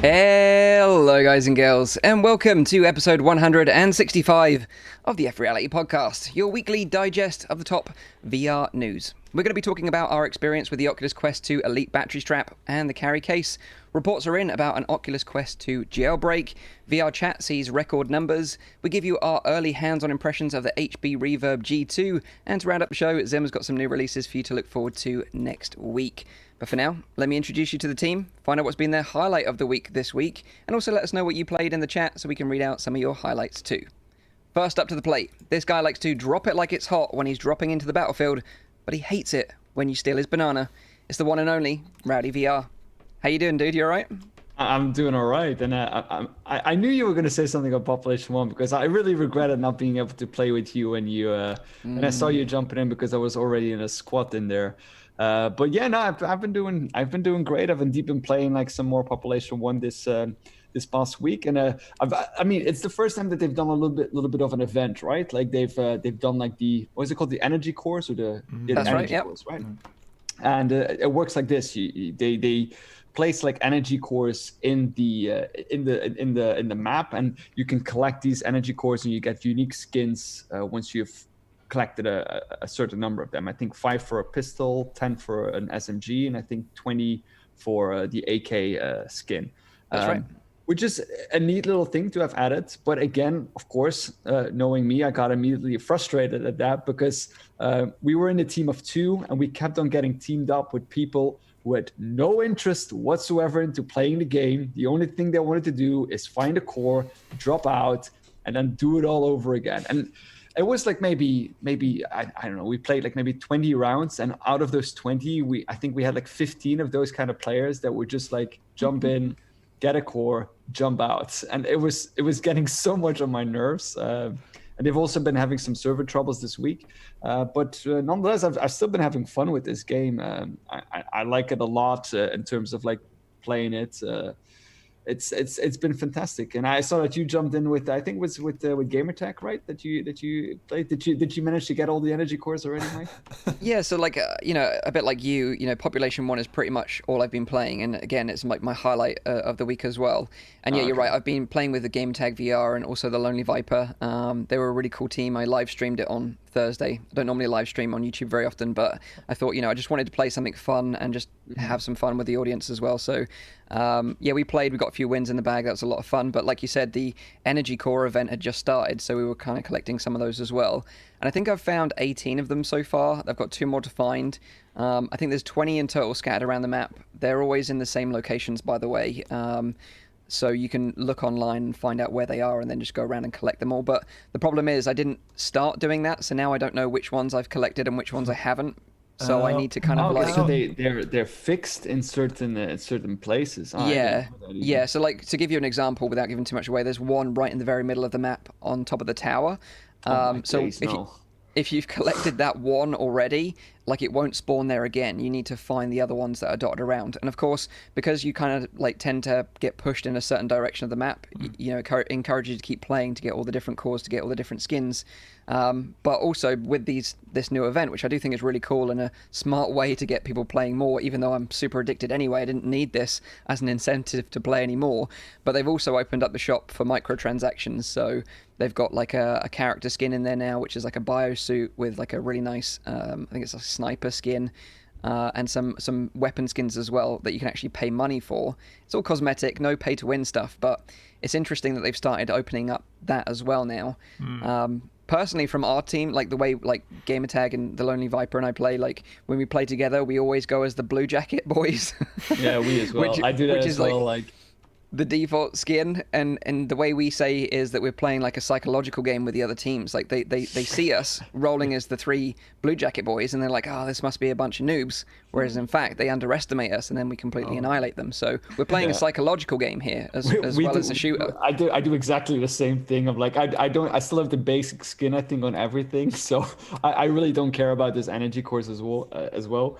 Hello guys and girls, and welcome to episode 165 of the F.Reality Podcast, your weekly digest of the top VR news. We're going to be talking about our experience with the Oculus Quest 2 Elite battery strap and the carry case. Reports are in about an Oculus Quest 2 Jailbreak. VRChat sees record numbers. We give you our early hands-on impressions of the HP Reverb G2. And to round up the show, Zim's got some new releases for you to look forward to next week. But for now, let me introduce you to the team, find out what's been their highlight of the week this week, and also let us know what you played in the chat so we can read out some of your highlights too. First up to the plate, this guy likes to drop it like it's hot when he's dropping into the battlefield, but he hates it when you steal his banana. It's the one and only Rowdy VR. How you doing, dude? You alright? I'm doing all right, and I knew you were going to say something about Population 1 because I really regretted not being able to play with you when you and I saw you jumping in because I was already in a squad in there. But yeah, no, I've been doing great. I've been playing like some more Population 1 this past week, and I mean it's the first time that they've done a little bit of an event, right? Like they've done like the, what is it called, the energy course or the That's energy right, yep. course, right? And it works like this: they place like energy cores in the map, and you can collect these energy cores, and you get unique skins once you've collected a certain number of them. I think 5 for a pistol, 10 for an SMG, and I think 20 for the AK skin. That's right. Which is a neat little thing to have added. But again, of course, knowing me, I got immediately frustrated at that because we were in a team of 2 and we kept on getting teamed up with people who had no interest whatsoever into playing the game. The only thing they wanted to do is find a core, drop out, and then do it all over again. And it was like maybe I don't know, we played like maybe 20 rounds, and out of those 20, I think we had like 15 of those kind of players that would just like jump in, get a core, jump out. And it was getting so much on my nerves. And they've also been having some server troubles this week. But nonetheless, I've still been having fun with this game. I like it a lot in terms of like playing it. It's been fantastic, and I saw that you jumped in with, I think it was with Gamertag, right? That you played. Did you manage to get all the energy cores already, Mike? Yeah, so like a bit like you, Population 1 is pretty much all I've been playing, and again, it's like my highlight of the week as well. And yeah, you're right. I've been playing with the Gamertag VR and also the Lonely Viper. They were a really cool team. I live streamed it on Thursday. I don't normally live stream on YouTube very often, but I thought, I just wanted to play something fun and just have some fun with the audience as well. So yeah, we played. We got a few wins in the bag. That was a lot of fun. But like you said, the Energy Core event had just started, so we were kind of collecting some of those as well. And I think I've found 18 of them so far. I've got 2 more to find. I think there's 20 in total scattered around the map. They're always in the same locations, by the way. So you can look online and find out where they are and then just go around and collect them all. But the problem is I didn't start doing that, so now I don't know which ones I've collected and which ones I haven't. So I need to kind of so they're fixed in certain places. Yeah. So like, to give you an example without giving too much away, there's one right in the very middle of the map on top of the tower. If you've collected that one already, like, it won't spawn there again. You need to find the other ones that are dotted around. And of course, because you kind of like tend to get pushed in a certain direction of the map, encourage you to keep playing to get all the different cores, to get all the different skins. But also with this new event, which I do think is really cool and a smart way to get people playing more, even though I'm super addicted anyway. I didn't need this as an incentive to play anymore. But they've also opened up the shop for microtransactions. So they've got like a character skin in there now, which is like a biosuit with like a really nice, I think it's a sniper skin, and some weapon skins as well that you can actually pay money for. It's all cosmetic, no pay to win stuff, but it's interesting that they've started opening up that as well now. Personally, from our team, like the way like Gamertag and the Lonely Viper and I play, like when we play together, we always go as the Blue Jacket boys. Yeah, we as well. I do that as well. Like the default skin, and the way we say is that we're playing like a psychological game with the other teams. Like they see us rolling as the 3 Blue Jacket boys, and they're like, oh, this must be a bunch of noobs, whereas in fact they underestimate us and then we completely annihilate them. So we're playing a psychological game here as well as a shooter. I do exactly the same thing. I'm like, I still have the basic skin, I think, on everything, so I really don't care about this energy course as well.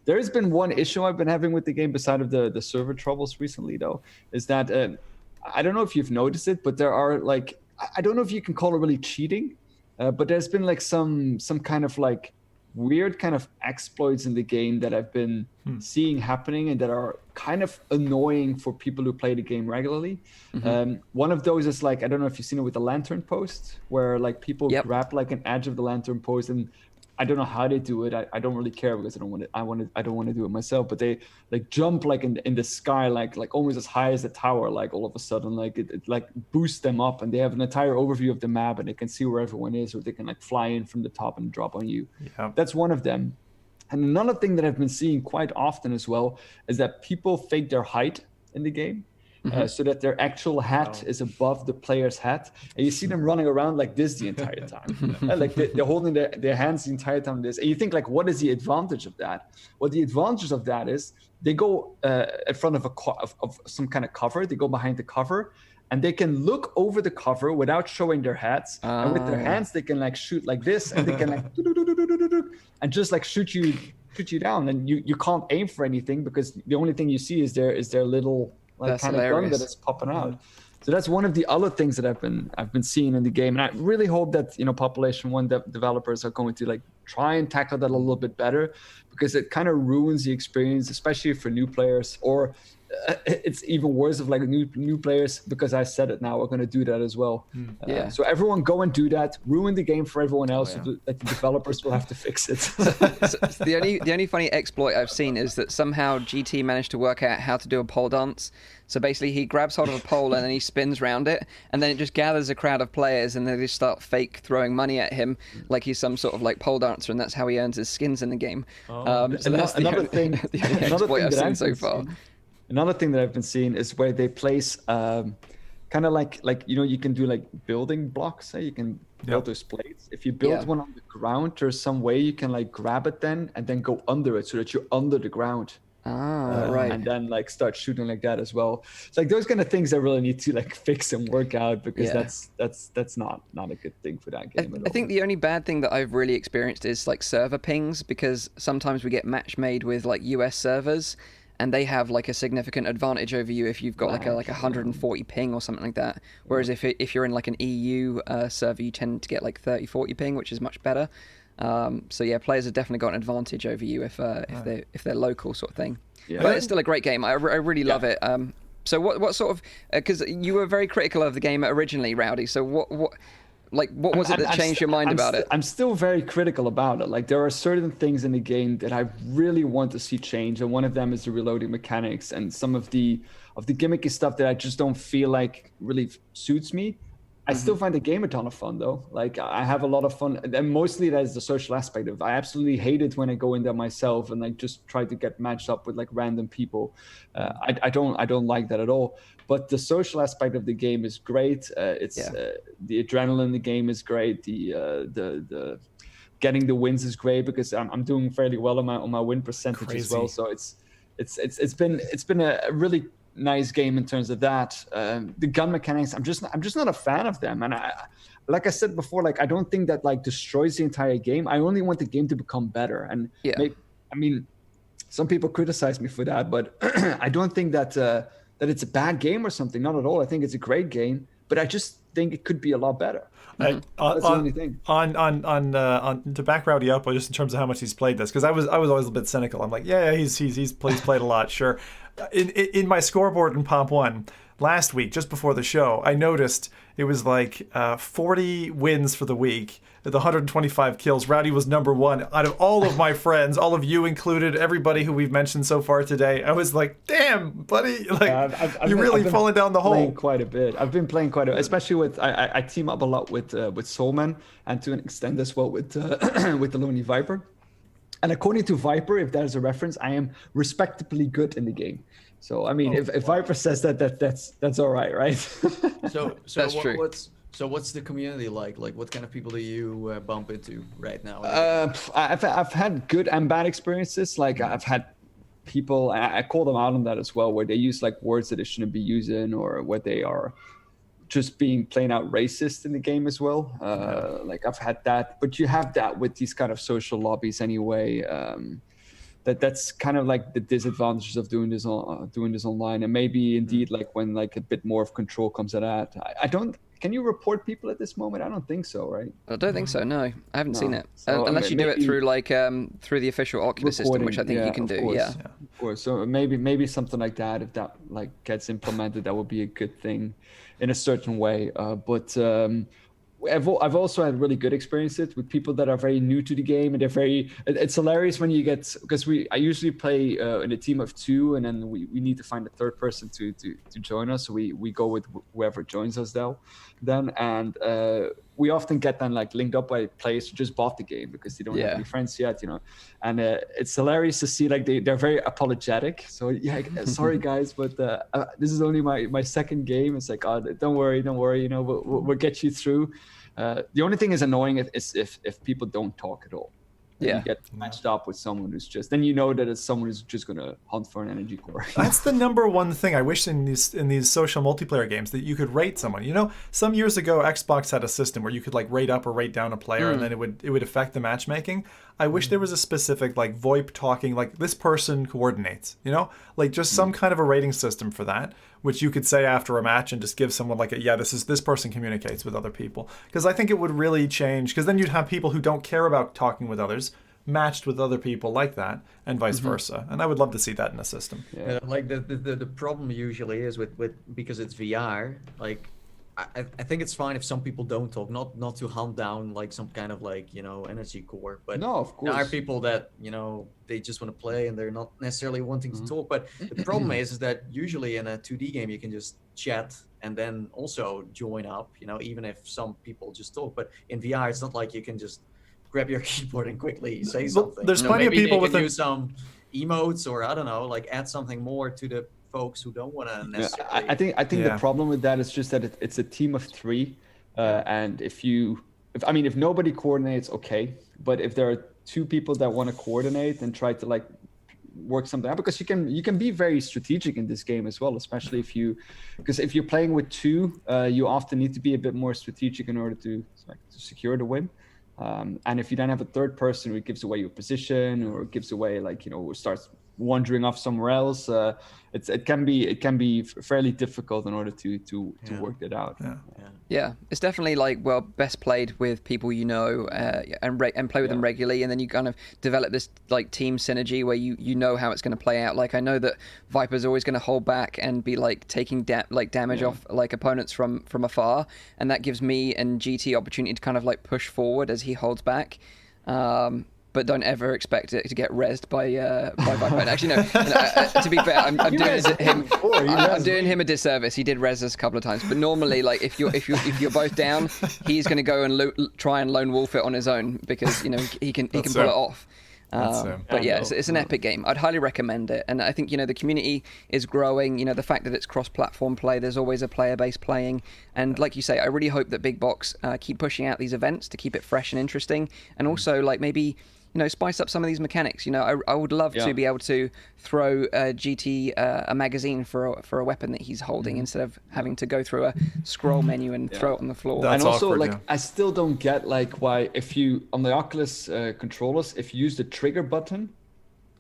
There has been one issue I've been having with the game, beside of the server troubles recently, though, is that I don't know if you've noticed it, but there are I don't know if you can call it really cheating, but there's been like some kind of like weird kind of exploits in the game that I've been seeing happening and that are kind of annoying for people who play the game regularly. One of those is like, I don't know if you've seen it with the lantern post, where like people grab like an edge of the lantern post, and I don't know how they do it. I don't really care because I don't want to do it myself. But they like jump like in the sky, like almost as high as a tower. Like all of a sudden, like it like boosts them up, and they have an entire overview of the map, and they can see where everyone is, or they can like fly in from the top and drop on you. That's one of them. And another thing that I've been seeing quite often as well is that people fake their height in the game. So that their actual hat is above the player's hat, and you see them running around like this the entire time. Like they're holding their hands the entire time this, and you think like, what is the advantage of that? Well, the advantage of that is they go in front of of some kind of cover. They go behind the cover, and they can look over the cover without showing their hats. And with their hands, they can like shoot like this, and they can like and just like shoot you down, and you can't aim for anything because the only thing you see is their little like that's kind of gun that is popping out. So that's one of the other things that I've been seeing in the game, and I really hope that Population 1 developers are going to like try and tackle that a little bit better, because it kind of ruins the experience, especially for new players, or it's even worse of like new players, because I said it now, we're going to do that as well. So everyone go and do that, ruin the game for everyone else, so that the developers will have to fix it. So the only funny exploit I've seen is that somehow GT managed to work out how to do a pole dance. So basically he grabs hold of a pole and then he spins around it, and then it just gathers a crowd of players, and they just start fake throwing money at him like he's some sort of like pole dancer, and that's how he earns his skins in the game. So that's another thing I've seen so far. Another thing that I've been seeing is where they place kind of like you can do like building blocks. You can build those plates. If you build one on the ground, there's some way you can like grab it and then go under it so that you're under the ground. Right. And then like start shooting like that as well. It's like those kind of things I really need to like fix and work out, because that's not a good thing for that game at all. I think the only bad thing that I've really experienced is like server pings, because sometimes we get match made with like US servers, and they have like a significant advantage over you if you've got like a 140 ping or something like that. Whereas if you're in like an EU server, you tend to get like 30-40 ping, which is much better. So yeah, players have definitely got an advantage over you if they're local sort of thing. But it's still a great game. I really love it. So what sort of, because you were very critical of the game originally, Rowdy. So what was it that changed your mind about it? I'm still very critical about it. Like there are certain things in the game that I really want to see change, and one of them is the reloading mechanics and some of the gimmicky stuff that I just don't feel like really suits me. I still find the game a ton of fun though. Like I have a lot of fun, and mostly that is the social aspect of it. I absolutely hate it when I go in there myself and like just try to get matched up with like random people. I don't like that at all. But the social aspect of the game is great. The adrenaline in the game is great. The getting the wins is great, because I'm doing fairly well on my win percentage as well. So it's been a really nice game in terms of that. The gun mechanics, I'm just not a fan of them, and like I said before, like I don't think that like destroys the entire game. I only want the game to become better. And I mean, some people criticize me for that, but I don't think that it's a bad game or something. Not at all. I think it's a great game, but I just think it could be a lot better. That's the only thing. On to back Rowdy up, just in terms of how much he's played this, because I was always a bit cynical. I'm like, he's played a lot, sure. In my scoreboard in Pomp 1 last week, just before the show, I noticed it was like 40 wins for the week, the 125 kills. Rowdy was number one out of all of my friends, all of you included, everybody who we've mentioned so far today. I was like, damn, buddy, like you're really falling down the hole. Quite a bit. I've been playing quite a bit, especially with I team up a lot with Soulman, and to an extent as well with the Lonely Viper. And according to Viper, if that is a reference, I am respectably good in the game. So I mean, if Viper says that's all right? So that's true. What's the community like? Like, what kind of people do you bump into right now? I've had good and bad experiences. Like I've had people, I call them out on that as well, where they use like words that they shouldn't be using, or where they are just being plain out racist in the game as well. Like I've had that, but you have that with these kind of social lobbies anyway. That's kind of like the disadvantages of doing this online, and maybe indeed like when like a bit more of control comes at that. can you report people at this moment? I don't think so, right? I don't think so. No, I haven't seen it. So, Unless you do it maybe through through the official Oculus system, which I think you can do. Course, Yeah. Of course. So maybe something like that, if that like gets implemented, that would be a good thing in a certain way. But I've also had really good experiences with people that are very new to the game, and it's hilarious when you get, because I usually play in a team of 2, and then we need to find a third person to join us. So we go with whoever joins us then, and we often get then like linked up by players who just bought the game because they don't have any friends yet, and it's hilarious to see like they're very apologetic. So yeah, sorry guys, but this is only my second game. It's like, oh, don't worry, we'll get you through. The only thing is annoying is if people don't talk at all. You get matched up with someone who's just, then that it's someone who's just going to hunt for an energy core. That's the number one thing I wish in these social multiplayer games, that you could rate someone. Some years ago Xbox had a system where you could like rate up or rate down a player, and then it would affect the matchmaking. I wish there was a specific like VoIP talking, like this person coordinates, like just some kind of a rating system for that, which you could say after a match and just give someone like this person communicates with other people. Because I think it would really change, because then you'd have people who don't care about talking with others matched with other people like that, and vice versa. And I would love to see that in a system. Like the problem usually is with because it's VR, like I think it's fine if some people don't talk, not to hunt down like some kind of like energy core, but no, of course there are people that they just want to play and they're not necessarily wanting to talk. But the problem is that usually in a 2D game you can just chat and then also join up, even if some people just talk. But in VR it's not like you can just grab your keyboard and quickly say something. There's plenty of people with use some emotes, or I don't know, like add something more to the folks who don't want to necessarily. I think the problem with that is just that it's a team of 3, and if nobody coordinates, okay, but if there are 2 people that want to coordinate and try to like work something out, because you can be very strategic in this game as well, especially because if you're playing with 2, you often need to be a bit more strategic in order to secure the win. And if you then have a third person who gives away your position, or gives away starts wandering off somewhere else, it can be fairly difficult in order to work that out. Yeah, it's definitely like, best played with people and play with them regularly, and then you kind of develop this like team synergy where you know how it's going to play out. Like I know that Viper's always going to hold back and be like taking damage off like opponents from afar, and that gives me and GT opportunity to kind of like push forward as he holds back. But don't ever expect it to get rezzed by Viper. Actually, no. To be fair, I'm doing him a disservice. He did res us a couple of times, but normally, like if you're both down, he's going to go and try and lone wolf it on his own, because he can pull it off. But yeah, it's an epic game. I'd highly recommend it, and I think the community is growing. The fact that it's cross-platform play, there's always a player base playing, and like you say, I really hope that Big Box keep pushing out these events to keep it fresh and interesting, and also like maybe spice up some of these mechanics. I would love to be able to throw GT a magazine for a weapon that he's holding, instead of having to go through a scroll menu and throw it on the floor. That's and also awkward, I still don't get like why, if you on the Oculus controllers, if you use the trigger button,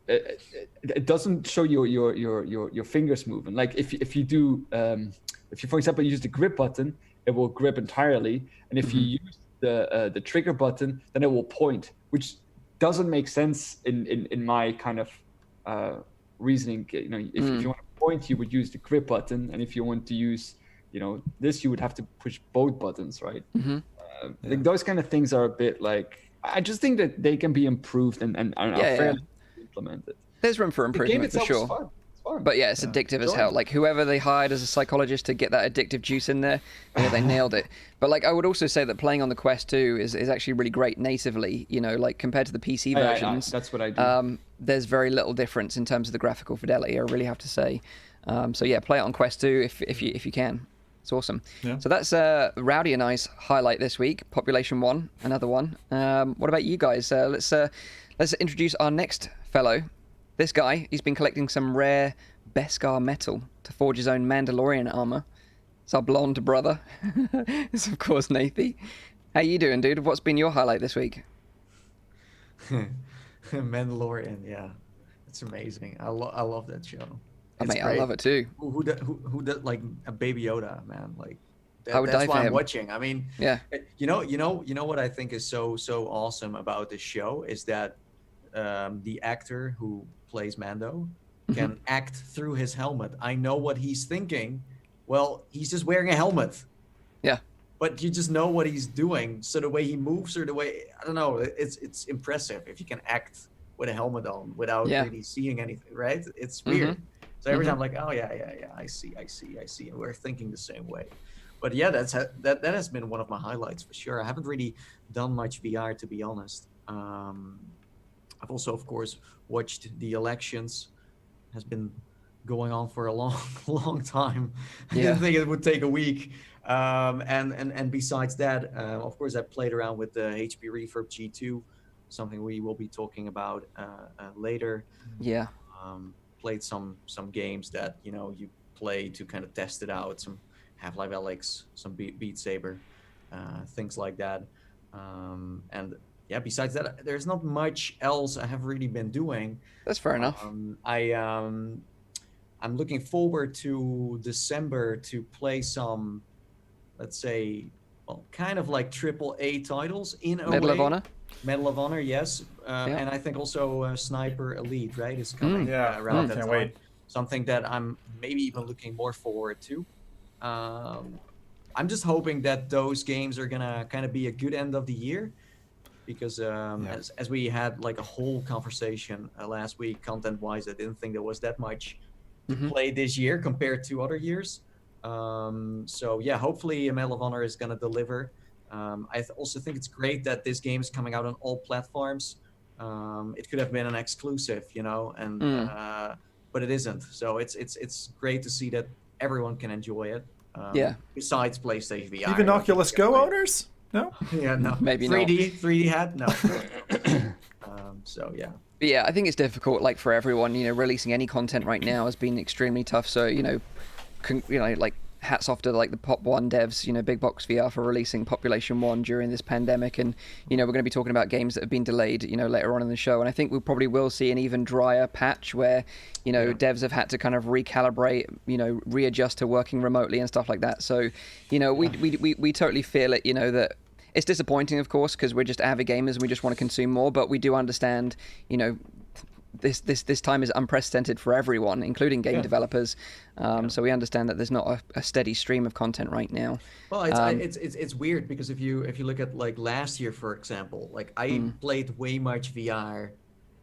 it doesn't show your fingers moving. Like if you for example use the grip button, it will grip entirely, and if you use the trigger button, then it will point, which doesn't make sense in my kind of reasoning. If you want to point, you would use the grip button, and if you want to use this, you would have to push both buttons, right? Like those kind of things are a bit like, I just think that they can be improved and are fairly implemented. There's room for improvement for sure. Is fun. But yeah, it's addictive as hell. Like whoever they hired as a psychologist to get that addictive juice in there, they nailed it. But like I would also say that playing on the Quest 2 is actually really great natively. Like compared to the PC versions. That's what I do. There's very little difference in terms of the graphical fidelity, I really have to say. So yeah, play it on Quest 2 if you can. It's awesome. Yeah. So that's Rowdy and I's highlight this week. Population 1, another one. What about you guys? Let's introduce our next fellow. This guy, he's been collecting some rare Beskar metal to forge his own Mandalorian armor. It's our blonde brother. It's of course Nathy. How you doing, dude? What's been your highlight this week? Mandalorian, yeah, it's amazing. I love that show. I love it too. Who did like a Baby Yoda, man? Like I would die That's for why I'm him. watching. I mean, Yeah. you know what I think is so awesome about this show is that the actor who plays Mando can act through his helmet. I know what he's thinking. Well, he's just wearing a helmet. Yeah. But you just know what he's doing. So the way he moves or the way, I don't know, it's impressive if you can act with a helmet on without really seeing anything, right? It's weird. So every time I'm like, oh yeah, I see. And we're thinking the same way. But yeah, that has been one of my highlights for sure. I haven't really done much VR, to be honest. I've also, of course, watched the elections. Has been going on for a long time. I didn't think it would take a week. And besides that, of course, I played around with the HP Reverb G2, something we will be talking about later. Yeah. Played some games that you play to kind of test it out. Some Half-Life Alyx, some Beat Saber, things like that. And yeah, besides that, there's not much else I have really been doing. That's fair enough. I'm looking forward to December to play some, let's say, well, kind of like AAA titles in a Medal way. of Honor? Medal of Honor, yes. And I think also Sniper Elite, right, is coming around that Can't time. wait. Something that I'm maybe even looking more forward to. I'm just hoping that those games are gonna kind of be a good end of the year, because as we had like a whole conversation last week, content-wise, I didn't think there was that much to play this year compared to other years. So yeah, hopefully Medal of Honor is gonna deliver. I also think it's great that this game is coming out on all platforms. It could have been an exclusive, but it isn't. So it's great to see that everyone can enjoy it. Besides PlayStation VR. Even Oculus Go owners? No? Yeah, no. Maybe 3D hat? No. So yeah. But yeah, I think it's difficult, like for everyone. Releasing any content right now has been extremely tough. So like hats off to like the Pop One devs, Big Box VR for releasing Population 1 during this pandemic, and we're going to be talking about games that have been delayed, later on in the show. And I think we probably will see an even drier patch where, devs have had to kind of recalibrate, readjust to working remotely and stuff like that. So, we totally feel it, that it's disappointing, of course, because we're just avid gamers and we just want to consume more, but we do understand, this time is unprecedented for everyone, including game developers. So we understand that there's not a steady stream of content right now. Well, it's weird because if you look at like last year, for example, like I played way much VR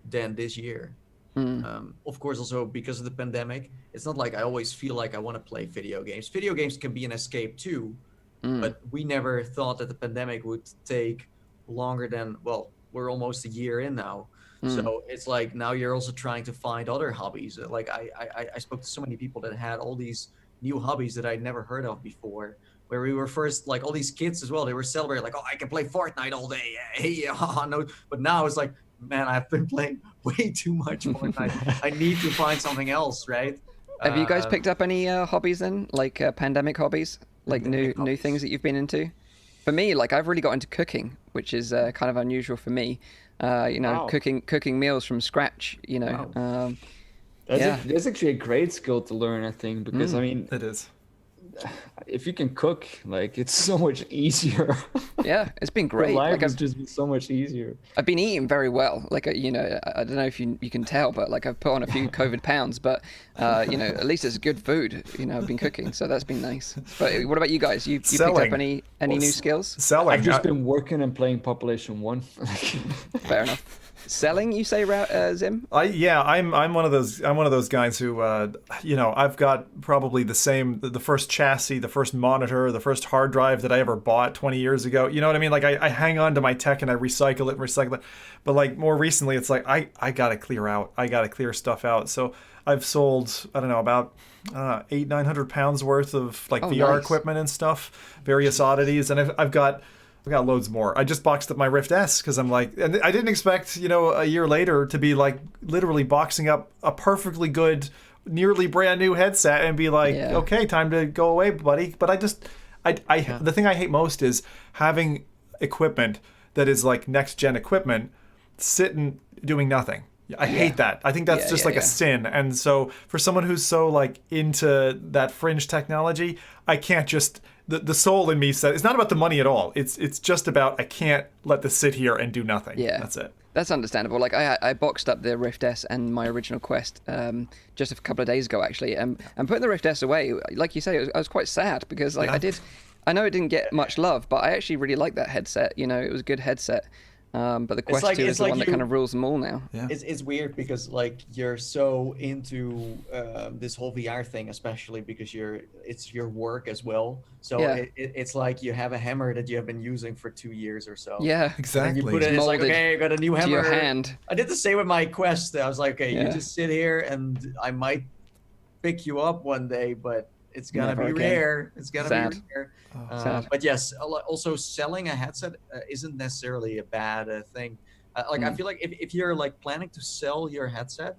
than this year. Of course, also because of the pandemic, it's not like I always feel like I want to play video games. Video games can be an escape too, but we never thought that the pandemic would take longer than, well, we're almost a year in now. So it's like now you're also trying to find other hobbies. Like I spoke to so many people that had all these new hobbies that I'd never heard of before. Where we were first, like all these kids as well, they were celebrating like, oh, I can play Fortnite all day. Hey, no. But now it's like, man, I've been playing way too much Fortnite. I need to find something else, right? Have you guys picked up any hobbies then, like pandemic hobbies, like new things that you've been into? For me, like I've really got into cooking, which is kind of unusual for me. Wow. Cooking meals from scratch. Wow. That's actually a great skill to learn, I think, because I mean, It is. if you can cook, like it's so much easier. Yeah, it's been great. Life Like has just been so much easier. I've been eating very well. Like, I don't know if you can tell, but like I've put on a few COVID pounds, but at least it's good food. I've been cooking, so that's been nice. But what about you guys? You picked up any new skills? Selling. I've just been working and playing Population 1. Fair enough. Selling, you say, Zim? I'm one of those guys who I've got probably the first chassis, the first monitor, the first hard drive that I ever bought 20 years ago. You know what I mean? Like I hang on to my tech and I recycle it. But like more recently, it's like I gotta clear out. I gotta clear stuff out. So I've sold, I don't know, about 800-900 pounds worth of like VR equipment and stuff, various oddities, and I've got loads more. I just boxed up my Rift S because I'm like, and I didn't expect, a year later to be like literally boxing up a perfectly good, nearly brand new headset and be like, okay, time to go away, buddy. But the thing I hate most is having equipment that is like next gen equipment sitting doing nothing. I hate that. I think that's just like a sin. And so for someone who's so like into that fringe technology, I can't just the soul in me said it's not about the money at all. It's just about I can't let this sit here and do nothing. Yeah. That's it. That's understandable. Like I boxed up the Rift S and my original Quest just a couple of days ago actually, and putting the Rift S away, like you say, I was quite sad because like I know it didn't get much love, but I actually really liked that headset. You know, it was a good headset. But the Quest 2 is the one that kind of rules them all now. Yeah. It's weird because like you're so into this whole VR thing, especially because it's your work as well. So it's like you have a hammer that you have been using for 2 years or so. Yeah, exactly. And you put it, it's like, okay, I got a new hammer. To your hand. I did the same with my Quest. I was like, okay, you just sit here and I might pick you up one day, but it's gonna be rare. It's gonna be rare. But yes, also selling a headset isn't necessarily a bad thing. I feel like if you're like planning to sell your headset,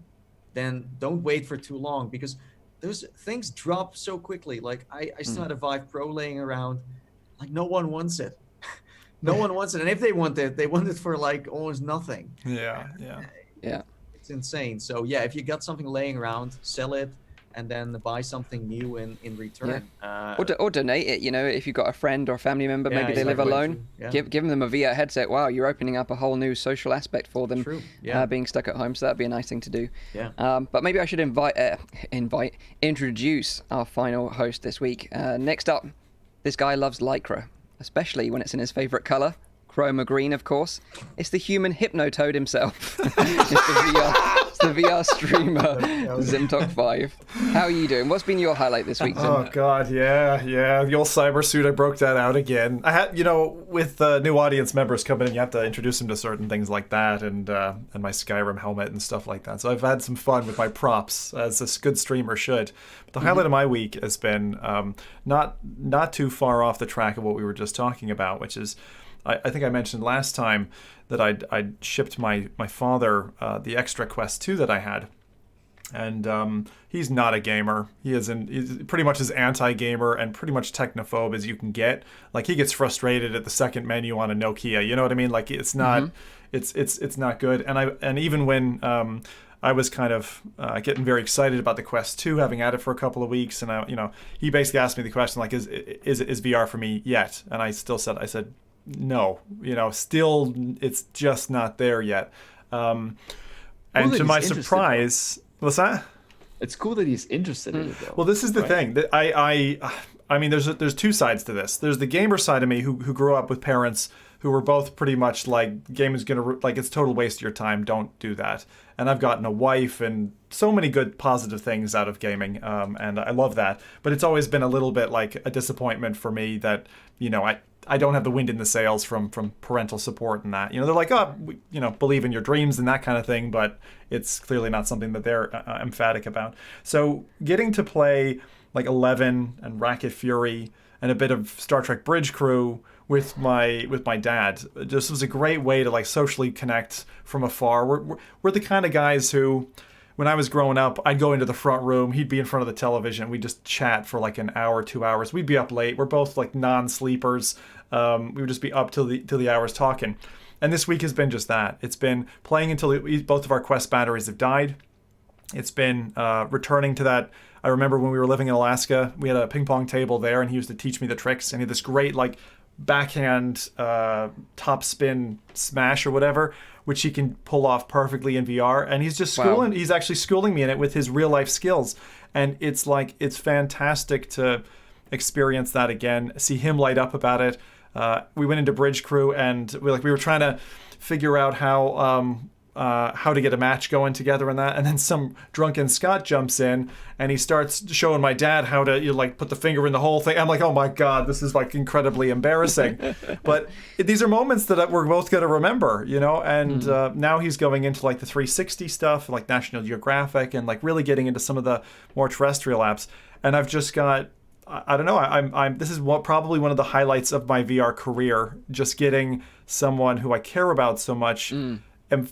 then don't wait for too long because those things drop so quickly. Like I still had a Vive Pro laying around. Like no one wants it. No one wants it, and if they want it, they want it for like almost nothing. Yeah. It's insane. So yeah, if you got something laying around, sell it. And then buy something new in return. Or donate it, you know, if you've got a friend or a family member, maybe they live alone, give them a VR headset. Wow, you're opening up a whole new social aspect for them. True. Being stuck at home, so that'd be a nice thing to do. Yeah. But maybe I should introduce our final host this week. Next up, this guy loves Lycra, especially when it's in his favorite color. Chroma green, of course. It's the human Hypnotoad himself. It's the VR streamer, Zimtok5. How are you doing? What's been your highlight this week, Zim? Oh, God, yeah. The old cyber suit, I broke that out again. I had, with new audience members coming in, you have to introduce them to certain things like that and my Skyrim helmet and stuff like that. So I've had some fun with my props, as a good streamer should. But the highlight of my week has been not too far off the track of what we were just talking about, which is I think I mentioned last time that I'd shipped my father the extra Quest 2 that I had. And he's not a gamer. He's pretty much as anti-gamer and pretty much technophobe as you can get. Like he gets frustrated at the second menu on a Nokia. You know what I mean? Like it's not it's not good. And even when I was kind of getting very excited about the Quest 2, having had it for a couple of weeks, and he basically asked me the question like, is VR for me yet? And I said no, still it's just not there yet. And to my surprise, what's that? It's cool that he's interested in it though. Well, this is the thing that I mean, there's two sides to this. There's the gamer side of me who grew up with parents who were both pretty much like, gaming's gonna, like, it's a total waste of your time, don't do that. And I've gotten a wife and so many good positive things out of gaming, and I love that. But it's always been a little bit like a disappointment for me that I don't have the wind in the sails from parental support and that. They're like, believe in your dreams and that kind of thing, but it's clearly not something that they're emphatic about. So getting to play like 11 and Racket Fury and a bit of Star Trek Bridge Crew with my dad just was a great way to like socially connect from afar. We're the kind of guys who, when I was growing up, I'd go into the front room, he'd be in front of the television, we'd just chat for like an hour, 2 hours. We'd be up late. We're both like non-sleepers. We would just be up till the hours talking. And this week has been just that. It's been playing until both of our Quest batteries have died. It's been returning to that. I remember when we were living in Alaska, we had a ping pong table there, and he used to teach me the tricks. And he had this great like backhand top spin smash or whatever, which he can pull off perfectly in VR. And he's just schooling. Wow. He's actually schooling me in it with his real life skills. And it's fantastic to experience that again, see him light up about it. We went into Bridge Crew and we were trying to figure out how to get a match going together and that, and then some drunken Scot jumps in and he starts showing my dad how to put the finger in the whole thing. I'm like, oh my god, this is like incredibly embarrassing. But these are moments that we're both going to remember, and now he's going into like the 360 stuff, like National Geographic, and like really getting into some of the more terrestrial apps. And I've just got, I don't know, this is probably one of the highlights of my VR career, just getting someone who I care about so much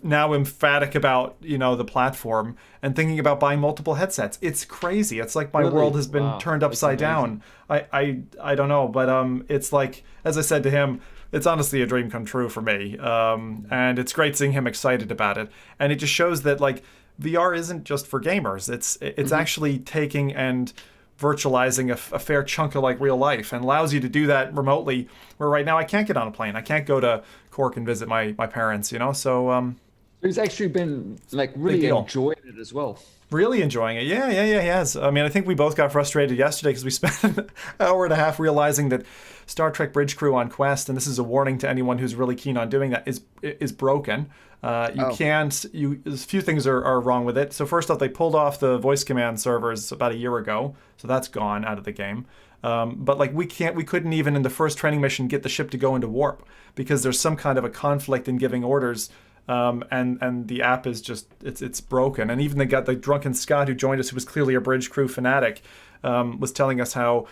now emphatic about, the platform and thinking about buying multiple headsets. It's crazy. It's like my world has been turned upside down. I don't know, but it's like, as I said to him, it's honestly a dream come true for me. And it's great seeing him excited about it. And it just shows that like VR isn't just for gamers. It's actually taking and virtualizing a fair chunk of like real life, and allows you to do that remotely, where right now I can't get on a plane. I can't go to Cork and visit my parents, so he's actually been like really enjoying it as well. Really enjoying it. Yeah, he has. I mean, I think we both got frustrated yesterday because we spent an hour and a half realizing that Star Trek Bridge Crew on Quest, and this is a warning to anyone who's really keen on doing that, is broken. Can't. There's a few things are wrong with it. So first off, they pulled off the voice command servers about a year ago, so that's gone out of the game. But like we couldn't even in the first training mission get the ship to go into warp because there's some kind of a conflict in giving orders. And the app is just it's broken. And even the drunken Scott who joined us, who was clearly a Bridge Crew fanatic, was telling us how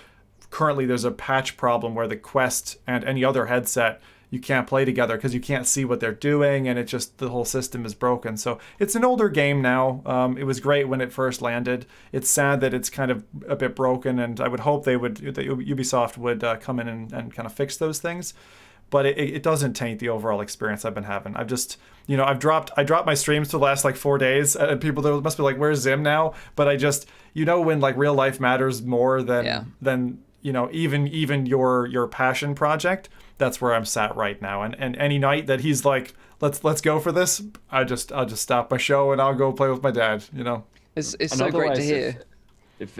currently there's a patch problem where the Quest and any other headset you can't play together because you can't see what they're doing, and the whole system is broken. So it's an older game now. It was great when it first landed. It's sad that it's kind of a bit broken, and I would hope that Ubisoft would come in and kind of fix those things. But it doesn't taint the overall experience I've been having. I've just, I dropped my streams for the last like 4 days, and people there must be like, where's Zim now? But I just, when like real life matters more than even your passion project, that's where I'm sat right now. And any night that he's like, let's go for this, I'll just stop my show and I'll go play with my dad. It's so great to hear. If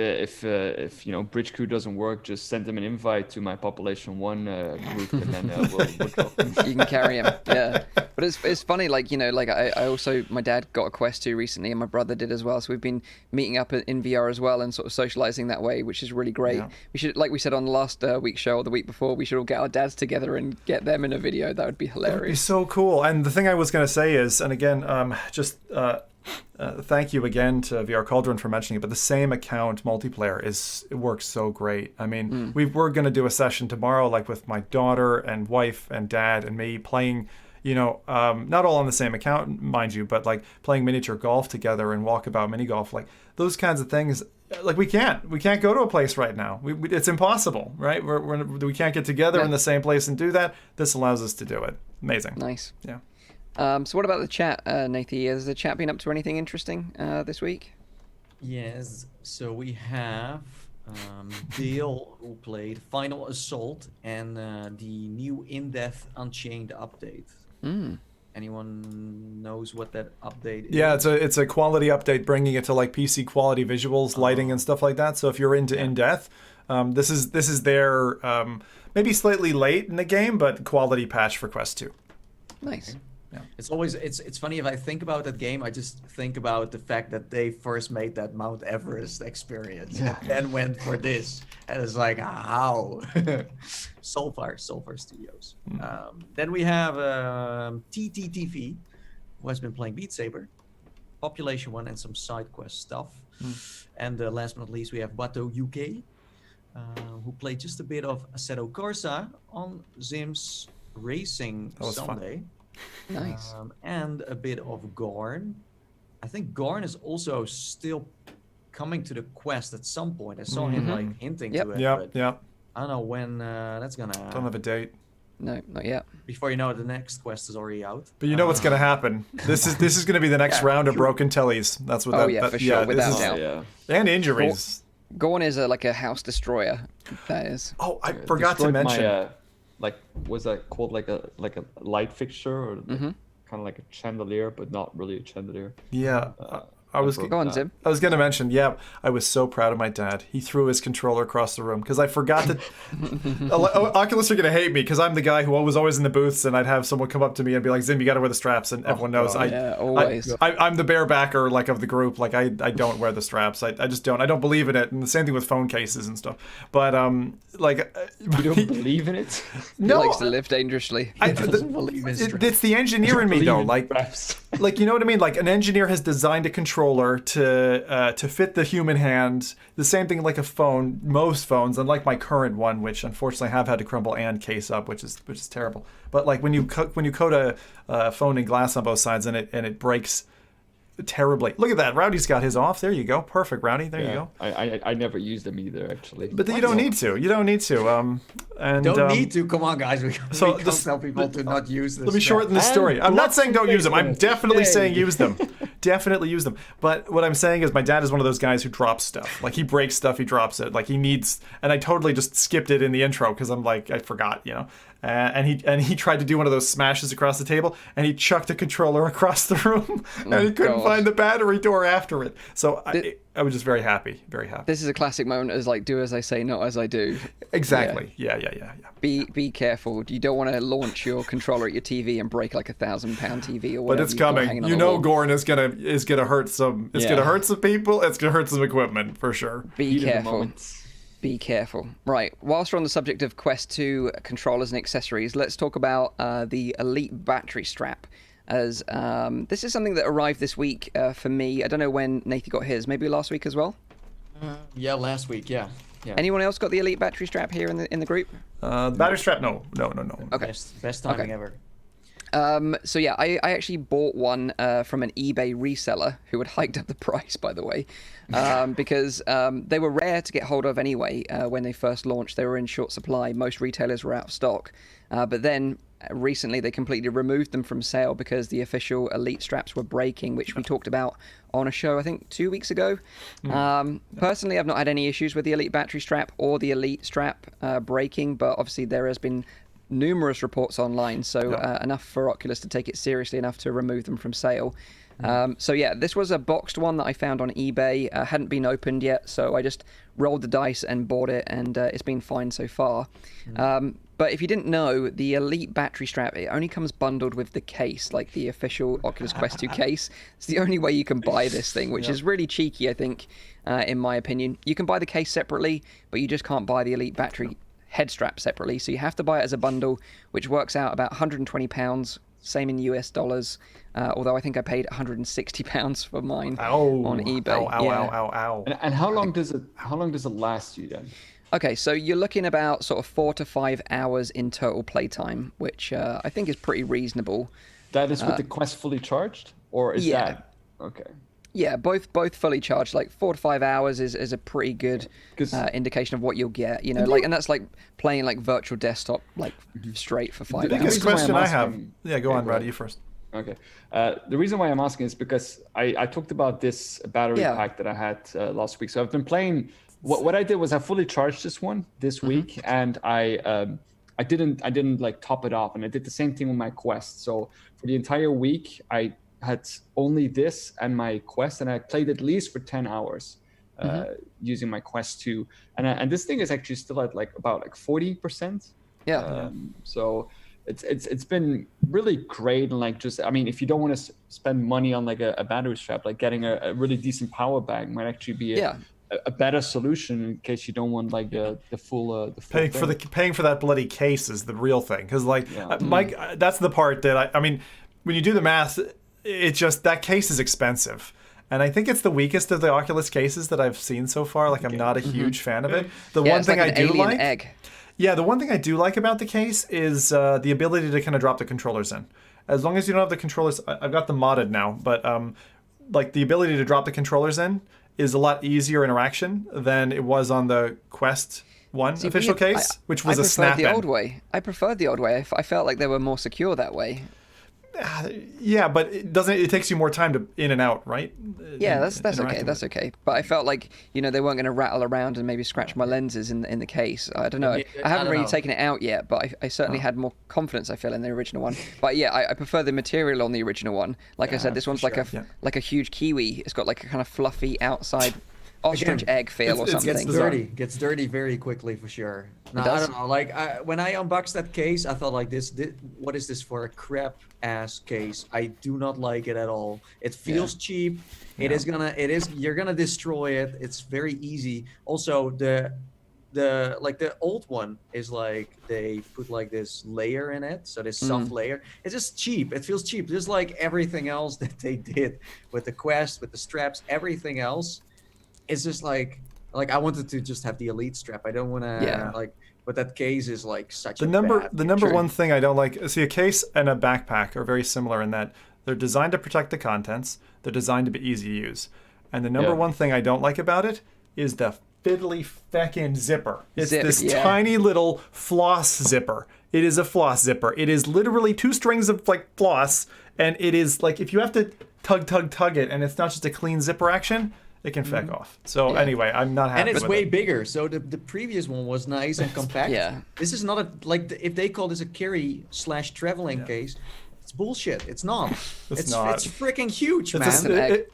Bridge Crew doesn't work, just send them an invite to my Population 1 group, and then we'll drop them. You can carry him, yeah. But it's funny, I also, my dad got a Quest 2 recently, and my brother did as well. So we've been meeting up in VR as well and sort of socializing that way, which is really great. Yeah. We should, like we said on the last week's show or the week before, we should all get our dads together and get them in a video. That would be hilarious. That would be so cool. And the thing I was going to say is, and again, thank you again to VR Cauldron for mentioning it, but the same account multiplayer it works so great. I mean, we're going to do a session tomorrow, like with my daughter and wife and dad and me playing, not all on the same account, mind you, but like playing miniature golf together and walkabout mini golf, like those kinds of things. Like we can't go to a place right now. It's impossible, right? We can't get together in the same place and do that. This allows us to do it. Amazing. Nice. Yeah. So what about the chat, Nathan? Has the chat been up to anything interesting this week? Yes. So we have Dale, who played Final Assault and the new In-Depth Unchained update. Anyone knows what that update is? Yeah, it's a quality update, bringing it to like PC quality visuals, lighting, and stuff like that. So if you're into In-Depth, this is their maybe slightly late in the game, but quality patch for Quest 2. Nice. Yeah. It's funny, if I think about that game, I just think about the fact that they first made that Mount Everest experience and then went for this, and it's like, how? Soulfire Studios. Then we have TTTV, who has been playing Beat Saber, Population 1, and some side quest stuff. And last but not least, we have Bato UK, who played just a bit of Assetto Corsa on Zim's Racing Sunday. Fun. Nice. And a bit of Gorn. I think Gorn is also still coming to the Quest at some point. I saw him like hinting to it. But I don't know when that's gonna. Don't have a date. No, not yet. Before you know it, the next Quest is already out. But you know what's gonna happen. This is gonna be the next round of broken tellies. That's what. For sure, without doubt. Yeah. And injuries. Gorn is like a house destroyer. That is. Oh, I forgot to mention. Was that called like a light fixture or kind of like a chandelier, but not really a chandelier? Yeah. I was Go on, Zim. I was going to mention, I was so proud of my dad. He threw his controller across the room because I forgot that Oculus are going to hate me because I'm the guy who was always in the booths, and I'd have someone come up to me and be like, Zim, you got to wear the straps, and everyone knows always. I'm the barebacker of the group. Like I don't wear the straps. I just don't. I don't believe in it. And the same thing with phone cases and stuff. But like You don't believe in it? He no, likes to live dangerously. it's the engineer in me though. Like you know what I mean? Like an engineer has designed a controller to fit the human hand. The same thing like a phone. Most phones, unlike my current one, which unfortunately I have had to crumble and case up, which is terrible. But like when you coat a phone in glass on both sides and it breaks terribly. Look at that. Rowdy's got his off. There you go. Perfect, Rowdy. There you go. I never used them either, actually. But you don't need to. You don't need to. And Don't need to. Come on, guys. We can't tell people to not use this. Let me shorten the story. I'm not saying don't use them. I'm definitely saying use them. Definitely use them. But what I'm saying is my dad is one of those guys who drops stuff. Like he breaks stuff, he drops it. Like he needs, and I totally just skipped it in the intro because I'm like, I forgot, you know. And he tried to do one of those smashes across the table, and he chucked a controller across the room, and he couldn't find the battery door after it. So I was just very happy, very happy. This is a classic moment as like, do as I say, not as I do. Exactly. Yeah. Be careful. You don't want to launch your controller at your TV and break like £1,000 TV or whatever. But it's coming. You know, Gorn is gonna hurt some. It's gonna hurt some people. It's gonna hurt some equipment for sure. Be careful. Be careful. Right, whilst we're on the subject of Quest 2 controllers and accessories, let's talk about the Elite battery strap. As this is something that arrived this week for me. I don't know when Nathan got his. Maybe last week as well? Yeah, last week, yeah. Anyone else got the Elite battery strap here in the group? The battery strap, no. Okay. Best timing ever. So yeah, I actually bought one from an eBay reseller who had hiked up the price, by the way, because they were rare to get hold of anyway. When they first launched, they were in short supply. Most retailers were out of stock. But then recently they completely removed them from sale because the official Elite straps were breaking, which we talked about on a show, I think 2 weeks ago. Personally, I've not had any issues with the Elite battery strap or the Elite strap breaking, but obviously there has been numerous reports online, so enough for Oculus to take it seriously enough to remove them from sale. So yeah, this was a boxed one that I found on eBay. Hadn't been opened yet, so I just rolled the dice and bought it, and it's been fine so far. But if you didn't know, the Elite battery strap, it only comes bundled with the case, like the official Oculus Quest 2 case. It's the only way you can buy this thing, which is really cheeky, I think, in my opinion. You can buy the case separately, but you just can't buy the Elite battery head strap separately, so you have to buy it as a bundle, which works out about £120, same in US dollars, although I think I paid £160 for mine on eBay. Ow. And how long does it last you then? Okay, so you're looking about sort of 4 to 5 hours in total playtime, which I think is pretty reasonable. That is with the Quest fully charged, or is that okay? Yeah, both fully charged. Like 4 to 5 hours is a pretty good indication of what you'll get. You know, like, and that's like playing like virtual desktop like straight for 5 hours. The biggest question I have. Yeah, go on, Brad. You first. Okay. The reason why I'm asking is because I talked about this battery pack that I had last week. So I've been playing. What I did was I fully charged this one this week, and I didn't like top it off, and I did the same thing with my Quest. So for the entire week, I had only this and my Quest, and I played at least for 10 hours using my Quest 2, and this thing is actually still at like about like 40%. So it's been really great, and like just, I mean, if you don't want to spend money on like a battery strap, like getting a really decent power bank might actually be a better solution in case you don't want like the full paying for that bloody case is the real thing, because like Mike, that's the part that I mean, when you do the math, it's just that case is expensive. And I think it's the weakest of the Oculus cases that I've seen so far. Like, I'm not a huge fan of it. The one thing I do like, the one thing I do like about the case is the ability to kind of drop the controllers in. As long as you don't have the controllers, I've got them modded now, but like the ability to drop the controllers in is a lot easier interaction than it was on the Quest 1 official case, which was a snap-in. I preferred the old way. I felt like they were more secure that way. Yeah, but it takes you more time to in and out, right? Yeah, that's okay. That's okay. But I felt like, you know, they weren't going to rattle around and maybe scratch my lenses in the case. I don't know. I haven't really taken it out yet, but I certainly had more confidence, I feel, in the original one. But yeah, I prefer the material on the original one. Like I said, this one's like a huge kiwi. It's got like a kind of fluffy outside ostrich egg feel or something. Gets dirty very quickly for sure. No, I don't know. Like when I unboxed that case, I thought like this what is this for a crap ass case? I do not like it at all. It feels cheap. You're gonna destroy it. It's very easy. Also, the old one is like they put like this layer in it, so this soft layer. It's just cheap. It feels cheap, just like everything else that they did with the Quest, with the straps. Everything else is just like I wanted to just have the Elite strap. I don't want to like. But that case is like such the number one thing I don't like. See, a case and a backpack are very similar in that they're designed to protect the contents. They're designed to be easy to use. And the number one thing I don't like about it is the fiddly feckin' zipper. It's this tiny little floss zipper. It is a floss zipper. It is literally 2 strings of like floss, and it is like if you have to tug it, and it's not just a clean zipper action, it can feck off. So anyway, I'm not happy with it. And it's way bigger. So the previous one was nice and compact. This is not if they call this a carry/traveling case, it's bullshit. It's not. It's freaking huge, man.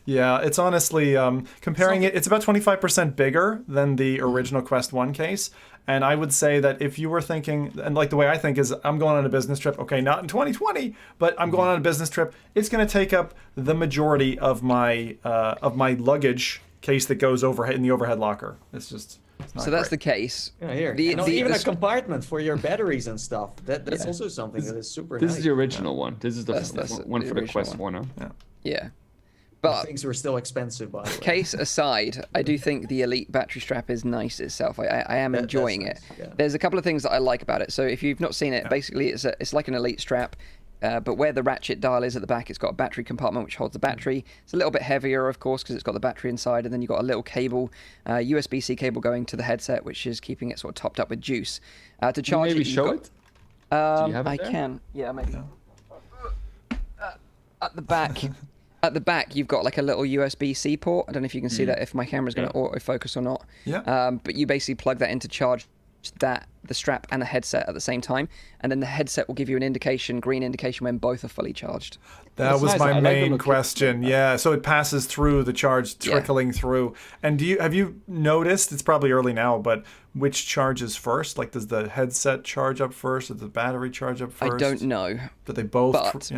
It's honestly, comparing it, it's about 25% bigger than the original Quest 1 case. And I would say that if you were thinking, and like the way I think is I'm going on a business trip, okay, not in 2020, but I'm going on a business trip, it's going to take up the majority of my luggage case that goes overhead in the overhead locker. It's just... So that's the case. Yeah, here. Even a compartment for your batteries and stuff. That's also something that is super nice. This is the original one. This is the one for the Quest 1. Yeah. But things were still expensive, by the way. Case aside, I do think the Elite battery strap is nice itself. I am enjoying it. Nice. Yeah. There's a couple of things that I like about it. So if you've not seen it, basically it's like an Elite strap. But where the ratchet dial is at the back, it's got a battery compartment which holds the battery. It's a little bit heavier, of course, because it's got the battery inside, and then you've got a little cable, USB-C cable going to the headset, which is keeping it sort of topped up with juice. To charge maybe show it? Do you have it I there? can. Yeah, maybe. At the back. At the back, you've got like a little USB-C port. I don't know if you can see that, if my camera's going to autofocus or not. Yeah. But you basically plug that in to charge the strap and the headset at the same time, and then the headset will give you an green indication when both are fully charged. That was my main question. Yeah, so it passes through the charge trickling through. And have you noticed, it's probably early now, but which charges first? Like, does the headset charge up first, or the battery charge up first? I don't know. Do they both,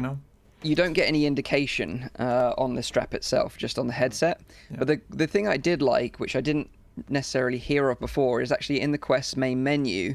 You don't get any indication on the strap itself, just on the headset. Yeah. But the thing I did like, which I didn't necessarily hear of before, is actually in the Quest main menu,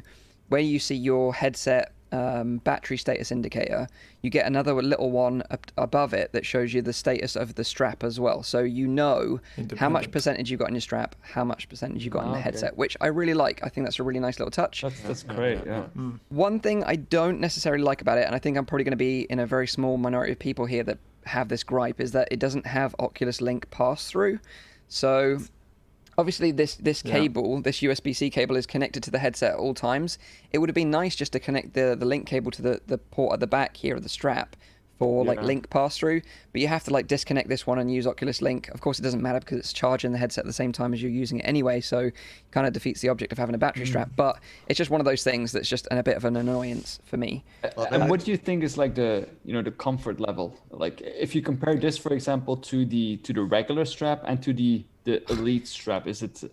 where you see your headset battery status indicator, you get another little one above it that shows you the status of the strap as well. So you know how much percentage you got in your strap, how much percentage you got in the headset, which I really like. I think that's a really nice little touch. That's great, yeah. One thing I don't necessarily like about it, and I think I'm probably going to be in a very small minority of people here that have this gripe, is that it doesn't have Oculus Link pass-through. So... obviously, this cable, this USB-C cable, is connected to the headset at all times. It would have been nice just to connect the link cable to the port at the back here of the strap for like link pass-through. But you have to like disconnect this one and use Oculus Link. Of course, it doesn't matter because it's charging the headset at the same time as you're using it anyway. So it kind of defeats the object of having a battery strap. But it's just one of those things that's just a bit of an annoyance for me. And what do you think is like the comfort level? Like if you compare this, for example, to the regular strap and to the Elite strap, is it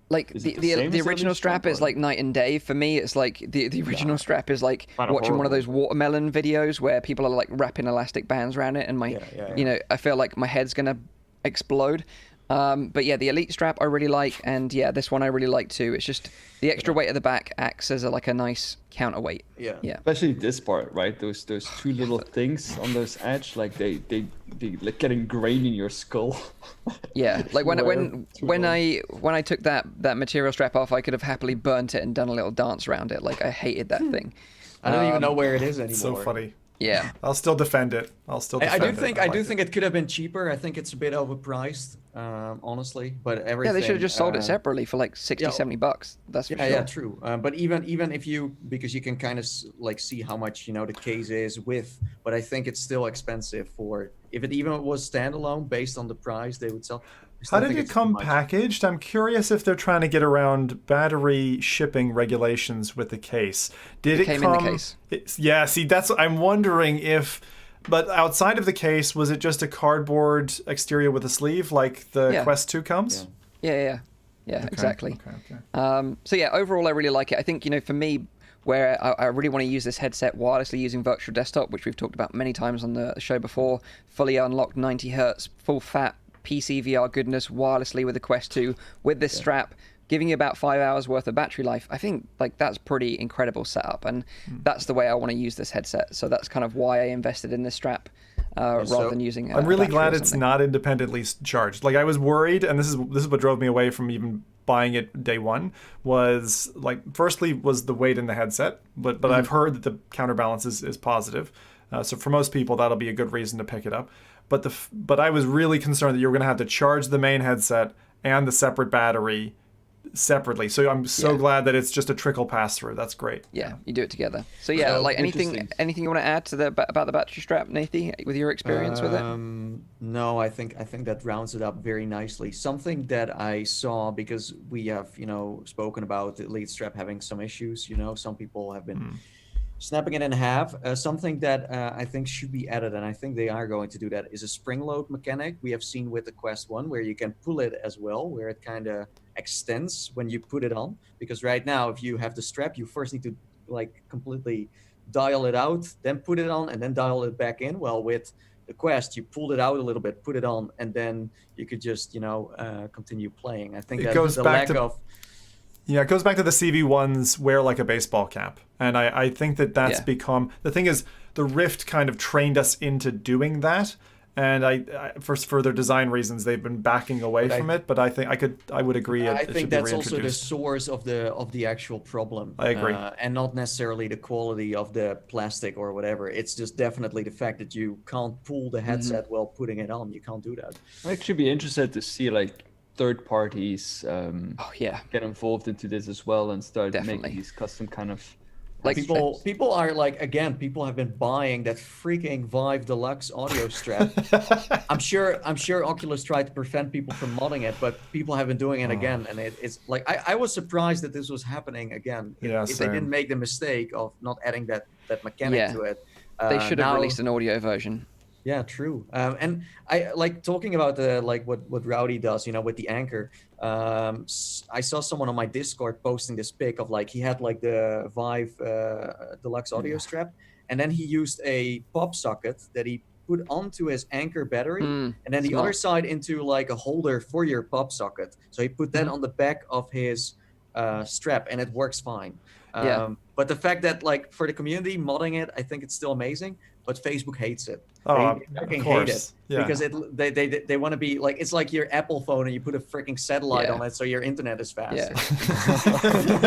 like the original strap is like night and day for me? It's like the original strap is like watching one of those watermelon videos where people are like wrapping elastic bands around it, and I feel like my head's gonna explode. But yeah, the Elite strap I really like, and this one I really like too. It's just the extra weight at the back acts as a nice counterweight. Yeah. Especially this part, right? Those two little things on those edge, like they like get ingrained in your skull. Yeah, like when I took that material strap off, I could have happily burnt it and done a little dance around it. Like I hated that thing. I don't even know where it is anymore. So funny. Yeah, I'll still defend it. I do think it could have been cheaper. I think it's a bit overpriced, honestly. But everything. Yeah, they should have just sold it separately for like $60-$70. That's for sure. Yeah, true. But even if because you can kind of like see how much the case is with. But I think it's still expensive if it even was standalone based on the price they would sell. How did it come packaged? I'm curious if they're trying to get around battery shipping regulations with the case. Did it came come in the case? Yeah, see, I'm wondering if. But outside of the case, was it just a cardboard exterior with a sleeve like the Quest 2 comes? Yeah, exactly. Okay. So yeah, overall I really like it. I think for me, where I really want to use this headset wirelessly using Virtual Desktop, which we've talked about many times on the show before, fully unlocked 90 Hz, full fat PC VR goodness wirelessly with the Quest 2 with this strap, giving you about 5 hours worth of battery life, I think like that's pretty incredible setup, and that's the way I want to use this headset. So that's kind of why I invested in this strap rather than using. I'm really glad it's not independently charged. Like I was worried, and this is what drove me away from even buying it day one. Was like, firstly was the weight in the headset, but I've heard that the counterbalance is positive. So for most people, that'll be a good reason to pick it up. But I was really concerned that you were going to have to charge the main headset and the separate battery separately. So I'm so glad that it's just a trickle pass through. That's great. Yeah, you do it together. So yeah, like anything you want to add to about the battery strap, Nathan, with your experience with it? No, I think that rounds it up very nicely. Something that I saw, because we have, spoken about the Elite strap having some issues, some people have been snapping it in half. Something that I think should be added, and I think they are going to do that, is a spring load mechanic. We have seen with the Quest 1 where you can pull it as well, where it kind of extends when you put it on. Because right now, if you have the strap, you first need to like completely dial it out, then put it on, and then dial it back in. Well, with the Quest, you pulled it out a little bit, put it on, and then you could just, continue playing. I think that's the lack of... Yeah, it goes back to the CV1's wear like a baseball cap. And I think that's become... The thing is, the Rift kind of trained us into doing that. And I for their design reasons, they've been backing away from it. But I think I would agree it should be reintroduced. I think that's also the source of the actual problem. I agree. And not necessarily the quality of the plastic or whatever. It's just definitely the fact that you can't pull the headset while putting it on. You can't do that. I'd actually be interested to see like third parties get involved into this as well and start making these custom kind of like people are like, again, people have been buying that freaking Vive Deluxe audio strap. I'm sure Oculus tried to prevent people from modding it, but people have been doing it again, and it's like I was surprised that this was happening again. If they didn't make the mistake of not adding that mechanic to it. They should have released an audio version. Yeah, true. And I like talking about what Rowdy does, with the anchor. I saw someone on my Discord posting this pic of like he had like the Vive Deluxe audio strap, and then he used a pop socket that he put onto his anchor battery, and then the other side into like a holder for your pop socket. So he put that on the back of his strap, and it works fine. But the fact that like for the community modding it, I think it's still amazing. But Facebook hates it. They freaking hate it because they want to be like, it's like your Apple phone and you put a freaking satellite on it so your internet is faster.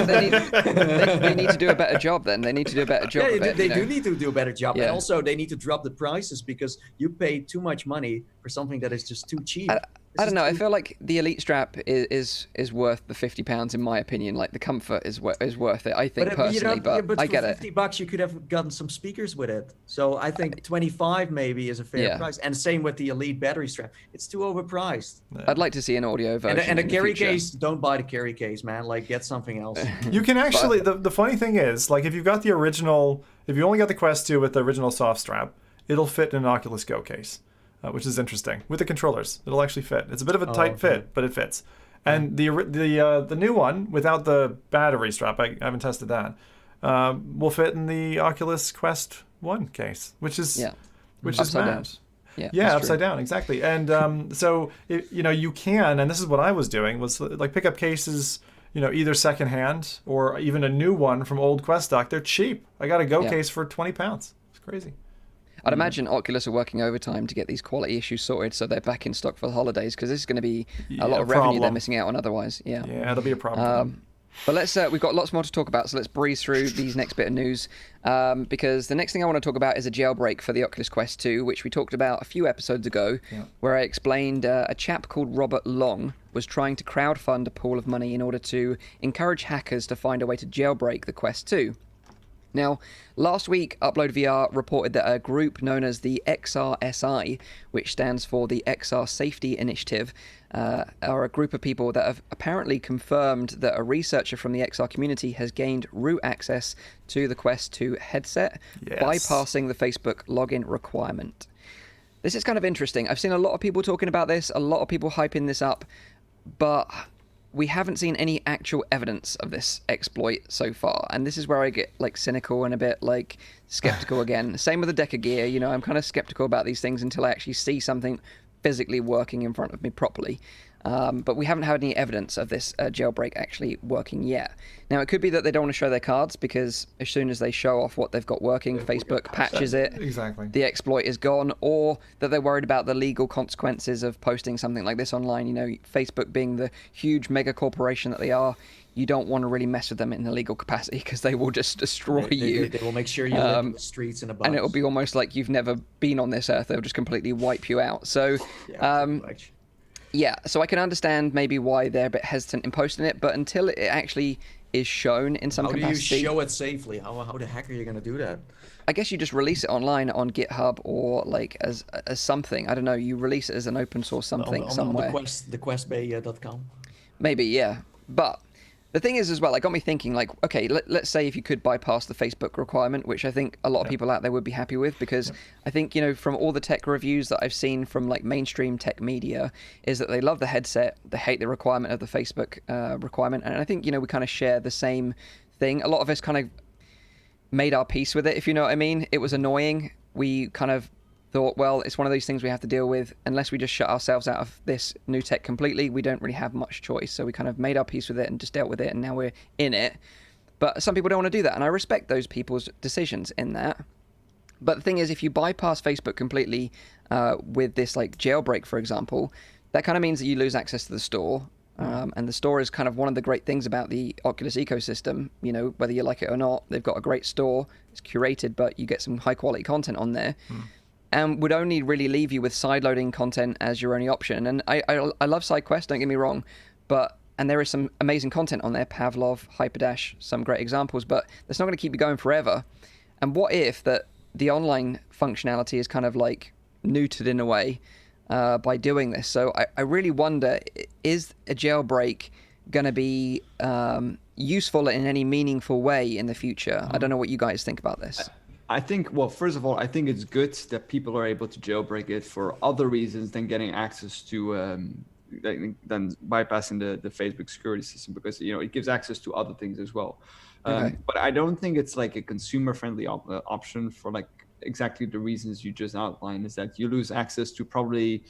They need to do a better job then. They need to do a better job. They do need to do a better job. And also they need to drop the prices because you pay too much money for something that is just too cheap. I don't know. I feel like the Elite strap is worth the £50 in my opinion. Like the comfort is worth it. I think personally, but I get it. For $50 you could have gotten some speakers with it. So I think 25 maybe is a fair price. And same with the Elite battery strap. It's too overpriced. I'd like to see an audio version. And a carry case. Don't buy the carry case, man. Like get something else. You can actually. The funny thing is, like if you've got the original, if you only got the Quest 2 with the original soft strap, it'll fit in an Oculus Go case. Which is interesting. With the controllers, it'll actually fit. It's a bit of a tight fit, but it fits. And the new one without the battery strap, I haven't tested that, will fit in the Oculus Quest 1 case, which is mad. Yeah, upside down, exactly. And so you can, and this is what I was doing, was like pick up cases, either secondhand or even a new one from old Quest stock. They're cheap. I got a Go case for £20. It's crazy. I'd imagine Oculus are working overtime to get these quality issues sorted so they're back in stock for the holidays, because this is going to be a lot of revenue they're missing out on otherwise. Yeah, it'll be a problem. But we've got lots more to talk about, so let's breeze through these next bit of news, because the next thing I want to talk about is a jailbreak for the Oculus Quest 2, which we talked about a few episodes ago, where I explained a chap called Robert Long was trying to crowdfund a pool of money in order to encourage hackers to find a way to jailbreak the Quest 2. Now, last week, Upload VR reported that a group known as the XRSI, which stands for the XR Safety Initiative, are a group of people that have apparently confirmed that a researcher from the XR community has gained root access to the Quest 2 headset, bypassing the Facebook login requirement. This is kind of interesting. I've seen a lot of people talking about this, a lot of people hyping this up, but we haven't seen any actual evidence of this exploit so far, and this is where I get like cynical and a bit like skeptical again. Same with the deck of gear, I'm kind of skeptical about these things until I actually see something physically working in front of me properly. But we haven't had any evidence of this jailbreak actually working yet. Now, it could be that they don't want to show their cards because as soon as they show off what they've got working, Facebook patches it. Exactly. The exploit is gone, or that they're worried about the legal consequences of posting something like this online. You know, Facebook being the huge mega corporation that they are, you don't want to really mess with them in the legal capacity because they will just destroy you. They will make sure you live in the streets in a box. And it'll be almost like you've never been on this earth. They'll just completely wipe you out. So, yeah, so I can understand maybe why they're a bit hesitant in posting it, but until it actually is shown in some capacity... How do you show it safely? How the heck are you going to do that? I guess you just release it online on GitHub or like as something. I don't know, you release it as an open source something somewhere. On the questbay.com. Maybe, yeah. But the thing is as well, it got me thinking, like, okay, let's say if you could bypass the Facebook requirement, which I think a lot of people out there would be happy with, because I think, you know, from all the tech reviews that I've seen from like mainstream tech media, is that they love the headset, they hate the requirement of the Facebook requirement, and I think, you know, we kind of share the same thing. A lot of us kind of made our peace with it, if you know what I mean. It was annoying. We kind of thought, well, it's one of those things we have to deal with. Unless we just shut ourselves out of this new tech completely, we don't really have much choice. So we kind of made our peace with it and just dealt with it, and now we're in it. But some people don't want to do that, and I respect those people's decisions in that. But the thing is, if you bypass Facebook completely with this like jailbreak, for example, that kind of means that you lose access to the store. And the store is kind of one of the great things about the Oculus ecosystem. You know, whether you like it or not, they've got a great store. It's curated, but you get some high quality content on there. And would only really leave you with sideloading content as your only option. And I love SideQuest, don't get me wrong, and there is some amazing content on there, Pavlov, Hyperdash, some great examples, but that's not going to keep you going forever. And what if that the online functionality is kind of like neutered in a way by doing this? So I really wonder, is a jailbreak going to be useful in any meaningful way in the future? I don't know what you guys think about this. I think, well, first of all, I think it's good that people are able to jailbreak it for other reasons than getting access to, than bypassing the Facebook security system, because, you know, it gives access to other things as well. But I don't think it's like a consumer-friendly option for like exactly the reasons you just outlined, is that you lose access to probably,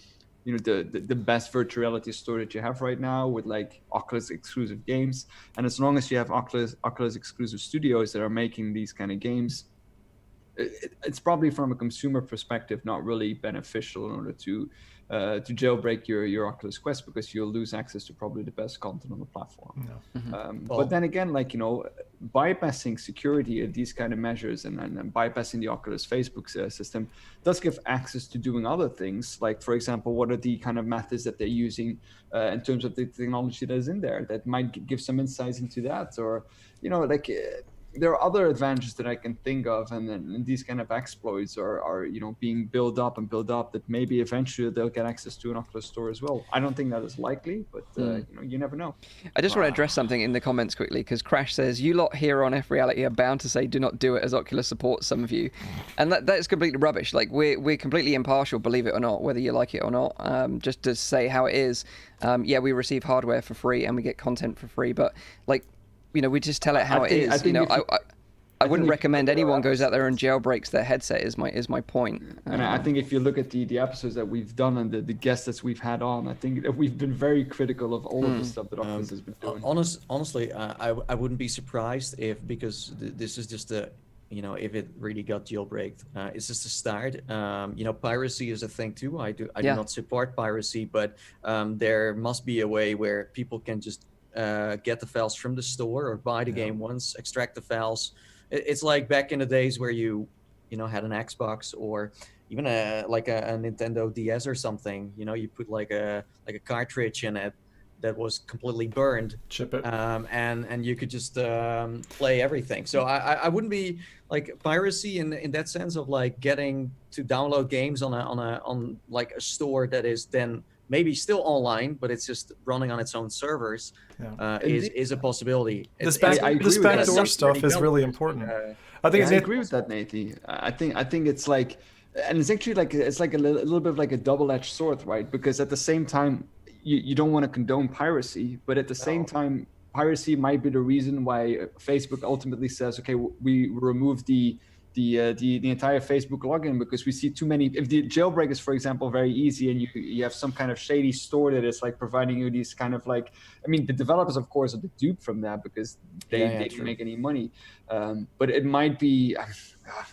you know, the best virtual reality store that you have right now with like Oculus exclusive games. And as long as you have Oculus exclusive studios that are making these kind of games, it's probably from a consumer perspective not really beneficial in order to jailbreak your Oculus Quest, because you'll lose access to probably the best content on the platform. But then again, like, you know, bypassing security and these kind of measures and bypassing the Oculus Facebook system does give access to doing other things. Like, for example, what are the kind of methods that they're using in terms of the technology that is in there that might give some insights into that, or, you know, like. There are other advantages that I can think of, and then these kind of exploits are you know, being built up that maybe eventually they'll get access to an Oculus store as well. I don't think that is likely, but you know, you never know. I just want to address something in the comments quickly, because Crash says, you lot here on F.Reality are bound to say do not do it as Oculus supports some of you, and that is completely rubbish. Like, we're completely impartial, believe it or not, whether you like it or not. Just to say how it is, yeah, we receive hardware for free and we get content for free, but like, you know, we just tell it how it is. You know, I wouldn't recommend anyone goes out there and jailbreaks their headset. Is my point. And I think if you look at the episodes that we've done and the guests that we've had on, I think that we've been very critical of all of the stuff that Oculus has been doing. Honestly, I wouldn't be surprised if, because this is just a, you know, if it really got jailbreaked, it's just a start. You know, piracy is a thing too. I do not support piracy, but there must be a way where people can just get the files from the store or buy the game once, extract the files. It's like back in the days where you know, had an Xbox or even a Nintendo DS or something. You know, you put like a cartridge in it that was completely burned, chip it, and you could just play everything. So I wouldn't be like piracy in that sense of like getting to download games on like a store that is then maybe still online, but it's just running on its own servers, is a possibility. This backdoor stuff is really important. I agree with that, Nathan. I think it's like, and it's actually like, it's like a little bit of like a double-edged sword, right? Because at the same time, you don't want to condone piracy, but at the same time, piracy might be the reason why Facebook ultimately says, okay, we remove the the entire Facebook login, because we see too many. If the jailbreak is, for example, very easy, and you have some kind of shady store that is like providing you these kind of like, I mean, the developers of course are the dupe from that because they don't make any money, but it might be.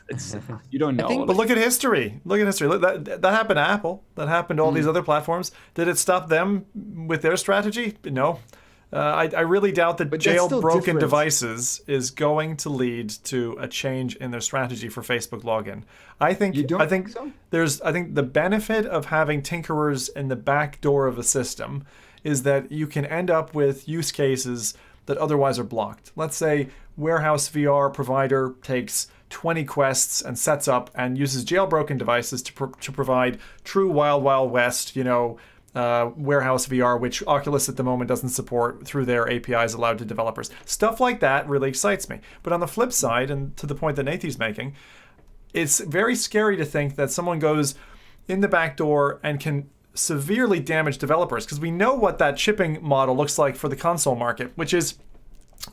It's you don't know. But look at history. Look, that happened to Apple. That happened to all these other platforms. Did it stop them with their strategy? No. I really doubt that jailbroken devices is going to lead to a change in their strategy for Facebook login. I think so? I think the benefit of having tinkerers in the back door of a system is that you can end up with use cases that otherwise are blocked. Let's say Warehouse VR provider takes 20 quests and sets up and uses jailbroken devices to provide true Wild Wild West, Warehouse VR, which Oculus at the moment doesn't support through their APIs allowed to developers. Stuff like that really excites me. But on the flip side, and to the point that Nathan's making, it's very scary to think that someone goes in the back door and can severely damage developers, because we know what that shipping model looks like for the console market, which is,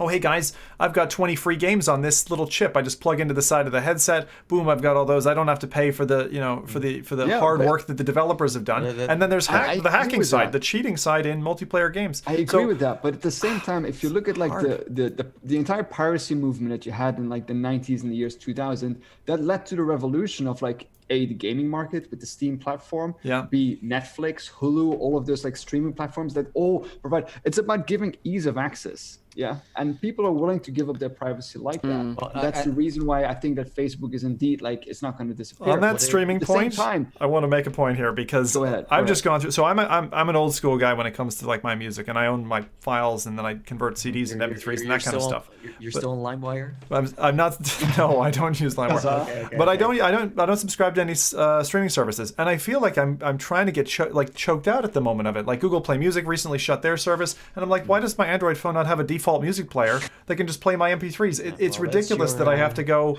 oh, hey guys, I've got 20 free games on this little chip. I just plug into the side of the headset. Boom, I've got all those. I don't have to pay for the, for the hard work that the developers have done. And then there's the hacking side, the cheating side in multiplayer games. I agree with that, but at the same time, if you look at like the entire piracy movement that you had in like the 90s and the years 2000, that led to the revolution of like the gaming market with the Steam platform, B, Netflix, Hulu, all of those like streaming platforms that all provide. It's about giving ease of access. Yeah, and people are willing to give up their privacy like that. Well, that's the reason why I think that Facebook is indeed like it's not going to disappear. On that streaming point, I want to make a point here because I've just gone through. So I'm an old school guy when it comes to like my music, and I own my files, and then I convert CDs and MP3s and that kind of stuff. You're still on LimeWire? I'm not. No, I don't use LimeWire. Okay. But I don't subscribe to any streaming services, and I feel like I'm trying to get choked out at the moment of it. Like Google Play Music recently shut their service, and I'm like, why does my Android phone not have a default music player that can just play my MP3s? It's ridiculous that I have to go,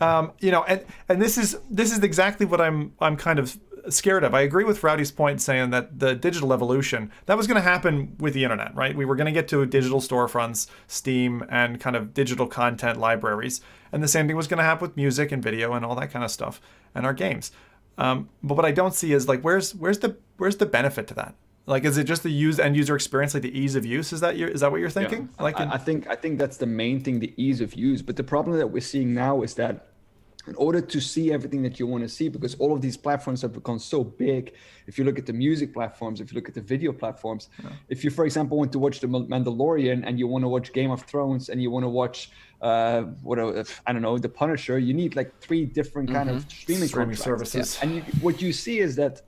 and this is exactly what I'm kind of scared of. I agree with Rowdy's point saying that the digital evolution that was going to happen with the internet, right? We were going to get to digital storefronts, Steam, and kind of digital content libraries, and the same thing was going to happen with music and video and all that kind of stuff and our games. But what I don't see is like where's the benefit to that? Like, is it just the end user experience, like the ease of use? Is that what you're thinking? Yeah. I think that's the main thing, the ease of use. But the problem that we're seeing now is that in order to see everything that you want to see, because all of these platforms have become so big, if you look at the music platforms, if you look at the video platforms, if you, for example, want to watch The Mandalorian and you want to watch Game of Thrones and you want to watch, The Punisher, you need like 3 different kind of streaming services. And what you see is that,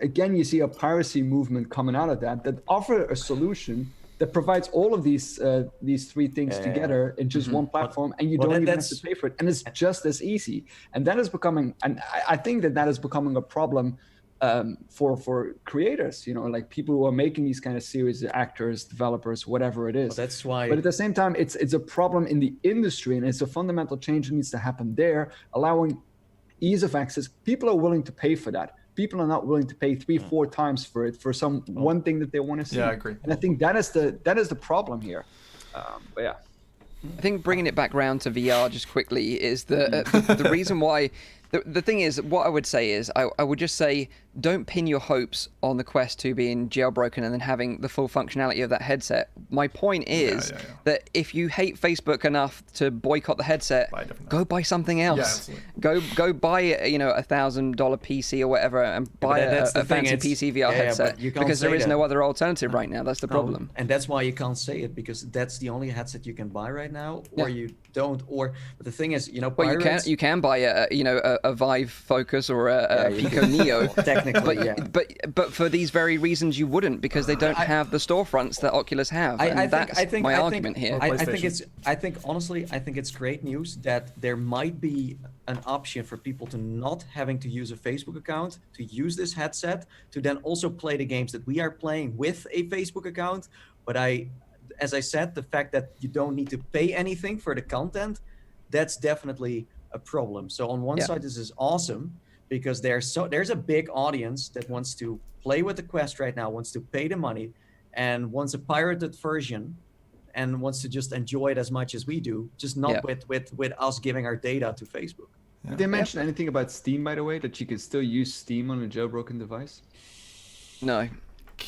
again, you see a piracy movement coming out of that offer a solution that provides all of these 3 things together in just one platform, and you don't even have to pay for it, and it's just as easy. And that is becoming, and I think that is becoming a problem for creators, like people who are making these kind of series, actors, developers, whatever it is. Well, that's why. But at the same time, it's a problem in the industry, and it's a fundamental change that needs to happen there, allowing ease of access. People are willing to pay for that. People are not willing to pay 3-4 times for it for one thing that they want to see. Yeah, I agree. And I think that is the problem here. But yeah. I think bringing it back round to VR just quickly is the reason why. The thing is, what I would say is, I would just say, don't pin your hopes on the Quest 2 being jailbroken and then having the full functionality of that headset. My point is that if you hate Facebook enough to boycott the headset, go buy something else. Go buy a $1,000 PC or whatever and buy a fancy PC VR headset, because there is no other alternative right now. That's the problem. And that's why you can't say it, because that's the only headset you can buy right now, or you don't. But the thing is, pirates... you can buy a Vive Focus or a Pico Neo. Technically, but for these very reasons you wouldn't, because they don't have the storefronts that Oculus have. I think my argument here. I think honestly it's great news that there might be an option for people to not having to use a Facebook account to use this headset to then also play the games that we are playing with a Facebook account. But as I said, the fact that you don't need to pay anything for the content, that's definitely a problem. So on one side, this is awesome, because there's a big audience that wants to play with the Quest right now, wants to pay the money, and wants a pirated version, and wants to just enjoy it as much as we do, just not with us giving our data to Facebook. Did they mention anything about Steam, by the way, that you can still use Steam on a jailbroken device? No.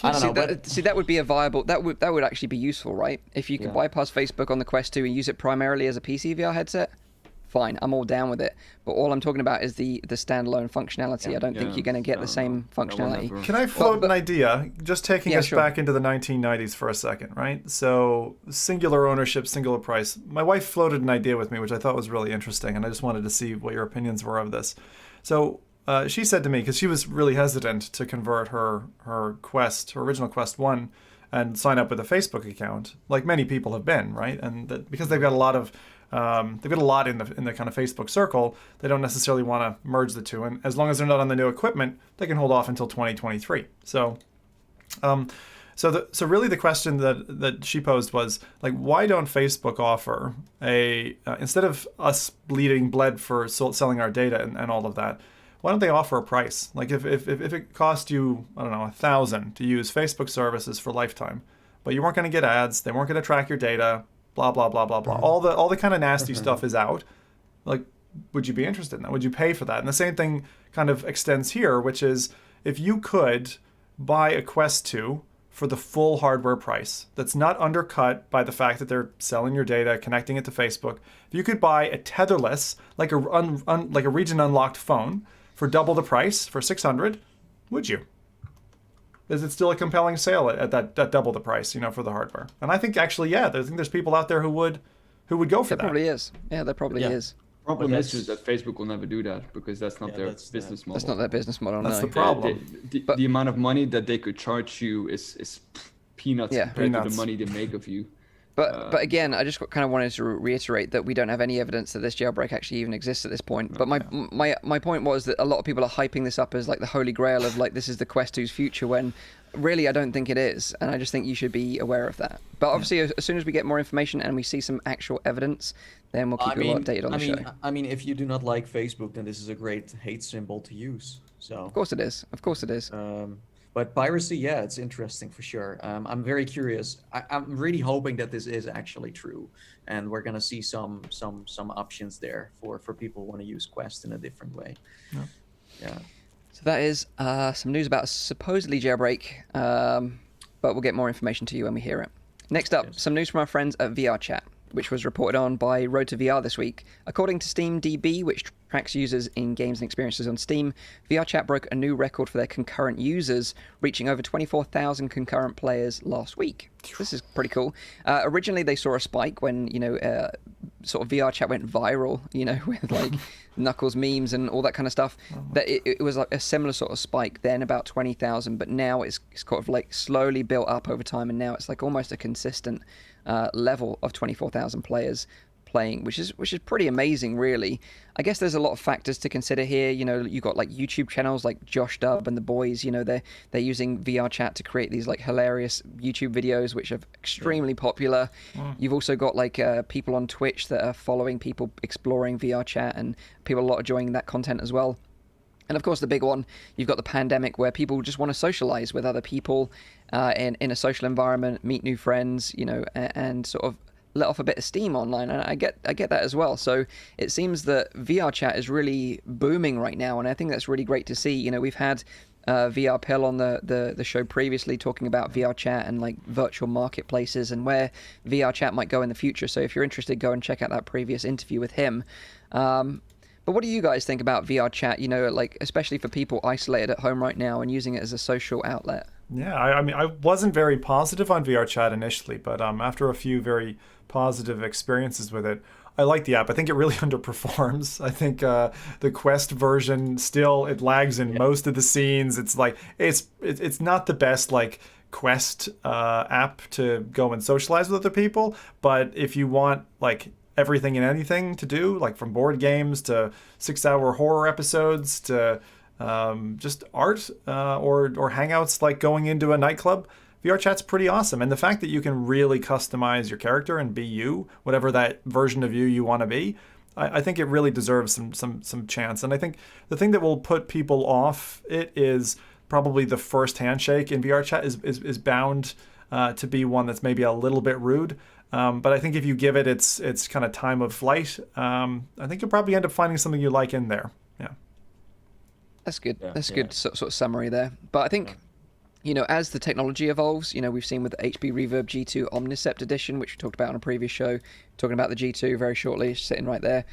I don't know, That would be a viable. That would actually be useful, right? If you could bypass Facebook on the Quest 2 and use it primarily as a PC VR headset, fine, I'm all down with it. But all I'm talking about is the standalone functionality. I don't think you're going to get the same functionality. Can I float an idea? Just taking us back into the 1990s for a second, right? So singular ownership, singular price. My wife floated an idea with me, which I thought was really interesting, and I just wanted to see what your opinions were of this. So she said to me, because she was really hesitant to convert her original Quest 1, and sign up with a Facebook account, like many people have been, right? And because they've got a lot of in the kind of Facebook circle, they don't necessarily want to merge the two. And as long as they're not on the new equipment, they can hold off until 2023. So really the question that she posed was, like, why don't Facebook offer instead of us bled for selling our data and all of that, why don't they offer a price? Like if it cost you, I don't know, $1,000 to use Facebook services for lifetime, but you weren't going to get ads, they weren't going to track your data, blah blah blah blah blah. All the kind of nasty stuff is out. Like, would you be interested in that? Would you pay for that? And the same thing kind of extends here, which is if you could buy a Quest 2 for the full hardware price, that's not undercut by the fact that they're selling your data, connecting it to Facebook. If you could buy a tetherless, like a region unlocked phone for double the price, for $600, would you? Is it still a compelling sale at that double the price, for the hardware? And I think actually, I think there's people out there who would go for that. There probably is. Yeah, there probably is. Problem is just that Facebook will never do that because that's not their business model. That's not their business model. That's the problem. The amount of money that they could charge you is peanuts compared to the money they make of you. But again, I just kind of wanted to reiterate that we don't have any evidence that this jailbreak actually even exists at this point. But my point was that a lot of people are hyping this up as like the holy grail of like this is the Quest 2's future, when really I don't think it is, and I just think you should be aware of that. But obviously, as soon as we get more information and we see some actual evidence, then we'll keep you all updated on the show. I mean, if you do not like Facebook, then this is a great hate symbol to use. So of course it is. Of course it is. But piracy, it's interesting for sure. I'm very curious. I'm really hoping that this is actually true, and we're gonna see some options there for people who want to use Quest in a different way. Yeah. So that is some news about supposedly jailbreak, but we'll get more information to you when we hear it. Next up, some news from our friends at VRChat, which was reported on by Road to VR this week. According to SteamDB, which tracks users in games and experiences on Steam, VRChat broke a new record for their concurrent users, reaching over 24,000 concurrent players last week. This is pretty cool. Originally, they saw a spike when, sort of VRChat went viral, with like Knuckles memes and all that kind of stuff. That it was like a similar sort of spike then, about 20,000, but now it's kind of like slowly built up over time, and now it's like almost a consistent level of 24,000 players playing, which is pretty amazing, really. I guess there's a lot of factors to consider here. You got like YouTube channels like Josh Dub and the boys. They're using VRChat to create these like hilarious YouTube videos, which are extremely popular. You've also got like people on Twitch that are following people exploring VRChat, and people a lot enjoying that content as well. And of course, the big one, you've got the pandemic, where people just want to socialize with other people in a social environment, meet new friends, and sort of let off a bit of steam online. And I get that as well. So it seems that VRChat is really booming right now, and I think that's really great to see. We've had VR Pill on the show previously talking about VRChat and like virtual marketplaces and where VRChat might go in the future. So if you're interested, go and check out that previous interview with him. But what do you guys think about VRChat, like especially for people isolated at home right now and using it as a social outlet? Yeah, I mean, I wasn't very positive on VRChat initially, but after a few very positive experiences with it, I like the app. I think it really underperforms. I think the Quest version still, it lags in most of the scenes. It's like, it's not the best like Quest app to go and socialize with other people, but if you want like everything and anything to do, like from board games to 6-hour horror episodes to just art or hangouts like going into a nightclub, VRChat's pretty awesome. And the fact that you can really customize your character and be you, whatever that version of you want to be, I think it really deserves some chance. And I think the thing that will put people off it is probably the first handshake in VRChat is bound to be one that's maybe a little bit rude. But I think if you give it its kind of time of flight, I think you'll probably end up finding something you like in there. Yeah. That's good. That's good sort of summary there. But I think, as the technology evolves, we've seen with the HP Reverb G2 Omnicept edition, which we talked about on a previous show, talking about the G2 very shortly, sitting right there,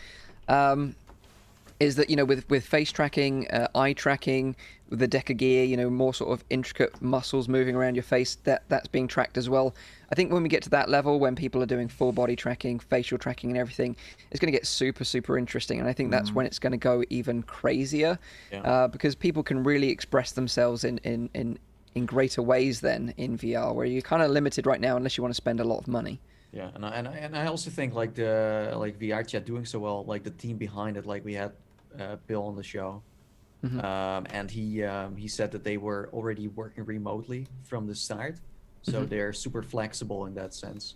is that, with face tracking, eye tracking, with the Deca gear, more sort of intricate muscles moving around your face, that's being tracked as well. I think when we get to that level, when people are doing full body tracking, facial tracking and everything, it's going to get super, super interesting. And I think that's when it's going to go even crazier, because people can really express themselves in greater ways than in VR, where you're kind of limited right now unless you want to spend a lot of money. Yeah, and I also think like VRChat doing so well, like the team behind it, like we had Bill on the show, and he said that they were already working remotely from the start, so they're super flexible in that sense.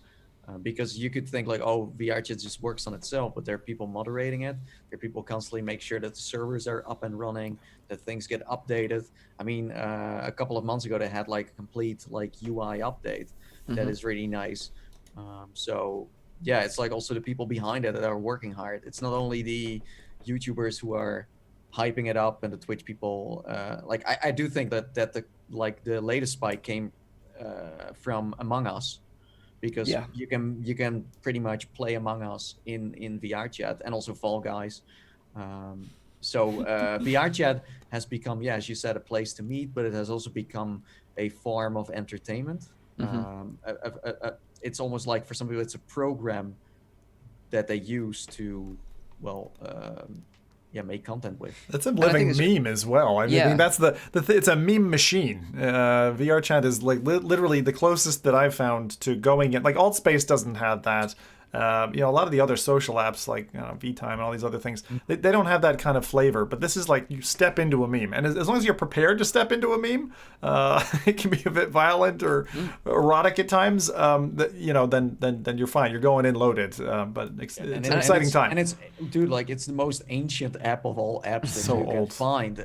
Because you could think like, oh, VRChat just works on itself, but there are people moderating it. There are people constantly make sure that the servers are up and running, that things get updated. I mean, a couple of months ago, they had like a complete like UI update that is really nice. So yeah, it's like also the people behind it that are working hard. It's not only the YouTubers who are hyping it up and the Twitch people. Like I do think that the latest spike came from Among Us. Because you can pretty much play Among Us in VRChat and also Fall Guys. So VRChat has become, as you said, a place to meet, but it has also become a form of entertainment. It's almost like for some people, it's a program that they use to, make content with. It's a living meme as well. I mean, that's it's a meme machine. VRChat is like literally the closest that I've found to going in. Like Altspace doesn't have that. A lot of the other social apps like VTime and all these other things, they don't have that kind of flavor. But this is like you step into a meme, and as long as you're prepared to step into a meme, it can be a bit violent or erotic at times. Then you're fine. You're going in loaded. But it's an exciting time. And it's it's the most ancient app of all apps that you can find.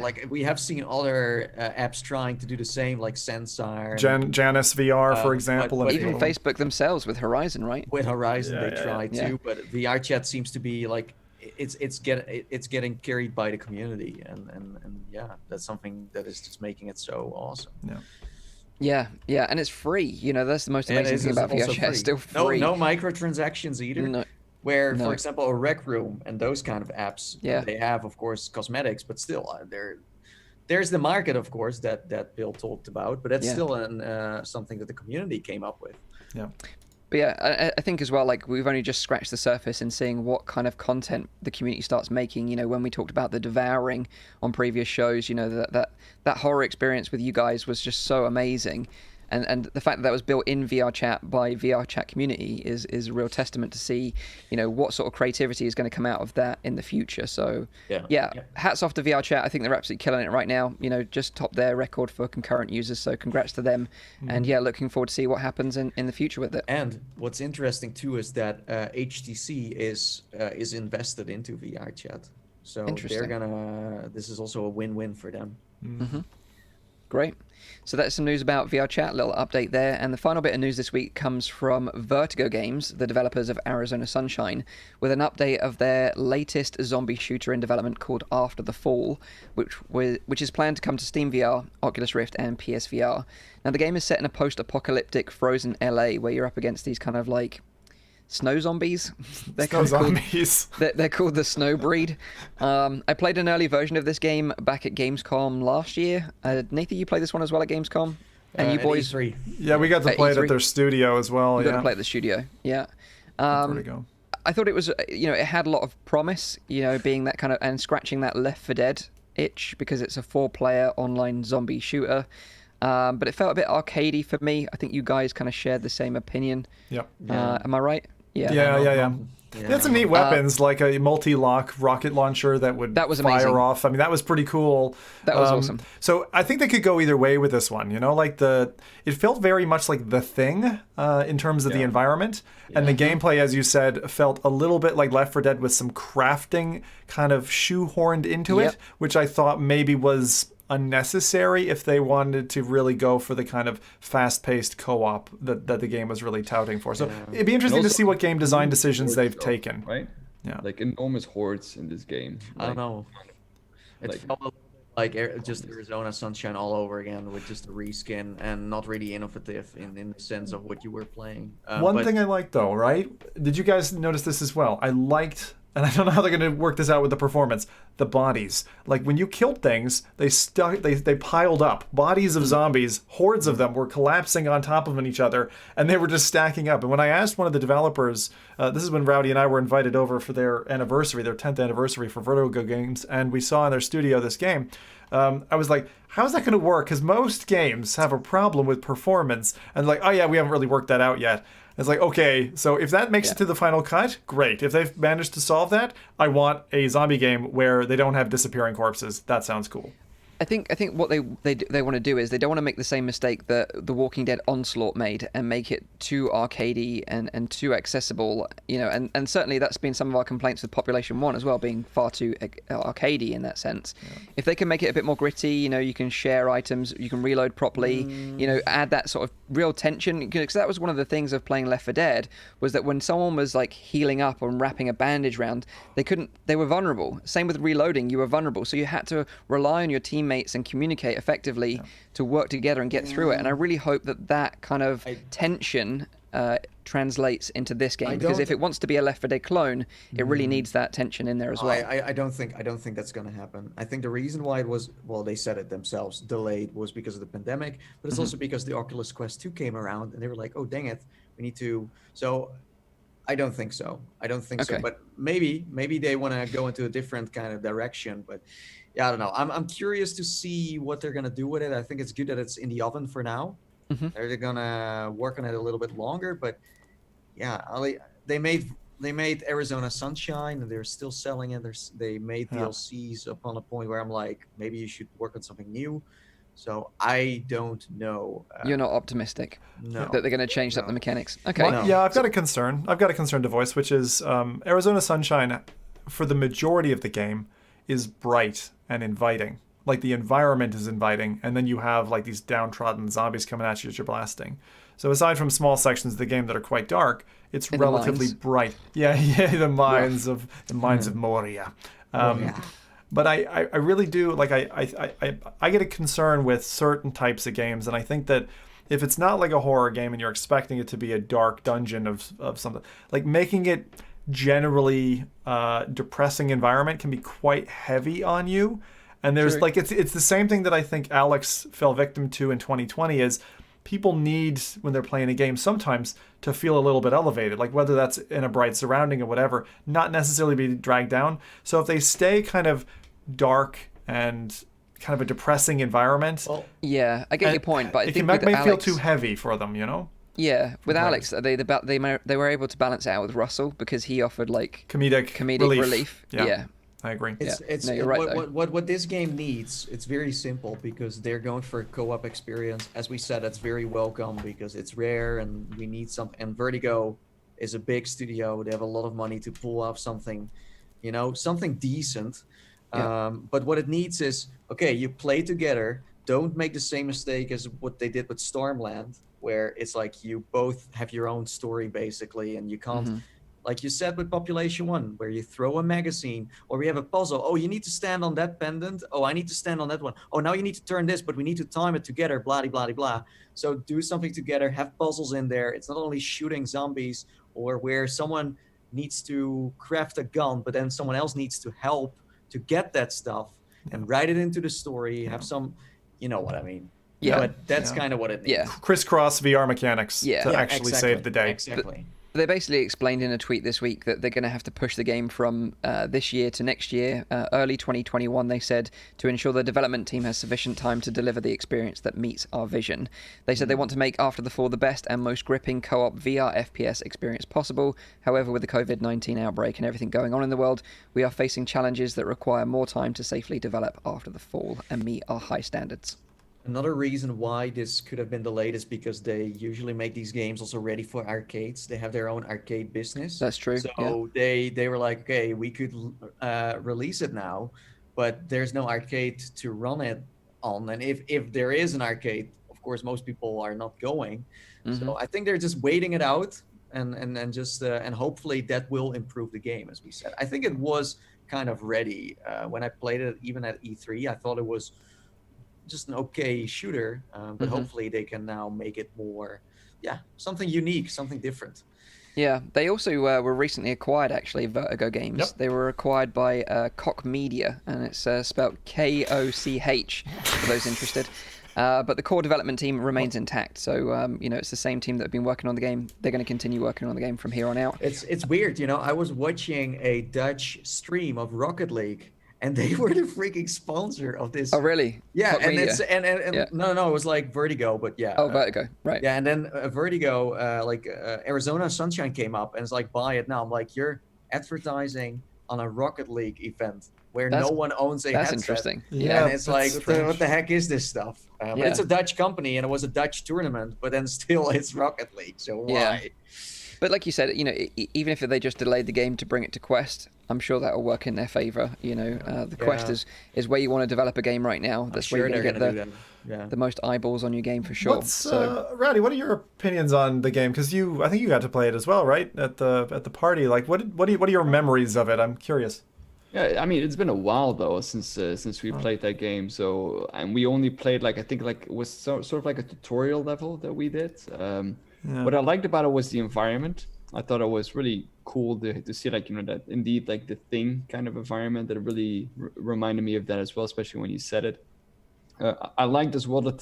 Like we have seen other apps trying to do the same, like Sensar, Janus VR, for example, but even Facebook themselves with Horizon, right? With Horizon, they try too, but VRChat seems to be like it's getting carried by the community, and that's something that is just making it so awesome. Yeah, and it's free. That's the most amazing thing about VRChat. It's still free. No microtransactions either. No. For example, a Rec Room and those kind of apps, they have, of course, cosmetics, but still, there's the market, of course, that Bill talked about, but that's still something that the community came up with. Yeah. But I think as well, like we've only just scratched the surface in seeing what kind of content the community starts making. When we talked about the devouring on previous shows, that horror experience with you guys was just so amazing. And the fact that was built in VRChat by VRChat community is a real testament to see, what sort of creativity is going to come out of that in the future. So, hats off to VRChat. I think they're absolutely killing it right now. Just topped their record for concurrent users. So congrats to them. And looking forward to see what happens in the future with it. And what's interesting too is that HTC is invested into VRChat. So this is also a win-win for them. Great. So that's some news about VRChat, a little update there. And the final bit of news this week comes from Vertigo Games, the developers of Arizona Sunshine, with an update of their latest zombie shooter in development called After the Fall, which is planned to come to Steam VR, Oculus Rift, and PSVR. Now, the game is set in a post-apocalyptic frozen LA where you're up against these kind of like snow zombies. They're called the Snow Breed. I played an early version of this game back at Gamescom last year. Nathan, you played this one as well at Gamescom? And you boys... E3. Yeah, we got to play it at their studio as well. We got to play at the studio, yeah. I thought it was, it had a lot of promise, being that kind of... and scratching that Left 4 Dead itch, because it's a 4-player online zombie shooter. But it felt a bit arcadey for me. I think you guys kind of shared the same opinion. Yep. Am I right? Yeah. They had some neat weapons, like a multi-lock rocket launcher that would fire off. I mean, that was pretty cool. That was awesome. So I think they could go either way with this one. It felt very much like The Thing in terms of the environment. And the gameplay, as you said, felt a little bit like Left 4 Dead with some crafting kind of shoehorned into it, which I thought maybe was unnecessary if they wanted to really go for the kind of fast-paced co-op that the game was really touting for. So it'd be interesting to see what game design decisions they've taken. Right? Yeah. Like enormous hordes in this game. I don't know. It like- felt like just Arizona Sunshine all over again with just a reskin and not really innovative in the sense of what you were playing. One thing I liked though, right? Did you guys notice this as well? I liked, and I don't know how they're going to work this out with the performance, the bodies. Like when you killed things, they piled up. Bodies of zombies, hordes of them were collapsing on top of each other, and they were just stacking up. And when I asked one of the developers, this is when Rowdy and I were invited over for their anniversary, their 10th anniversary for Vertigo Games, and we saw in their studio this game. I was like, how's that going to work? Because most games have a problem with performance. And like, oh yeah, we haven't really worked that out yet. It's like, okay, so if that makes it to the final cut, great. If they've managed to solve that, I want a zombie game where they don't have disappearing corpses. That sounds cool. I think what they want to do is they don't want to make the same mistake that The Walking Dead Onslaught made and make it too arcadey and too accessible, and certainly that's been some of our complaints with Population 1 as well, being far too arcadey in that sense. Yeah. If they can make it a bit more gritty, you can share items, you can reload properly, add that sort of real tension, because that was one of the things of playing Left 4 Dead, was that when someone was like healing up and wrapping a bandage round, they were vulnerable. Same with reloading, you were vulnerable, so you had to rely on your teammates and communicate effectively to work together and get through it. And I really hope that kind of tension translates into this game, because if it wants to be a Left 4 Dead clone, it really needs that tension in there as well. I don't think that's going to happen. I think the reason why it was, well, they said it themselves, delayed, was because of the pandemic, but it's also because the Oculus Quest 2 came around and they were like, oh dang it, we need to. So I don't think so. So. But maybe they want to go into a different kind of direction. But yeah, I don't know. I'm curious to see what they're gonna do with it. I think it's good that it's in the oven for now. They're gonna work on it a little bit longer. But yeah, they made Arizona Sunshine and they're still selling it. They made DLCs upon a point where I'm like, maybe you should work on something new. So I don't know. You're not optimistic that they're going to change up the mechanics. Okay. Well, yeah, I've got a concern. I've got a concern to voice, which is Arizona Sunshine, for the majority of the game, is bright and inviting. Like the environment is inviting, and then you have like these downtrodden zombies coming at you as you're blasting. So aside from small sections of the game that are quite dark, it's relatively bright. Yeah, the mines of Moria. But I really do, like, I get a concern with certain types of games, and I think that if it's not like a horror game and you're expecting it to be a dark dungeon of something, like making it generally depressing environment can be quite heavy on you. And there's like, it's the same thing that I think Alex fell victim to in 2020 is people need, when they're playing a game, sometimes to feel a little bit elevated, like whether that's in a bright surrounding or whatever, not necessarily be dragged down. So if they stay kind of dark and kind of a depressing environment, yeah, I get your point, but I it think can make feel too heavy for them, Yeah, with Alex, they were able to balance it out with Russell because he offered like comedic relief. Yeah. I agree. No, you're right, what this game needs, it's very simple because they're going for a co-op experience. As we said, it's very welcome because it's rare and we need some. And Vertigo is a big studio. They have a lot of money to pull off something, something decent. Yeah. But what it needs is, okay, you play together. Don't make the same mistake as what they did with Stormland, where it's like you both have your own story basically, and you can't. Like you said with Population 1, where you throw a magazine or we have a puzzle. Oh, you need to stand on that pendant. Oh, I need to stand on that one. Oh, now you need to turn this, but we need to time it together, blah, blah, blah, blah. So do something together, have puzzles in there. It's not only shooting zombies or where someone needs to craft a gun, but then someone else needs to help to get that stuff and write it into the story. Have some, you know what I mean. Yeah. But that's kind of what it needs. Yeah. Crisscross VR mechanics to actually save the day. Exactly. They basically explained in a tweet this week that they're going to have to push the game from this year to next year, early 2021, they said, to ensure the development team has sufficient time to deliver the experience that meets our vision. They said they want to make After the Fall the best and most gripping co-op VR FPS experience possible. However, with the COVID-19 outbreak and everything going on in the world, we are facing challenges that require more time to safely develop After the Fall and meet our high standards. Another reason why this could have been delayed is because they usually make these games also ready for arcades. They have their own arcade business. That's true. So they were like, okay, we could release it now, but there's no arcade to run it on. And if there is an arcade, of course, most people are not going. So I think they're just waiting it out, and just and hopefully that will improve the game, as we said. I think it was kind of ready when I played it, even at E3. I thought it was just an okay shooter, but hopefully they can now make it more, something unique, something different. Yeah, they also were recently acquired, actually, Vertigo Games. Yep. They were acquired by Koch Media, and it's spelled Koch for those interested. But the core development team remains intact, so it's the same team that have been working on the game. They're going to continue working on the game from here on out. It's weird, I was watching a Dutch stream of Rocket League, and they were the freaking sponsor of this. Oh, really? Yeah, Koch and Media. it's no, it was like Vertigo, but yeah. Oh, Vertigo, right? Yeah, and then Vertigo, Arizona Sunshine came up, and it's like, buy it now. I'm like, you're advertising on a Rocket League event where no one owns a That's headset. interesting. Yeah, And it's like, what the heck is this stuff? But it's a Dutch company, and it was a Dutch tournament, but then still it's Rocket League, so why? Yeah. But like you said, even if they just delayed the game to bring it to Quest, I'm sure that'll work in their favor. The Quest is where you want to develop a game right now. That's where you're going to get the most eyeballs on your game for sure. Rowdy, what are your opinions on the game? Because I think you got to play it as well, right? At the party. Like, what are your memories of it? I'm curious. Yeah, I mean, it's been a while though since we played that game. So, and we only played I think it was sort of like a tutorial level that we did. What I liked about it was the environment. I thought it was really cool to see that indeed the Thing kind of environment that really reminded me of that as well, especially when you said it. I liked as well that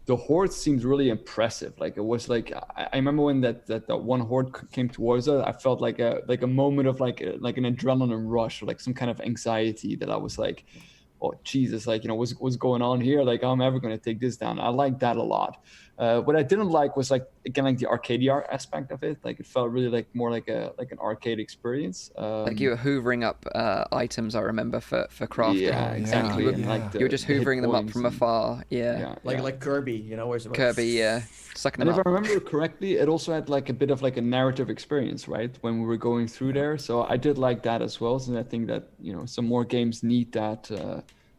the horde seemed really impressive. Like it was I remember when that one horde came towards us, I felt like a moment of like an adrenaline rush, or like some kind of anxiety that I was like, oh Jesus, what's going on here? Like, I'm ever going to take this down. I like that a lot. What I didn't like was the arcade aspect of it. Like, it felt really more like an arcade experience. Like you were hoovering up items, I remember, for crafting. Yeah, exactly. You were just hoovering them up from afar. Yeah. Like Kirby, where's Kirby, sucking them and up. if I remember correctly, it also had a bit of a narrative experience, right? When we were going through there. So I did like that as well. So I think that, some more games need that.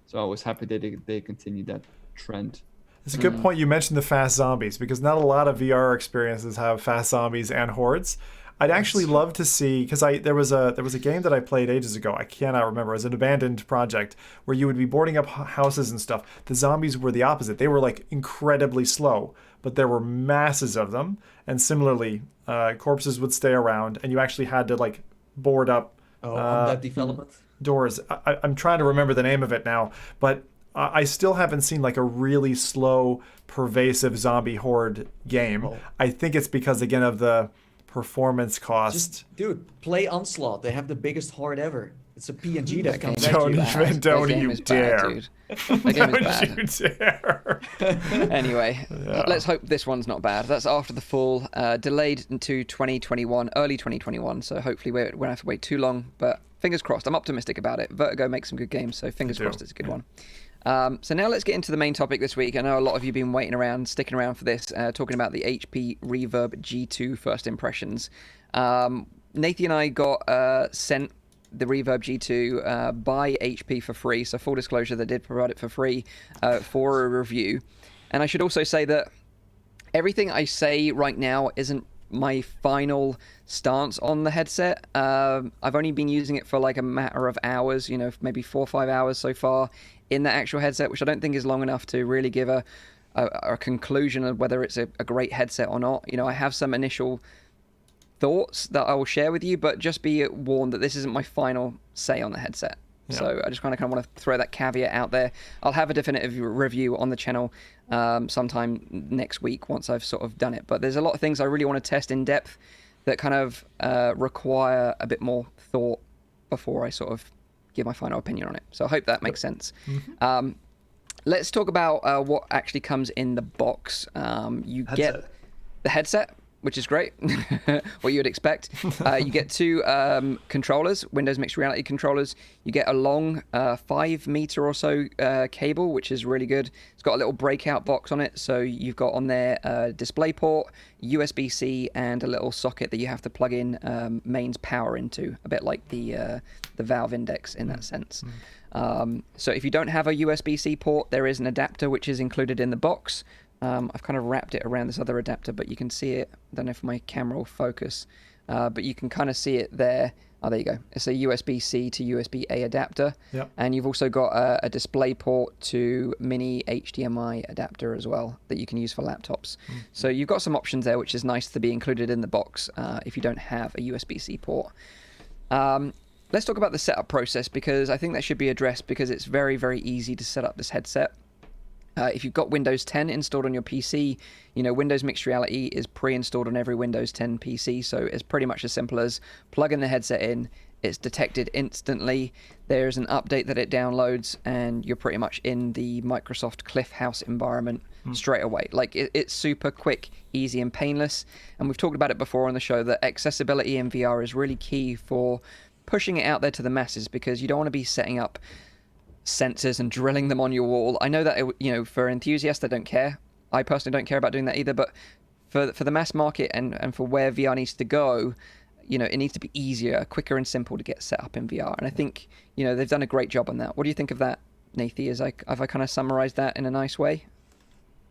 So I was happy that they continued that trend. It's a good point you mentioned the fast zombies, because not a lot of VR experiences have fast zombies and hordes. I'd actually love to see, because there was a game that I played ages ago. I cannot remember. It was an abandoned project where you would be boarding up houses and stuff. The zombies were the opposite. They were incredibly slow, but there were masses of them. And similarly, corpses would stay around, and you actually had to board up on that development doors. I'm trying to remember the name of it now, but I still haven't seen a really slow, pervasive zombie horde game. I think it's because, again, of the performance cost. Dude, play Onslaught. They have the biggest horde ever. It's a PNG that comes at you. Don't you dare. That game is bad. Anyway, let's hope this one's not bad. That's After the Fall, delayed into 2021, early 2021. So hopefully we won't have to wait too long. But fingers crossed. I'm optimistic about it. Vertigo makes some good games, so fingers crossed it's a good one. So now let's get into the main topic this week. I know a lot of you have been sticking around for this, talking about the HP Reverb G2 first impressions. Nathan and I got sent the Reverb G2 by HP for free. So full disclosure, they did provide it for free for a review. And I should also say that everything I say right now isn't my final stance on the headset. I've only been using it for a matter of hours, maybe 4 or 5 hours so far in the actual headset, which I don't think is long enough to really give a conclusion of whether it's a great headset or not. I have some initial thoughts that I will share with you, but just be warned that this isn't my final say on the headset. Yeah. So I just kind of want to throw that caveat out there. I'll have a definitive review on the channel sometime next week once I've sort of done it. But there's a lot of things I really want to test in depth that kind of require a bit more thought before I sort of give my final opinion on it. So I hope that makes sense. Mm-hmm. Let's talk about what actually comes in the box. You get the headset, which is great. What you would expect. You get 2 controllers, Windows Mixed Reality controllers. You get a long 5 meter or so cable, which is really good. It's got a little breakout box on it, so you've got on there a DisplayPort, USB-C, and a little socket that you have to plug in mains power into, a bit like the Valve Index in that sense. So if you don't have a USB-C port, there is an adapter which is included in the box. I've kind of wrapped it around this other adapter, but you can see it. I don't know if my camera will focus, but you can kind of see it there. Oh, there you go. It's a USB-C to USB-A adapter. Yep. And you've also got a DisplayPort to mini HDMI adapter as well that you can use for laptops. So you've got some options there, which is nice to be included in the box if you don't have a USB-C port. Let's talk about the setup process, because I think that should be addressed, because it's very, very easy to set up this headset. If you've got Windows 10 installed on your PC, Windows Mixed Reality is pre-installed on every Windows 10 PC, so it's pretty much as simple as plugging the headset in, it's detected instantly, there's an update that it downloads, and you're pretty much in the Microsoft CliffHouse environment straight away. Like, it's super quick, easy, and painless, and we've talked about it before on the show that accessibility in VR is really key for pushing it out there to the masses, because you don't want to be setting up sensors and drilling them on your wall. I know that for enthusiasts, they don't care. I personally don't care about doing that either, but for the mass market and for where VR needs to go, it needs to be easier, quicker, and simple to get set up in VR. And I think they've done a great job on that. What do you think of that, Nathie? Have I kind of summarized that in a nice way?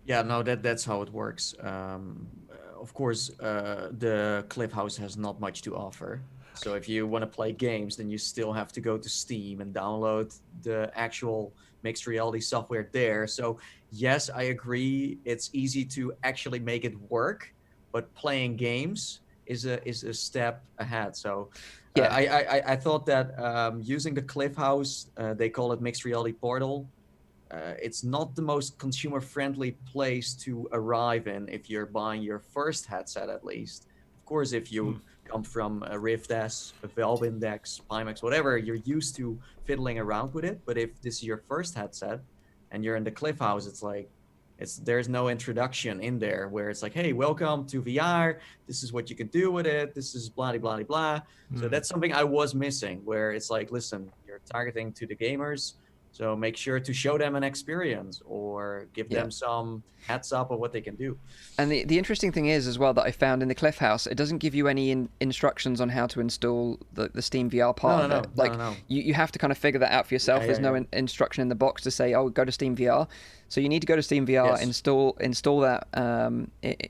Yeah, no, that's how it works. Of course, the CliffHouse has not much to offer. So if you want to play games, then you still have to go to Steam and download the actual mixed reality software there. So yes, I agree, it's easy to actually make it work, but playing games is a step ahead. So yeah, I thought that using the CliffHouse, they call it Mixed Reality Portal. It's not the most consumer-friendly place to arrive in if you're buying your first headset, at least. Of course, if you come from a Rift S, a Valve Index, Pimax, whatever, you're used to fiddling around with it. But if this is your first headset and you're in the CliffHouse, it's like, there's no introduction in there where it's like, hey, welcome to VR. This is what you can do with it. This is blah, blah, blah, blah. So that's something I was missing, where it's like, listen, you're targeting to the gamers. So make sure to show them an experience or give them some heads up of what they can do. And the interesting thing is as well that I found in the CliffHouse, it doesn't give you any instructions on how to install the Steam VR part of it. Like, you have to kind of figure that out for yourself. There's no instruction in the box to say, oh, go to Steam VR. So you need to go to Steam VR, install that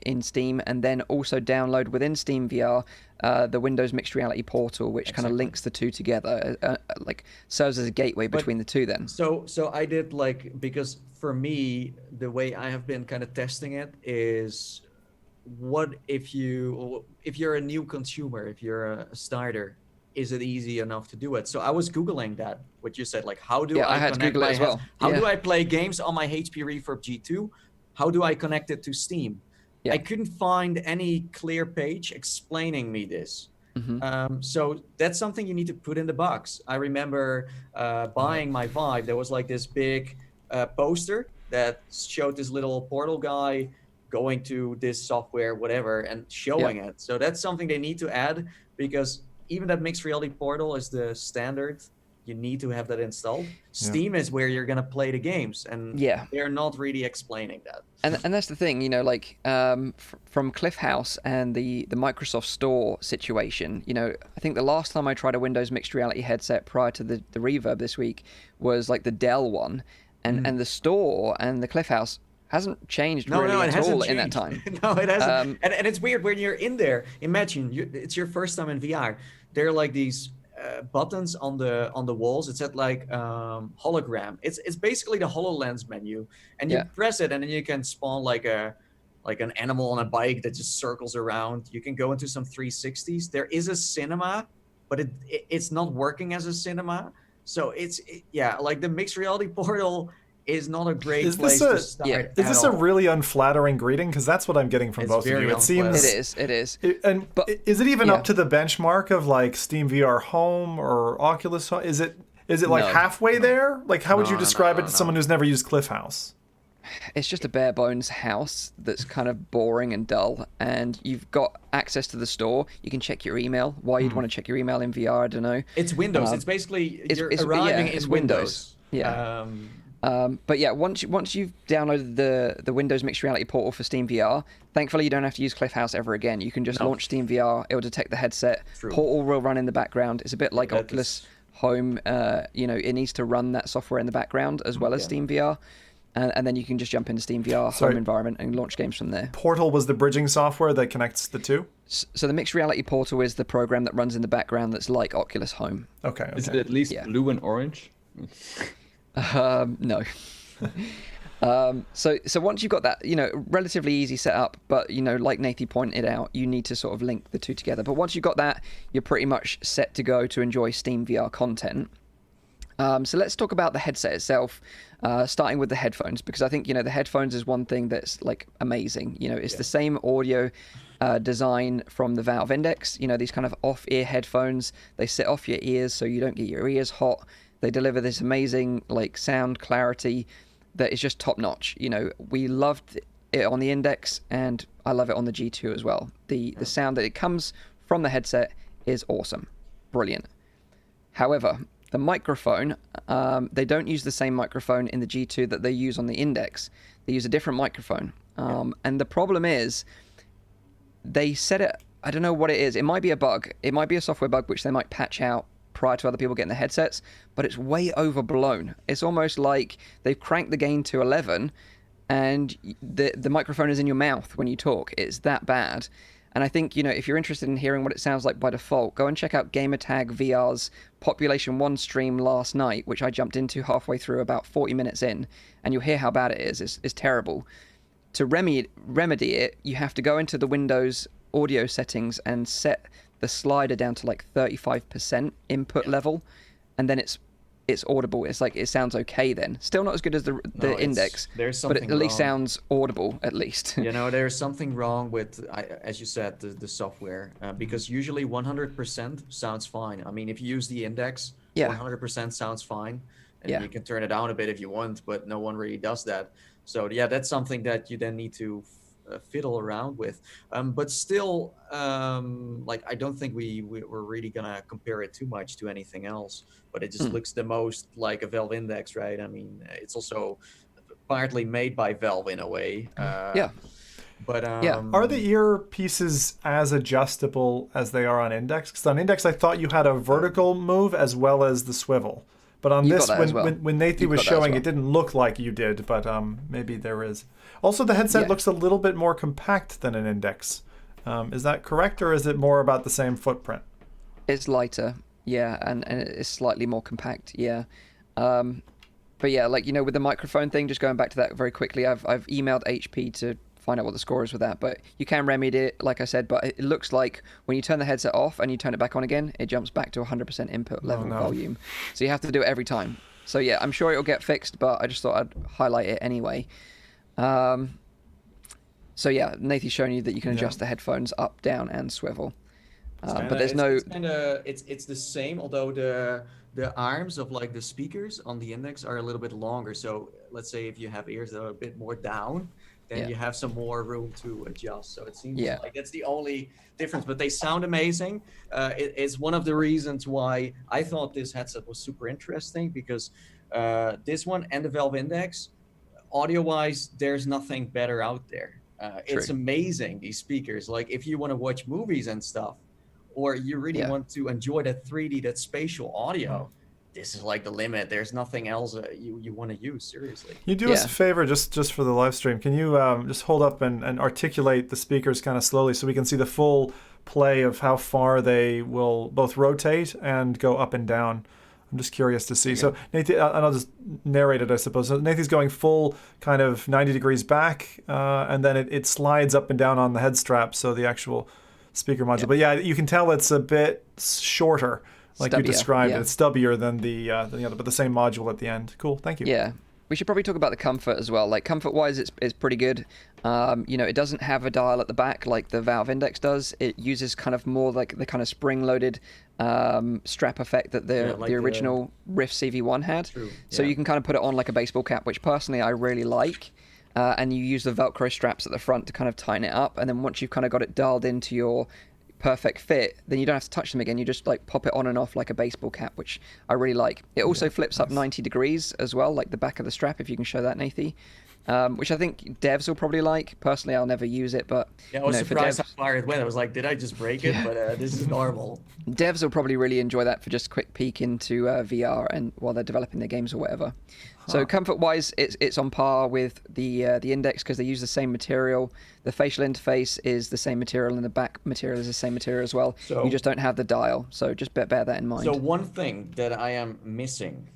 in Steam, and then also download within Steam VR the Windows Mixed Reality portal, which kind of links the two together, like serves as a gateway between the two then. So I did, because for me, the way I have been kind of testing it is, what if you're a new consumer, if you're a starter, is it easy enough to do it? So I was Googling that, what you said, like, how do I had to Google it as well. How do I play games on my HP Reverb G2? How do I connect it to Steam? I couldn't find any clear page explaining me this. So that's something you need to put in the box. I remember buying my Vive. There was like this big poster that showed this little portal guy going to this software, whatever, and showing it. So that's something they need to add, because even that Mixed Reality Portal is the standard. You need to have that installed. Steam is where you're going to play the games, and they're not really explaining that. And that's the thing, from CliffHouse and the Microsoft Store situation, I think the last time I tried a Windows Mixed Reality headset prior to the Reverb this week was like the Dell one, and the Store and the CliffHouse hasn't changed at all in that time. No, it hasn't. And it's weird when you're in there. Imagine it's your first time in VR. There are like these buttons on the walls. It's at like hologram. It's basically the HoloLens menu, and you press it, and then you can spawn like an animal on a bike that just circles around. You can go into some 360s. There is a cinema, but it's not working as a cinema. So like the Mixed Reality Portal is not a great place to start. Is this a really unflattering greeting? Because that's what I'm getting from both of you. It seems it is. But is it even up to the benchmark of like Steam VR Home or Oculus Home? Is it like halfway there? Like, how would you describe it to someone who's never used CliffHouse? It's just a bare bones house that's kind of boring and dull, and you've got access to the store. You can check your email. Why you'd want to check your email in VR, I don't know. It's Windows. It's basically you're arriving in Windows. Yeah. But yeah, once you've downloaded the Windows Mixed Reality Portal for Steam VR, thankfully you don't have to use Cliffhouse ever again. You can just launch Steam VR. It will detect the headset. True. Portal will run in the background. It's a bit like Oculus Home. It needs to run that software in the background as well as Steam VR. And then you can just jump into Steam VR home environment and launch games from there. Portal was the bridging software that connects the two? So the Mixed Reality Portal is the program that runs in the background that's like Oculus Home. Okay. Is it at least blue and orange? No. So once you've got that, relatively easy setup, but, like Nathan pointed out, you need to sort of link the two together. But once you've got that, you're pretty much set to go to enjoy Steam VR content. So let's talk about the headset itself, starting with the headphones, because I think, the headphones is one thing that's like amazing. It's the same audio design from the Valve Index, these kind of off-ear headphones. They sit off your ears so you don't get your ears hot. They deliver this amazing like sound clarity that is just top notch. We loved it on the Index, and I love it on the G2 as well. The sound that it comes from the headset is awesome, brilliant. However, the microphone, they don't use the same microphone in the G2 that they use on the Index. They use a different microphone. And the problem is, they set it, I don't know what it is. It might be a bug. It might be a software bug, which they might patch out prior to other people getting the headsets, but it's way overblown. It's almost like they've cranked the gain to 11, and the microphone is in your mouth when you talk. It's that bad. And I think, if you're interested in hearing what it sounds like by default, go and check out Gamertag VR's Population 1 stream last night, which I jumped into halfway through about 40 minutes in, and you'll hear how bad it is. It's terrible. To remedy it, you have to go into the Windows audio settings and set the slider down to like 35% input level, and then it's audible. It's like it sounds okay then. Still not as good as the Index, but it at least sounds audible at least. There's something wrong with, as you said, the software, because usually 100% sounds fine. I mean, if you use the Index, 100% sounds fine, and you can turn it down a bit if you want, but no one really does that. So that's something that you then need to fiddle around with, but still, I don't think we're really gonna compare it too much to anything else, but it just looks the most like a Valve Index, right? I mean, it's also partly made by Valve in a way. But are the earpieces as adjustable as they are on Index? Because on Index I thought you had a vertical move as well as the swivel. But on this, when Nathan was showing, it didn't look like you did, but maybe there is. Also, the headset looks a little bit more compact than an Index. Is that correct, or is it more about the same footprint? It's lighter, and it's slightly more compact, But yeah, with the microphone thing, just going back to that very quickly, I've emailed HP to find out what the score is with that, but you can remedy it, like I said, but it looks like when you turn the headset off and you turn it back on again, it jumps back to 100% input level volume. So you have to do it every time. So yeah, I'm sure it'll get fixed, but I just thought I'd highlight it anyway. So yeah, Nathan's shown you that you can adjust the headphones up, down, and swivel. But there's it's the same, although the arms of like the speakers on the Index are a little bit longer. So let's say if you have ears that are a bit more down, then you have some more room to adjust. So it seems like that's the only difference, but they sound amazing. It's one of the reasons why I thought this headset was super interesting, because this one and the Valve Index, audio-wise, there's nothing better out there. It's amazing, these speakers. Like if you want to watch movies and stuff, or you really want to enjoy that 3D, that spatial audio, this is like the limit. There's nothing else you want to use, seriously. You do us a favor, just for the live stream. Can you just hold up and articulate the speakers kind of slowly so we can see the full play of how far they will both rotate and go up and down? I'm just curious to see. So Nathan, and I'll just narrate it, I suppose. So Nathan's going full kind of 90 degrees back, and then it slides up and down on the head strap, so the actual speaker module. But you can tell it's a bit shorter. Like you described it, it's stubbier than the other, but the same module at the end. Cool, thank you. Yeah, we should probably talk about the comfort as well. Like comfort-wise, it's pretty good. It doesn't have a dial at the back like the Valve Index does. It uses kind of more like the kind of spring-loaded strap effect that the original Rift CV1 had. So you can kind of put it on like a baseball cap, which personally I really like. and you use the Velcro straps at the front to kind of tighten it up. And then once you've kind of got it dialed into your perfect fit, then you don't have to touch them again. You just like pop it on and off like a baseball cap, which I really like. It also flips up 90 degrees as well, like the back of the strap, if you can show that, Nathy. Which I think devs will probably like. Personally, I'll never use it, but I was surprised how far it went. I was like, did I just break it? But this is normal. Devs will probably really enjoy that for just a quick peek into VR and while they're developing their games or whatever. So comfort-wise, it's on par with the Index because they use the same material. The facial interface is the same material, and the back material is the same material as well. So, you just don't have the dial. So just bear that in mind. So one thing that I am missing,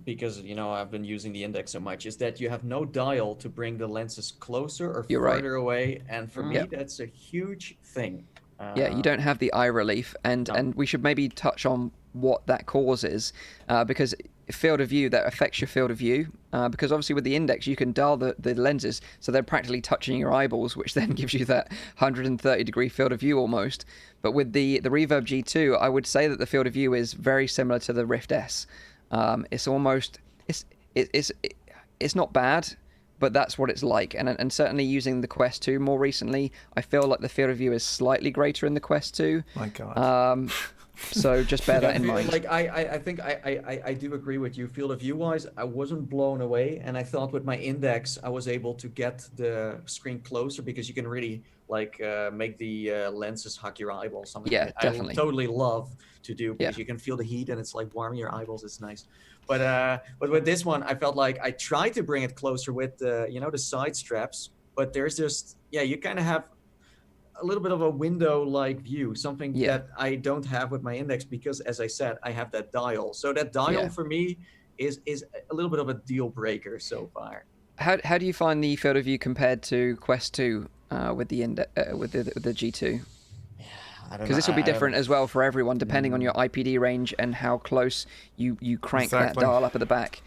because I've been using the Index so much, is that you have no dial to bring the lenses closer or further away. And for me, that's a huge thing. You don't have the eye relief, and we should maybe touch on what that causes, because field of view, that affects your field of view, because obviously with the Index you can dial the lenses so they're practically touching your eyeballs, which then gives you that 130 degree field of view almost. But with the Reverb G2, I would say that the field of view is very similar to the Rift S. It's almost it's not bad, but that's what it's like. And certainly using the Quest 2 more recently, I feel like the field of view is slightly greater in the Quest 2. My God. So just bear that in mind. Like I think I do agree with you. Field of view wise, I wasn't blown away, and I thought with my Index I was able to get the screen closer because you can really make the lenses hug your eyeballs. Something definitely. I totally love to do because you can feel the heat and it's like warming your eyeballs. It's nice. But with this one, I felt like I tried to bring it closer with the the side straps, but there's just you kind of have a little bit of a window-like view, something that I don't have with my Index because, as I said, I have that dial. So that dial for me is a little bit of a deal breaker so far. How do you find the field of view compared to Quest 2 with the G2? Because this will be different as well for everyone, depending on your IPD range and how close you crank that dial up at the back.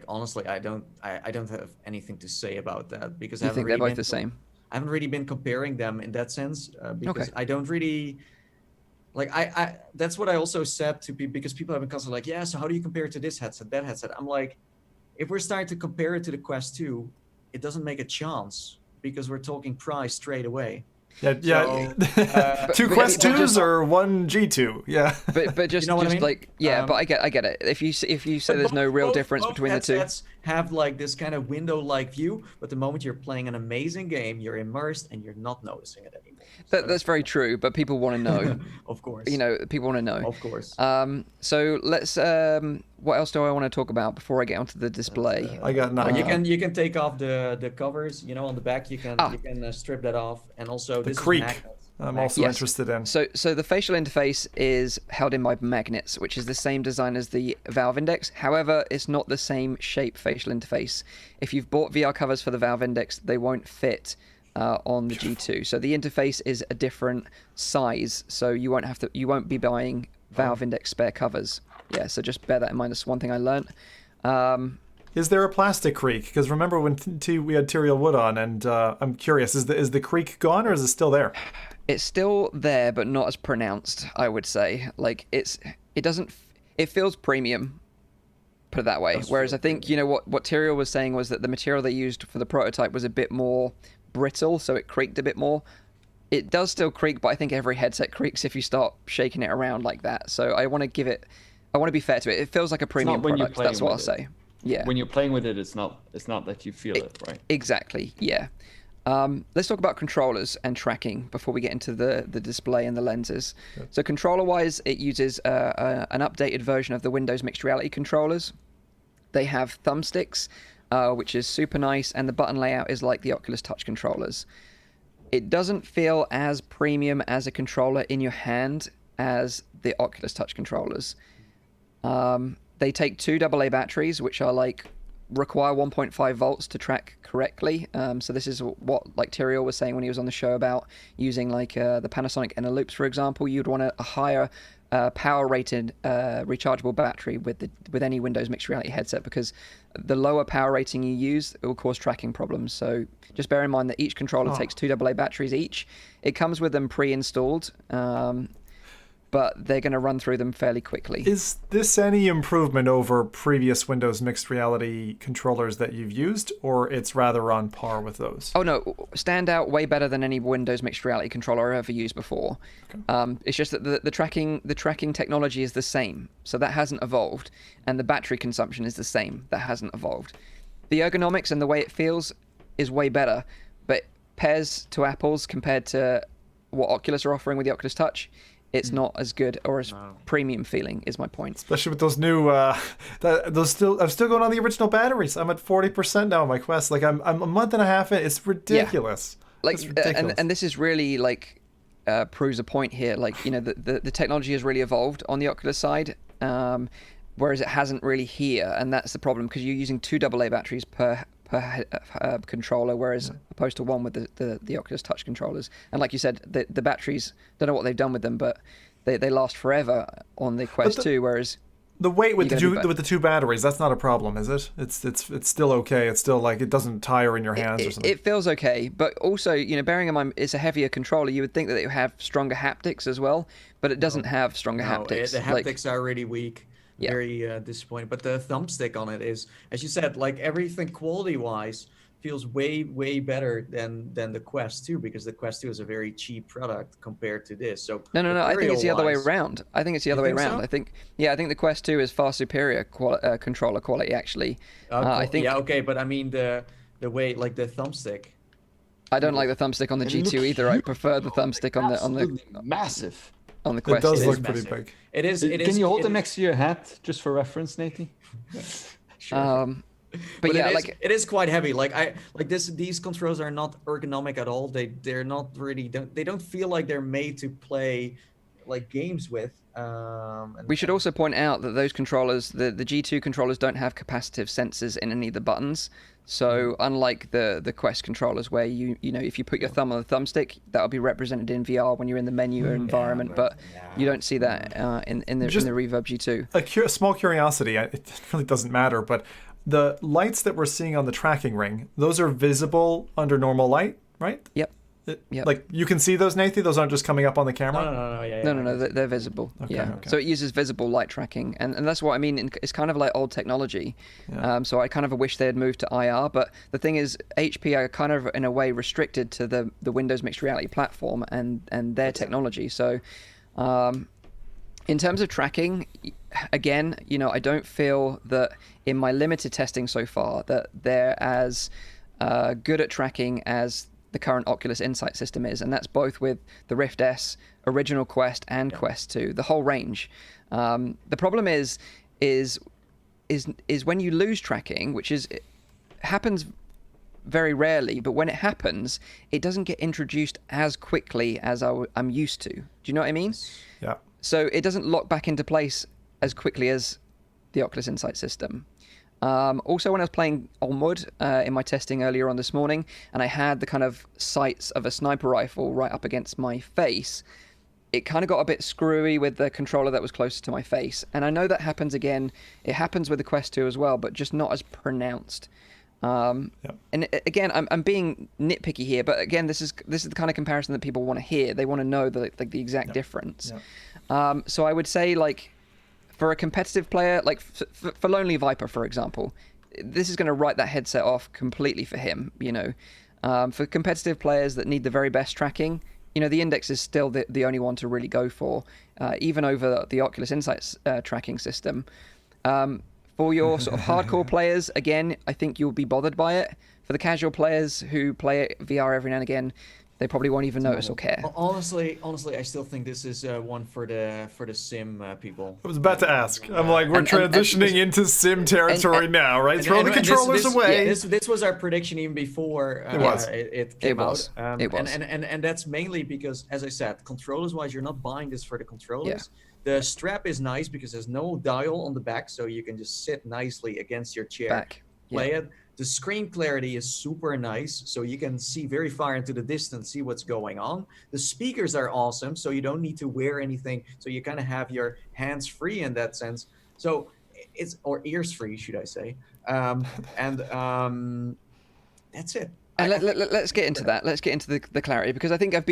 Honestly, I don't have anything to say about that because I think they're both the same. I haven't really been comparing them in that sense because I don't really I that's what I also said to people, because people have been constantly like, so how do you compare it to this headset, that headset? I'm like, if we're starting to compare it to the Quest 2, it doesn't make a chance because we're talking price straight away. So, two Quest 2s or one G2, But just, what I mean? But I get it. If you say there's no real difference between the two, have this kind of window-like view, but the moment you're playing an amazing game, you're immersed and you're not noticing it anymore. That's very true, but people want to know. Of course. People want to know. Of course. So let's. What else do I want to talk about before I get onto the display? I got nothing. You can take off the covers. On the back you can strip that off, and also the creak. I'm also interested in. So the facial interface is held in by magnets, which is the same design as the Valve Index. However, it's not the same shape facial interface. If you've bought VR covers for the Valve Index, they won't fit on the G2. So the interface is a different size. So you won't be buying Valve Index spare covers. Yeah. So just bear that in mind. That's one thing I learned. Is there a plastic creak? Because remember when we had Tyrael Wood on, and I'm curious, is the creak gone or is it still there? It's still there, but not as pronounced, I would say. It feels premium, put it that way. Whereas I think, what Tyrael was saying was that the material they used for the prototype was a bit more brittle, so it creaked a bit more. It does still creak, but I think every headset creaks if you start shaking it around like that. So I want to be fair to it. It feels like a premium product, that's what I'll say. Yeah. When you're playing with it, it's not that you feel it, right? Exactly, yeah. Let's talk about controllers and tracking before we get into the display and the lenses. Good. So controller-wise, it uses an updated version of the Windows Mixed Reality controllers. They have thumbsticks, which is super nice, and the button layout is like the Oculus Touch controllers. It doesn't feel as premium as a controller in your hand as the Oculus Touch controllers. They take two AA batteries, which are require 1.5 volts to track correctly. So this is what Tyrael was saying when he was on the show about using the Panasonic Eneloops, for example. You'd want a higher power rated rechargeable battery with any Windows Mixed Reality headset, because the lower power rating you use, it will cause tracking problems. So just bear in mind that each controller takes two AA batteries each. It comes with them pre-installed. but they're going to run through them fairly quickly. Is this any improvement over previous Windows mixed reality controllers that you've used, or it's rather on par with those? Oh no, stand out way better than any Windows mixed reality controller I've ever used before. Okay. It's just that the tracking technology is the same, so that hasn't evolved, and the battery consumption is the same, that hasn't evolved. The ergonomics and the way it feels is way better, but pairs to apples compared to what Oculus are offering with the Oculus Touch, it's not as good or as premium feeling, is my point. Especially with those new, I'm still going on the original batteries. I'm at 40% now on my Quest. Like I'm a month and a half in. It's ridiculous. Yeah. Like, it's ridiculous. And this is really like proves a point here. Like, the technology has really evolved on the Oculus side, whereas it hasn't really here, and that's the problem because you're using 2 AA batteries per controller, whereas opposed to one with the Oculus Touch controllers. And like you said, the batteries, don't know what they've done with them, but they last forever on the Quest 2, whereas the weight with the 2 batteries, that's not a problem, is it? It's still okay. It's still like it doesn't tire in your hands or something. It feels okay, but also, bearing in mind it's a heavier controller, you would think that it would have stronger haptics as well, but it doesn't have stronger haptics. The haptics are really weak. Yeah. Very disappointing. But the thumbstick on it is, as you said, like everything quality-wise feels way better than the Quest 2, because the Quest 2 is a very cheap product compared to this. So no. I think it's the other way around. I think So? I think the Quest 2 is far superior controller quality actually. I think. Yeah, okay, but I mean the way, like the thumbstick. I don't like the thumbstick on the G2 either. I prefer the thumbstick on the massive. On the Quest. It does look massive. pretty big. It is. Can you hold it next to your hat just for reference, Nathan? Sure. But yeah, it is quite heavy. These controls are not ergonomic at all. They're not really. They don't feel like they're made to play like games with. We should also point out that those controllers, the G2 controllers, don't have capacitive sensors in any of the buttons. So unlike the Quest controllers, where if you put your thumb on the thumbstick, that'll be represented in VR when you're in the menu environment, but you don't see that in the Reverb G2. A small curiosity, it really doesn't matter, but the lights that we're seeing on the tracking ring, those are visible under normal light, right? Yep. Like you can see those, Nathan? Those aren't just coming up on the camera? No, they're visible. Okay. So it uses visible light tracking, and that's what I mean. It's kind of like old technology. Yeah. So I kind of wish they had moved to IR, but the thing is, HP are kind of in a way restricted to the Windows mixed reality platform and their technology. So in terms of tracking, again, I don't feel that in my limited testing so far that they're as good at tracking as the current Oculus Insight system is, and that's both with the Rift S, original Quest, and Quest 2, the whole range. The problem is when you lose tracking, which happens very rarely, but when it happens, it doesn't get introduced as quickly as I'm used to. Do you know what I mean? Yeah. So it doesn't lock back into place as quickly as the Oculus Insight system. Also, when I was playing Onward in my testing earlier on this morning, and I had the kind of sights of a sniper rifle right up against my face, it kind of got a bit screwy with the controller that was closer to my face. And I know that happens again. It happens with the Quest 2 as well, but just not as pronounced. And again, I'm being nitpicky here, but again, this is the kind of comparison that people want to hear. They want to know the exact difference. So I would say, like, for a competitive player, like for Lonely Viper, for example, this is going to write that headset off completely for him. For competitive players that need the very best tracking, the Index is still the only one to really go for, even over the Oculus Insight's tracking system. For your sort of hardcore players, again, I think you'll be bothered by it. For the casual players who play VR every now and again, they probably won't even notice or care. Honestly, I still think this is one for the sim people. I was about to ask. I'm like, we're transitioning into sim territory now, right? Throw the controllers away. This was our prediction even before it came out. It was. And that's mainly because, as I said, controllers-wise, you're not buying this for the controllers. The strap is nice because there's no dial on the back, so you can just sit nicely against your chair, play it. The screen clarity is super nice, so you can see very far into the distance, see what's going on. The speakers are awesome, so you don't need to wear anything, so you kind of have your hands free in that sense. So or ears free, should I say? That's it. And let's get into that. Let's get into the clarity, because I think I've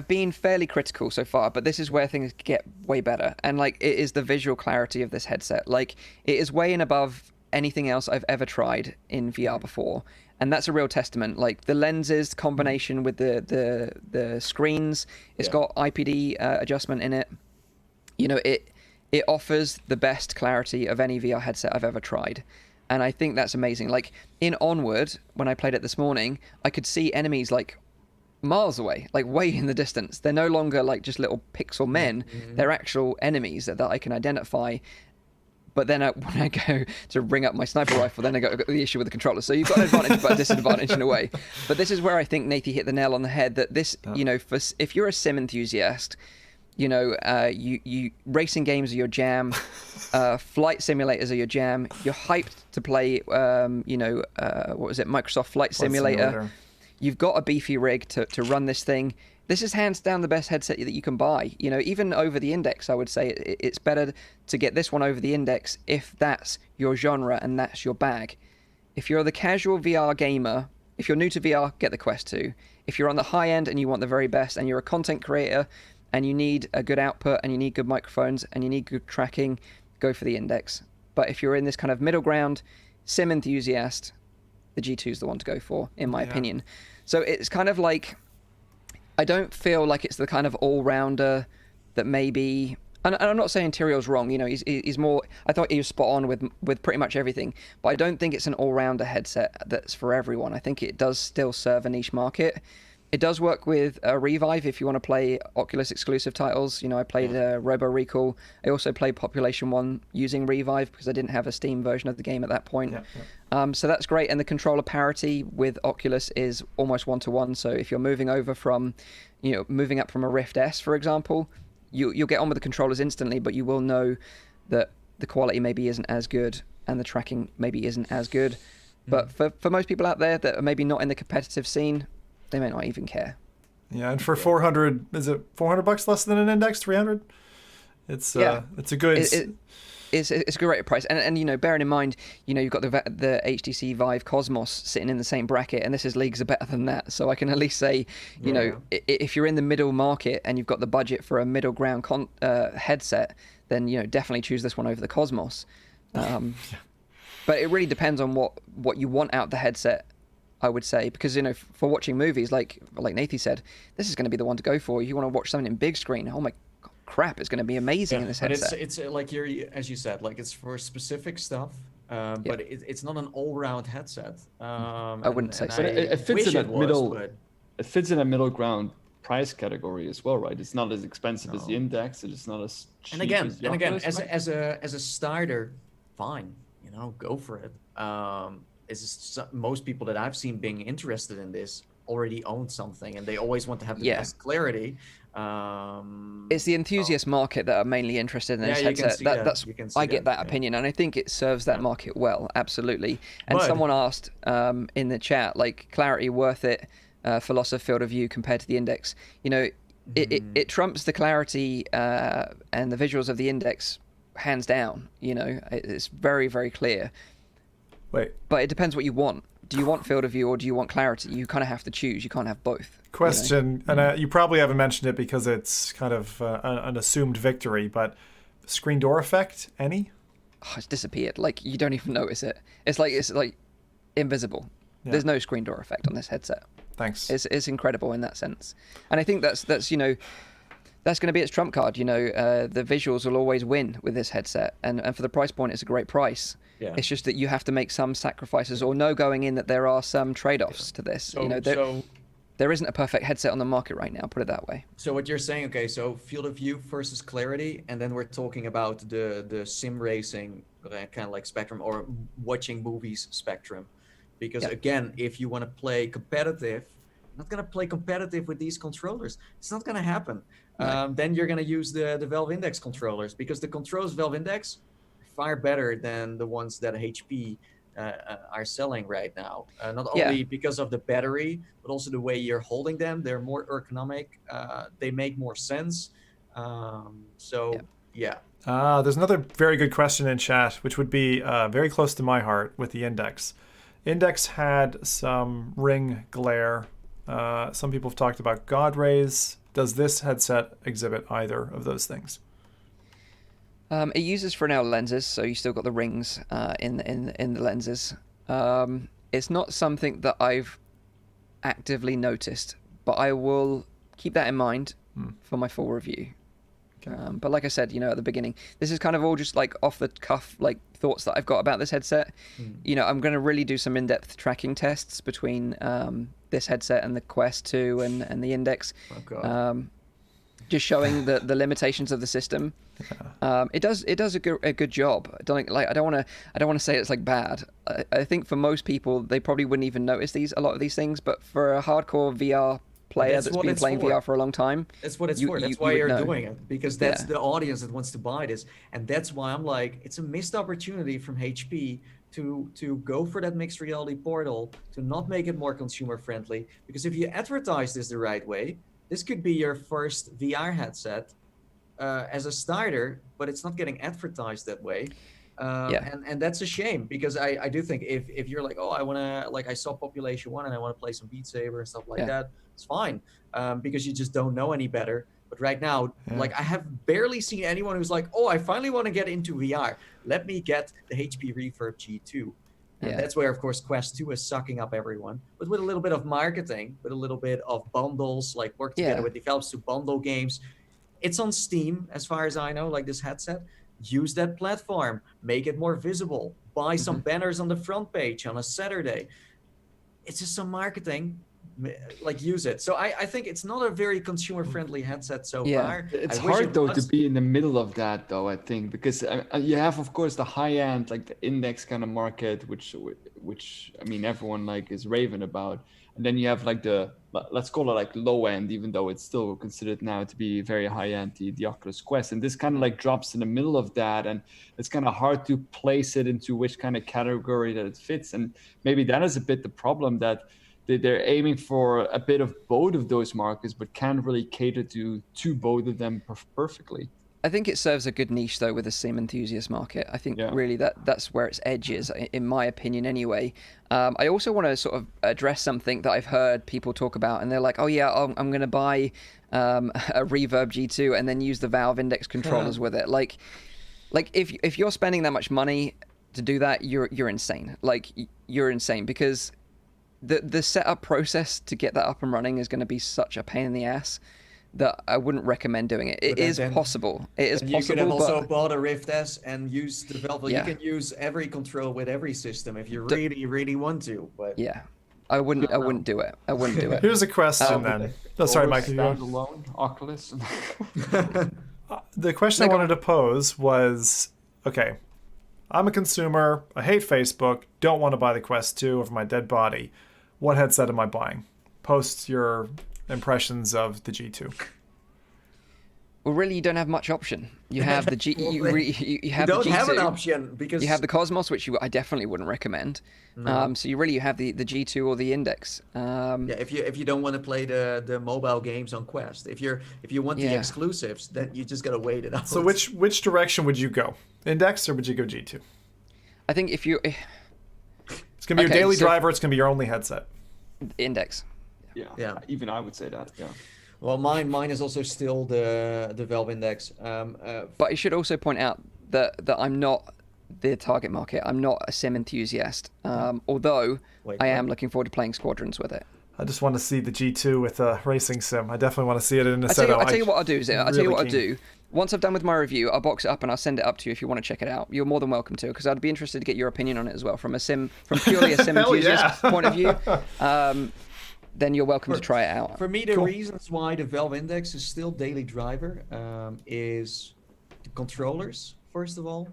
been fairly critical so far, but this is where things get way better. And like, it is the visual clarity of this headset. Like, it is way and above anything else I've ever tried in VR before, and that's a real testament. Like, the lenses combination with the screens, it's got IPD adjustment in it. You know, it offers the best clarity of any VR headset I've ever tried. And I think that's amazing. Like, in Onward, when I played it this morning, I could see enemies like miles away, like way in the distance. They're no longer like just little pixel men. They're actual enemies that I can identify. But then when I go to bring up my sniper rifle, then I got the issue with the controller. So you've got an advantage but a disadvantage in a way. But this is where I think Nathan hit the nail on the head, that this, you know, if you're a sim enthusiast, you know, you racing games are your jam, flight simulators are your jam. You're hyped to play, what was it, Microsoft Flight Simulator. You've got a beefy rig to run this thing. This is hands down the best headset that you can buy. You know, even over the Index, I would say it's better to get this one over the Index if that's your genre and that's your bag. If you're the casual VR gamer, if you're new to VR, get the Quest 2. If you're on the high end and you want the very best, and you're a content creator and you need a good output and you need good microphones and you need good tracking, go for the Index. But if you're in this kind of middle ground, sim enthusiast, the G2 is the one to go for, in my opinion. So it's kind of like, I don't feel like it's the kind of all-rounder that maybe, and I'm not saying Tyriel's wrong, you know, he's more, I thought he was spot on with pretty much everything, but I don't think it's an all-rounder headset that's for everyone. I think it does still serve a niche market. It does work with Revive if you want to play Oculus exclusive titles. You know, I played Robo Recall. I also played Population 1 using Revive because I didn't have a Steam version of the game at that point. So that's great. And the controller parity with Oculus is almost 1-to-1. So if you're moving over from, you know, moving up from a Rift S, for example, you'll get on with the controllers instantly, but you will know that the quality maybe isn't as good and the tracking maybe isn't as good. But for most people out there that are maybe not in the competitive scene, they may not even care. Yeah, and for 400, is it $400 less than an Index? 300? It's a good. It's a great price, and you know, bearing in mind, you know, you've got the HTC Vive Cosmos sitting in the same bracket, and this is leagues are better than that. So I can at least say, you know, if you're in the middle market and you've got the budget for a middle ground headset, then you know, definitely choose this one over the Cosmos. But it really depends on what you want out the headset, I would say, because, you know, for watching movies, like Nathan said, this is going to be the one to go for. You want to watch something in big screen, oh my crap, it's going to be amazing in this headset. But it's like as you said, like, it's for specific stuff, but it's not an all-round headset. I wouldn't say so. But it fits in that middle. It fits in a middle ground price category as well, right? It's not as expensive as the Index. It's not as cheap. As a starter, fine, you know, go for it. Most people that I've seen being interested in this already own something, and they always want to have the best clarity. It's the enthusiast market that are mainly interested in this headset. I get that opinion, and I think it serves that market well, absolutely. And someone asked in the chat, like, clarity worth it for loss of field of view compared to the Index? You know, it trumps the clarity and the visuals of the Index hands down. You know, it's very, very clear. But it depends what you want. Do you want field of view or do you want clarity? You kind of have to choose. You can't have both. Question, you know? And you probably haven't mentioned it because it's kind of an assumed victory, but screen door effect, any? Oh, it's disappeared. Like, you don't even notice it. It's like invisible. Yeah. There's no screen door effect on this headset. Thanks. It's incredible in that sense. And I think that's you know, that's going to be its trump card. You know, the visuals will always win with this headset, and for the price point, it's a great price. Yeah. It's just that you have to make some sacrifices, or know going in that there are some trade-offs to this. So, you know, there isn't a perfect headset on the market right now, put it that way. So what you're saying, okay, so field of view versus clarity, and then we're talking about the sim racing kind of like spectrum, or watching movies spectrum. Because again, if you want to play competitive, you're not going to play competitive with these controllers. It's not going to happen. Right. Then you're going to use the Valve Index controllers, because the controls Valve Index far better than the ones that HP are selling right now. Not only because of the battery, but also the way you're holding them. They're more ergonomic. They make more sense. There's another very good question in chat, which would be very close to my heart with the Index. Index had some ring glare. Some people have talked about God rays. Does this headset exhibit either of those things? It uses Fresnel lenses, so you still got the rings in the lenses. It's not something that I've actively noticed, but I will keep that in mind for my full review. Okay. But like I said, at the beginning, this is kind of all just like off the cuff, like thoughts that I've got about this headset. I'm going to really do some in-depth tracking tests between this headset and the Quest 2 and the Index. Oh, God. Just showing the limitations of the system. It does a good job. I don't want to say it's like bad. I think for most people they probably wouldn't even notice a lot of these things, but for a hardcore VR player that's been playing VR for a long time, that's what it's for. That's why you're doing it, because that's the audience that wants to buy this, and that's why I'm like, it's a missed opportunity from HP to go for that mixed reality portal, to not make it more consumer friendly. Because if you advertise this the right way, this could be your first VR headset as a starter, but it's not getting advertised that way. And that's a shame, because I do think if you're like, oh, I want to, like I saw Population 1 and I want to play some Beat Saber and stuff like that, it's fine, because you just don't know any better. But right now, like I have barely seen anyone who's like, oh, I finally want to get into VR. Let me get the HP Reverb G2. And that's where, of course, Quest 2 is sucking up everyone. But with a little bit of marketing, with a little bit of bundles, like work together with developers to bundle games. It's on Steam, as far as I know, like this headset. Use that platform. Make it more visible. Buy some banners on the front page on a Saturday. It's just some marketing. Like, use it. So I think it's not a very consumer-friendly headset so far. It's hard, though, to be in the middle of that, though, I think, because you have, of course, the high-end, like the Index kind of market, which I mean, everyone like is raving about. And then you have like the, let's call it like low-end, even though it's still considered now to be very high-end, the Oculus Quest. And this kind of like drops in the middle of that. And it's kind of hard to place it into which kind of category that it fits. And maybe that is a bit the problem, that they're aiming for a bit of both of those markets, but can't really cater to both of them perfectly. I think it serves a good niche, though, with the sim enthusiast market. I think really that's where its edge is, in my opinion, anyway. I also want to sort of address something that I've heard people talk about, and they're like, oh, yeah, I'm going to buy a Reverb G2 and then use the Valve Index controllers with it. Like if you're spending that much money to do that, you're insane. Like, you're insane, because the setup process to get that up and running is going to be such a pain in the ass that I wouldn't recommend doing it. It is possible. It is possible. You could have also bought a Rift S and use the Valve. You can use every control with every system if you really want to. But I wouldn't do it. I wouldn't do it. Here's a question then. Oh, sorry, Mike. Standalone Oculus. The question I wanted to pose was, okay, I'm a consumer. I hate Facebook. Don't want to buy the Quest 2 over my dead body. What headset am I buying? Post your impressions of the G2. Well, really, you don't have much option. You have the G. You have don't the G2, have an option, because you have the Cosmos, which I definitely wouldn't recommend. No. So you have the G2 or the Index. If you don't want to play the mobile games on Quest, if you want the exclusives, then you just gotta wait it out. So which direction would you go? Index, or would you go G2? I think it's gonna be your daily driver. It's gonna be your only headset. Index. Yeah. Even I would say that. Yeah. Well, mine is also still the Valve Index. But I should also point out that I'm not the target market. I'm not a sim enthusiast. Although I am looking forward to playing Squadrons with it. I just want to see the G2 with a racing sim. I definitely want to see it in a setup. I'll tell you what I'll do. I'll tell you what I'll do. Once I've done with my review, I'll box it up and I'll send it up to you if you want to check it out. You're more than welcome to, because I'd be interested to get your opinion on it as well, from purely a sim enthusiast point of view. Then you're welcome to try it out. For me, the reasons why the Valve Index is still daily driver is the controllers, first of all,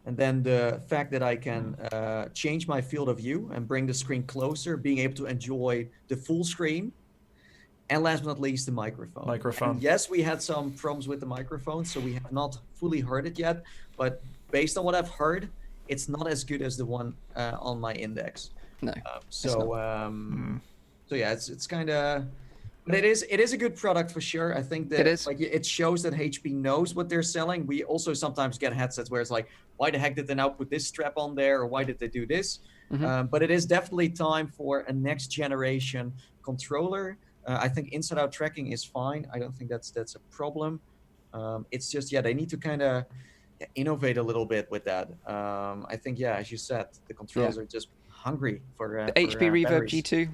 and then the fact that I can change my field of view and bring the screen closer, being able to enjoy the full screen, and last but not least, the microphone. And yes, we had some problems with the microphone, so we have not fully heard it yet, but based on what I've heard, it's not as good as the one on my Index. No. So yeah, it's kind of, but it is a good product for sure. I think that it shows that HP knows what they're selling. We also sometimes get headsets where it's like, why the heck did they now put this strap on there, or why did they do this? But it is definitely time for a next generation controller. I think inside-out tracking is fine. I don't think that's a problem. It's just, they need to kind of innovate a little bit with that. I think, as you said, the controllers are just hungry for the HP Reverb batteries. G2,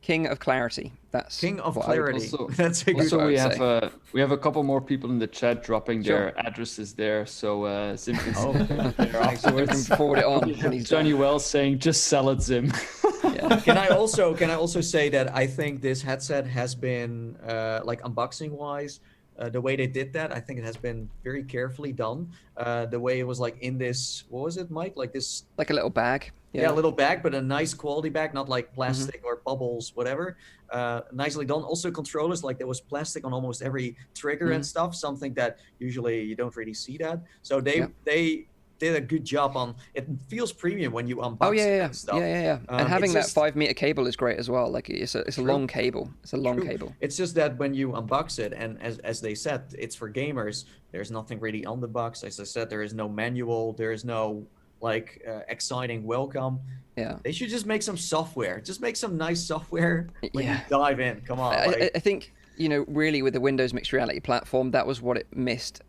king of clarity. That's king of what I would clarity. Also, That's a good also word. we have a couple more people in the chat dropping Sure. their addresses there, so Zim can Oh. see that there I can afterwards. forward it on when he's Johnny done. Wells saying, "Just sell it, Zim." Yeah. Can I also say that I think this headset has been like unboxing wise, the way they did that, I think it has been very carefully done. The way it was like in this, what was it, Mike? Like this, Like a little bag. a little bag, but a nice quality bag, not like plastic Mm-hmm. or bubbles, whatever. Nicely done. Also controllers, like there was plastic on almost every trigger and stuff, something that usually you don't really see that. So they did a good job on it. Feels premium when you unbox it and stuff. And having that it's just- 5 meter cable is great as well. Like it's a long cable. It's a long True. cable. It's just that when you unbox it, and as they said, it's for gamers. There's nothing really on the box. As I said, there is no manual. There is no exciting welcome. Yeah. They should just make some software. Just make some nice software when you Yeah. dive in. Come on. I think, really with the Windows mixed reality platform, that was what it missed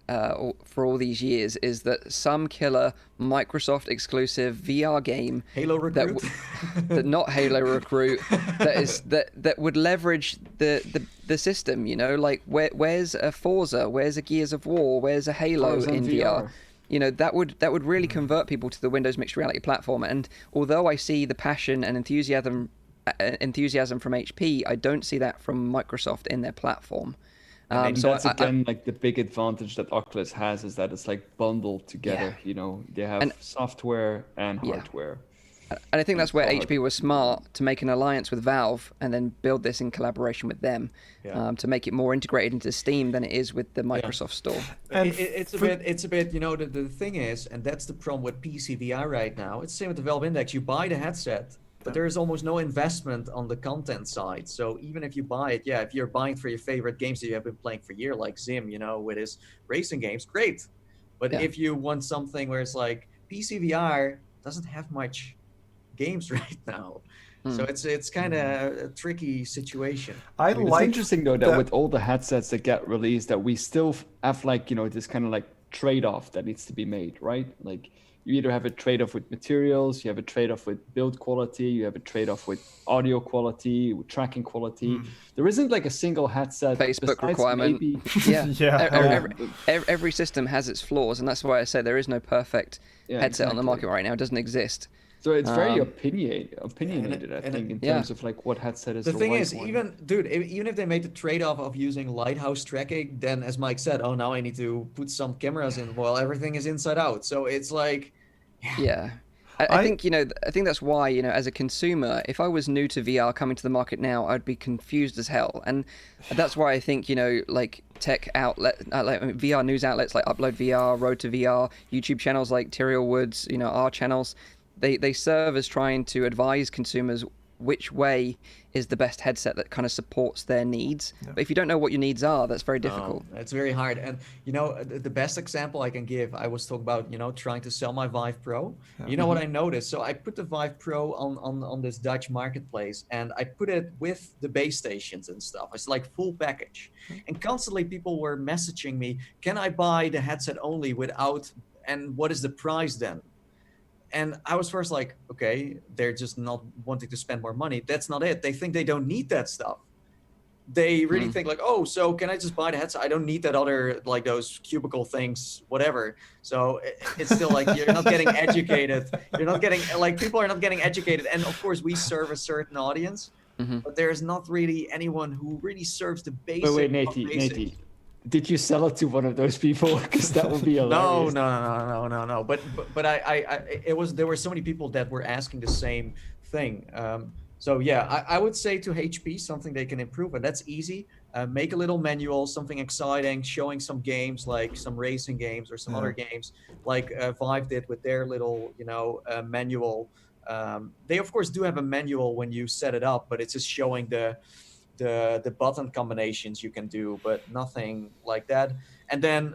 for all these years, is that some killer Microsoft exclusive VR game Halo Recruit. that not Halo Recruit, that would leverage the system, like where's a Forza, where's a Gears of War, where's a Halo Forza in VR? That would really convert people to the Windows mixed reality platform. And although I see the passion and enthusiasm from HP, I don't see that from Microsoft in their platform. And that's again like the big advantage that Oculus has, is that it's like bundled together. They have software and hardware. And I think that's where HP was smart to make an alliance with Valve and then build this in collaboration with them to make it more integrated into Steam than it is with the Microsoft Store. And It's a bit, the thing is, and that's the problem with PCVR right now. It's the same with the Valve Index. You buy the headset, but there is almost no investment on the content side. So even if you buy it, if you're buying for your favorite games that you have been playing for a year, like Zim, with his racing games, great. But if you want something where it's like PCVR doesn't have much games right now. So it's kind of a tricky situation. It's interesting though that with all the headsets that get released, that we still have this kind of like trade-off that needs to be made, right? Like you either have a trade-off with materials, you have a trade-off with build quality, you have a trade-off with audio quality, with tracking quality. There isn't like a single headset. Facebook requirement. Every system has its flaws, and that's why I say there is no perfect headset on the market right now. It doesn't exist. So it's very opinionated, I think, in terms of like what headset is the thing right is, one. even if they made the trade-off of using lighthouse tracking, then as Mike said, now I need to put some cameras in. Well, everything is inside out, so it's like, I think I think that's why as a consumer, if I was new to VR coming to the market now, I'd be confused as hell, and that's why I think like tech VR news outlets like Upload VR, Road to VR, YouTube channels like Tyriel Woods, our channels. They serve as trying to advise consumers which way is the best headset that kind of supports their needs. But if you don't know what your needs are, that's very difficult. It's very hard. And the best example I can give, I was talking about trying to sell my Vive Pro. What I noticed? So I put the Vive Pro on this Dutch marketplace, and I put it with the base stations and stuff. It's like full package. And constantly people were messaging me, can I buy the headset only without, and what is the price then? And I was first like, okay, they're just not wanting to spend more money. That's not it. They think they don't need that stuff. They really think like, oh, so can I just buy the headset? I don't need that other, like those cubicle things, whatever. So it's still like, you're not getting educated. You're not getting, like, people are not getting educated. And of course we serve a certain audience, but there's not really anyone who really serves the basic. Wait, Nate. Did you sell it to one of those people? Because that would be hilarious. No. But there were so many people that were asking the same thing. So I would say to HP something they can improve, and that's easy. Make a little manual, something exciting, showing some games like some racing games or some other games, like Vive did with their little manual. They of course do have a manual when you set it up, but it's just showing the button combinations you can do, but nothing like that. And then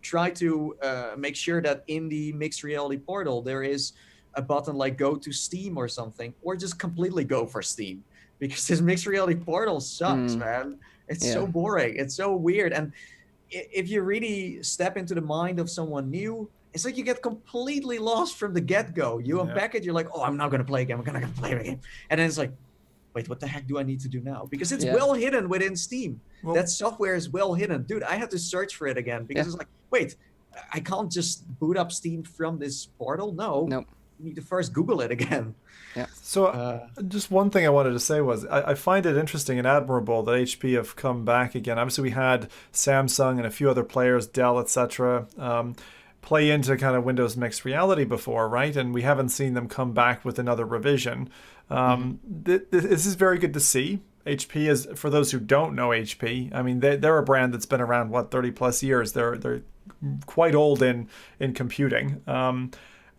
try to make sure that in the mixed reality portal there is a button like go to Steam or something, or just completely go for Steam, because this mixed reality portal sucks, man. It's so boring. It's so weird. And if you really step into the mind of someone new, it's like you get completely lost from the get-go. You unpack it, you're like, oh, I'm not going to play a game. I'm going to play a game. And then it's like, wait, what the heck do I need to do now? Because it's well hidden within Steam. Well, that software is well hidden. Dude, I had to search for it again because it's like, wait, I can't just boot up Steam from this portal. No. Nope. You need to first Google it again. Yeah. So just one thing I wanted to say was I find it interesting and admirable that HP have come back again. Obviously, we had Samsung and a few other players, Dell, etc., play into kind of Windows mixed reality before, right? And we haven't seen them come back with another revision. This is very good to see. HP is, for those who don't know HP, I mean, they're a brand that's been around, 30 plus years. They're quite old in computing.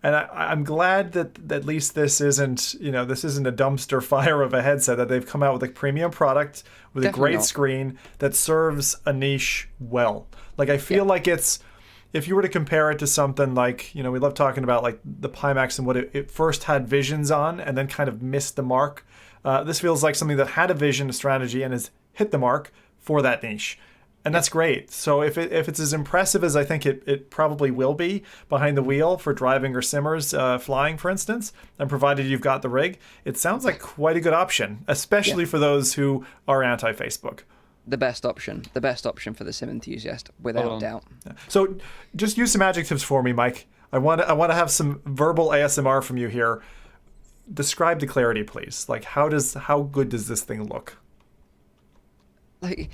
And I'm glad that at least this isn't a dumpster fire of a headset, that they've come out with a premium product with a great screen that serves a niche well. Like, I feel like it's, if you were to compare it to something like, we love talking about like the Pimax and what it first had visions on and then kind of missed the mark. This feels like something that had a vision, a strategy, and has hit the mark for that niche. And that's great. So if it's as impressive as I think it probably will be behind the wheel for driving or simmers flying, for instance, and provided you've got the rig, it sounds like quite a good option, especially for those who are anti-Facebook. The best option for the sim enthusiast, without doubt. Yeah. So just use some adjectives for me, Mike. I want to have some verbal ASMR from you here. Describe the clarity, please. Like, how good does this thing look? Like,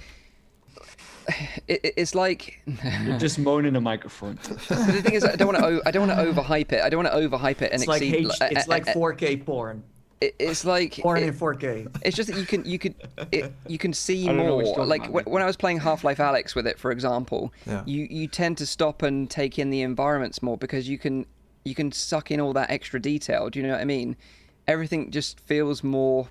it's like you're just moaning in a microphone. But the thing is, I don't want to overhype it. I don't want to overhype it and it's exceed. It's like 4K porn. It's like porn in 4K. It's just that you can see more. Like when I was playing Half-Life Alyx with it, for example, you tend to stop and take in the environments more because you can suck in all that extra detail. Do you know what I mean? Everything just feels more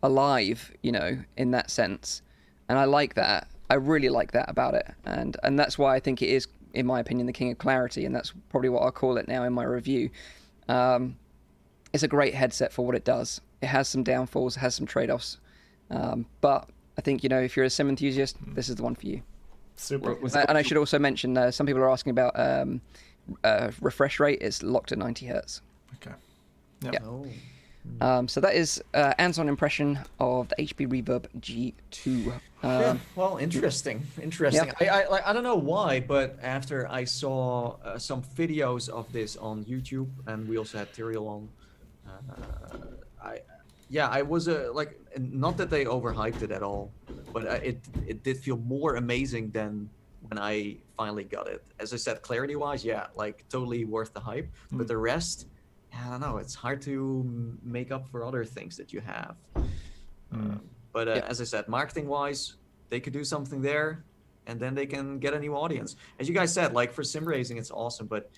alive, in that sense, and I like that. I really like that about it, and that's why I think it is, in my opinion, the king of clarity, and that's probably what I'll call it now in my review. It's a great headset for what it does. It has some downfalls, it has some trade-offs, but I think, if you're a sim enthusiast, this is the one for you. Super. And I should also mention, some people are asking about refresh rate. It's locked at 90 hertz. Okay. Yeah. Oh. So that is Anne's impression of the HP Reverb G2. Well, interesting. Yeah. I don't know why, but after I saw some videos of this on YouTube, and we also had Tyrael on, I was not that they overhyped it at all, but it did feel more amazing than when I finally got it. As I said, clarity-wise, totally worth the hype. But the rest, I don't know. It's hard to make up for other things that you have. But as I said, marketing-wise, they could do something there, and then they can get a new audience. As you guys said, for sim racing, it's awesome. But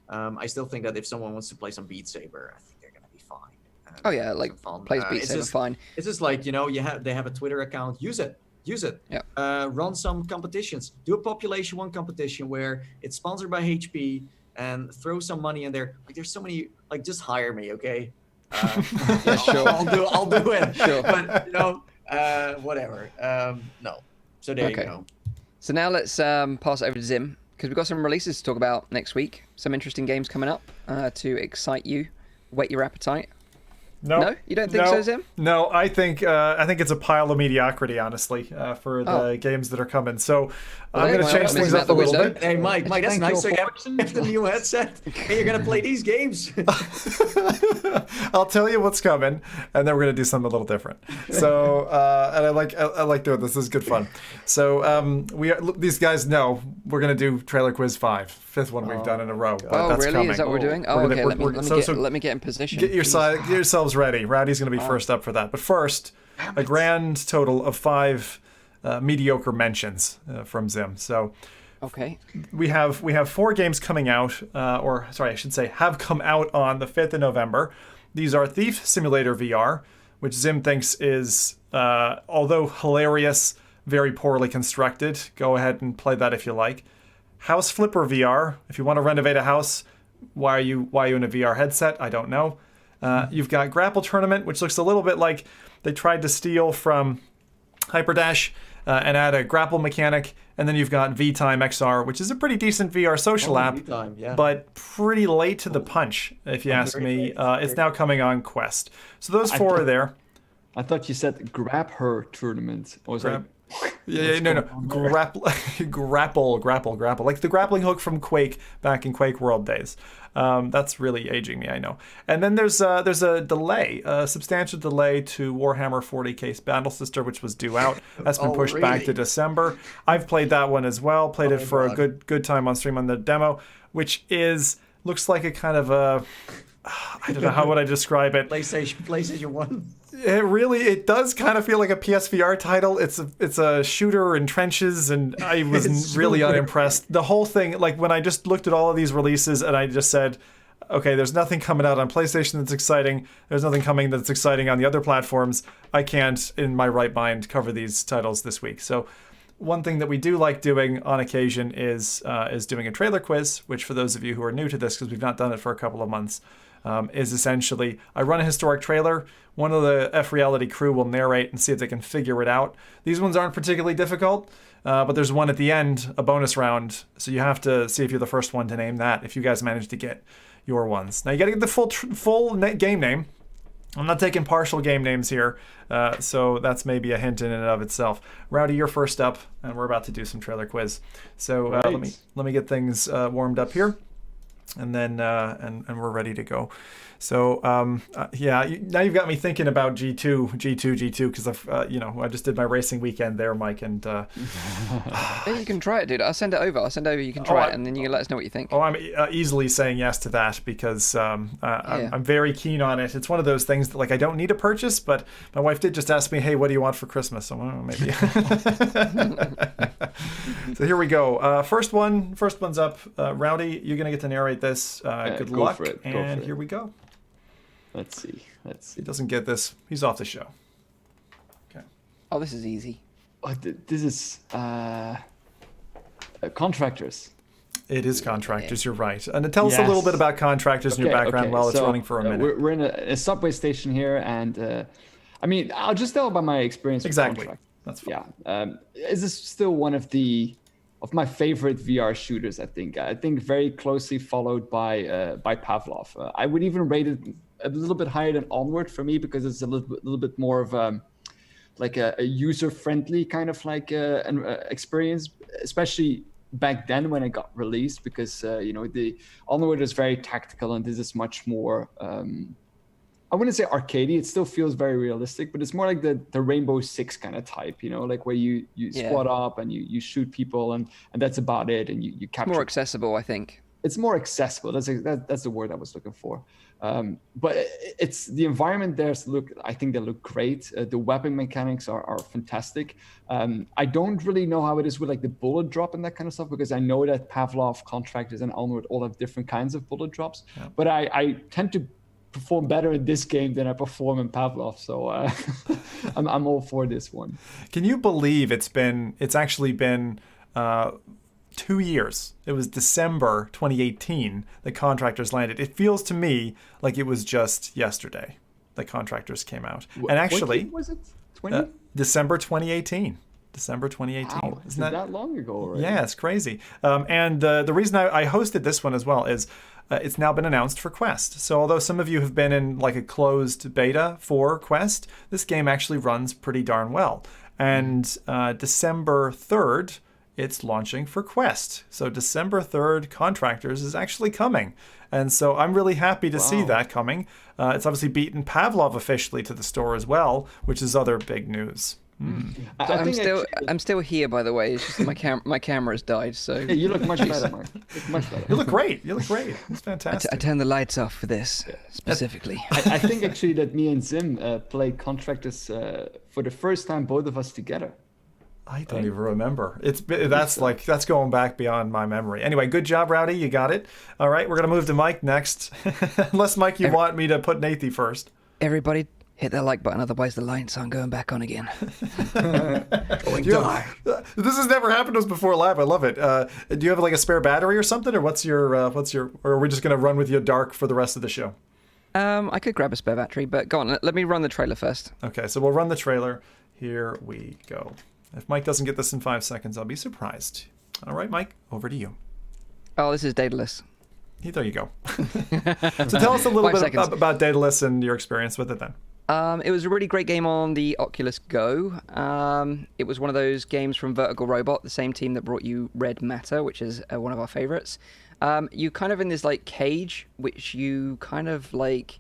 I still think that if someone wants to play some Beat Saber, I think they're gonna be fine. Plays Beat Saber fine. It's just like they have a Twitter account. Use it. Yeah. Run some competitions. Do a Population 1 competition where it's sponsored by HP. And throw some money in there. There's so many. Just hire me, okay? Sure. I'll do it. Sure. But whatever. No. So there you go. So now let's pass it over to Zim, because we've got some releases to talk about next week. Some interesting games coming up to excite you, whet your appetite. No, you don't think so, Zim? No, I think it's a pile of mediocrity, honestly, for the games that are coming. So I'm going to change things up a little bit. Hey, Mike, that's nice. So you have the new headset, and you're going to play these games. I'll tell you what's coming, and then we're going to do something a little different. So, and I like doing this. This is good fun. So these guys know we're going to do Trailer Quiz 5, fifth one we've done in a row. But that's really? Coming. Is that what we're doing? Okay. Let me get in position. Get yourselves ready. Rowdy's going to be first up for that. But first, a grand total of 5 mediocre mentions from Zim. So, okay, we have 4 games coming out, have come out on the 5th of November. These are Thief Simulator VR, which Zim thinks is, although hilarious, very poorly constructed. Go ahead and play that if you like. House Flipper VR, if you want to renovate a house, Why are you in a VR headset? I don't know. You've got Grapple Tournament, which looks a little bit like they tried to steal from Hyperdash and add a grapple mechanic. And then you've got V-Time XR, which is a pretty decent VR social app, V-Time, yeah. but pretty late to the punch, if you ask me. It's now coming on Quest. So those four are there. I thought you said Grab Her Tournament. Or was that... No. Grapple, like the grappling hook from Quake back in Quake World days. That's really aging me, I know. And then there's a delay, a substantial delay to Warhammer 40k Battle Sister, which was due out. That's been pushed back to December. I've played that one as well. Played it for a good time on stream on the demo, which looks like a kind of a, I don't know, how would I describe it? PlayStation 1. It does kind of feel like a PSVR title. It's a shooter in trenches, and I was really unimpressed. The whole thing, like when I just looked at all of these releases and I just said, okay, there's nothing coming out on PlayStation that's exciting. There's nothing coming that's exciting on the other platforms. I can't, in my right mind, cover these titles this week. So one thing that we do like doing on occasion is doing a trailer quiz, which for those of you who are new to this, because we've not done it for a couple of months, is essentially I run a historic trailer. One of the F.Reality crew will narrate and see if they can figure it out. These ones aren't particularly difficult, but there's one at the end, a bonus round. So you have to see if you're the first one to name that, if you guys manage to get your ones. Now you got to get the full game name. I'm not taking partial game names here, so that's maybe a hint in and of itself. Rowdy, you're first up, and we're about to do some trailer quiz. So let me get things warmed up here. And then and we're ready to go. So now you've got me thinking about G2 because I just did my racing weekend there, Mike, and yeah, you can try it, dude. I'll send it over. You can try it, and then you can let us know what you think. I'm easily saying yes to that because I'm very keen on it. It's one of those things that I don't need to purchase, but my wife did just ask me, hey, what do you want for Christmas? So maybe. So here we go. First one's up. Rowdy, you're gonna get to narrate this. Good luck. For it. And here we go. Let's see. He doesn't get this. He's off the show. Okay. Oh, this is easy. Oh, this is Contractors. It is Contractors. You're right. And tell us a little bit about Contractors in your background while it's running for a minute. We're in a subway station here, and I'll just tell about my experience. Exactly. With That's fine. Yeah. This is still one of my favorite VR shooters. I think very closely followed by Pavlov. I would even rate it a little bit higher than Onward for me because it's a little bit more of a user-friendly kind of an experience, especially back then when it got released, because the Onward is very tactical and this is much more I wouldn't say arcadey. It still feels very realistic, but it's more like the Rainbow Six kind of type, like where you squat up and you shoot people and that's about it, and you capture. It's more accessible, I think. It's more accessible. That's the word I was looking for. But it's the environment there. I think they look great. The weapon mechanics are fantastic. I don't really know how it is with the bullet drop and that kind of stuff, because I know that Pavlov, Contractors, and Onward all have different kinds of bullet drops. Yeah. But I tend to perform better in this game than I perform in Pavlov, so I'm all for this one. Can you believe it's actually been 2 years? It was December 2018 that Contractors landed. It feels to me like it was just yesterday that Contractors came out. And actually, what was it? December 2018. December 2018. Wow, isn't that long ago already? Yeah, it's crazy. And the reason I hosted this one as well is it's now been announced for Quest. So although some of you have been in a closed beta for Quest, this game actually runs pretty darn well. And December 3rd, it's launching for Quest. So December 3rd, Contractors is actually coming. And so I'm really happy to see that coming. It's obviously beaten Pavlov officially to the store as well, which is other big news. I'm still here, by the way. It's just my camera's died. So yeah, you look much better, Mark. Much better. You look great. It's fantastic. I turned the lights off for this specifically. I think actually that me and Zim played Contractors for the first time, both of us together. I don't even remember. That's going back beyond my memory. Anyway, good job, Rowdy. You got it. All right, we're gonna move to Mike next. Unless Mike, you want me to put Nathy first. Everybody, Hit that like button, otherwise the lights aren't going back on again. This has never happened to us before live. I love it. Do you have like a spare battery or something, or what's your, or are we just gonna run with you dark for the rest of the show? I could grab a spare battery, but go on. Let me run the trailer first. Okay, so we'll run the trailer. Here we go. If Mike doesn't get this in 5 seconds, I'll be surprised. All right, Mike, over to you. Oh, this is Daedalus. There you go. So tell us a little bit about Daedalus and your experience with it then. It was a really great game on the Oculus Go. It was one of those games from Vertical Robot, the same team that brought you Red Matter, which is one of our favorites. You kind of in this like cage, which you kind of like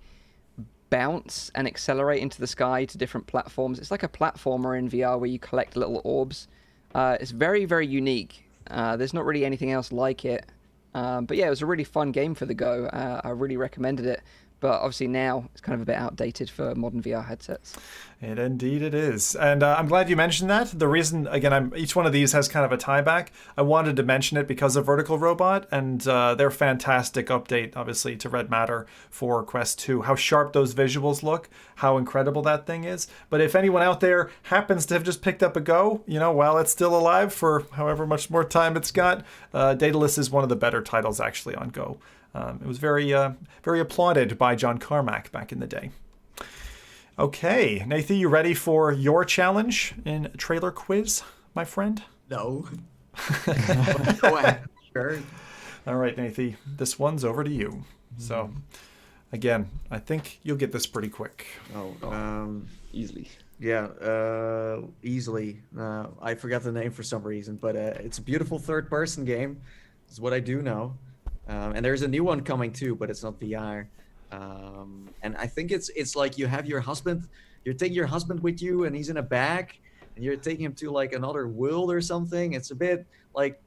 bounce and accelerate into the sky to different platforms. It's like a platformer in VR where you collect little orbs. It's very, very unique. There's not really anything else like it. But yeah, it was a really fun game for the Go. I really recommended it. But obviously now it's kind of a bit outdated for modern VR headsets. Indeed it is. And I'm glad you mentioned that. The reason, again, each one of these has kind of a tie back. I wanted to mention it because of Vertical Robot and their fantastic update, obviously, to Red Matter for Quest 2. How sharp those visuals look, how incredible that thing is. But if anyone out there happens to have just picked up a Go, while it's still alive for however much more time it's got, Daedalus is one of the better titles actually on Go. It was very applauded by John Carmack back in the day. Okay, Nathan, you ready for your challenge in trailer quiz, my friend? No. Go ahead. Sure. All right, Nathan, this one's over to you. So, again, I think you'll get this pretty quick. Easily. Yeah, easily. I forgot the name for some reason, but it's a beautiful third-person game. Is what I do know. And there's a new one coming too, but it's not VR. And I think it's like you have your husband, you're taking your husband with you, and he's in a bag, and you're taking him to like another world or something. It's a bit like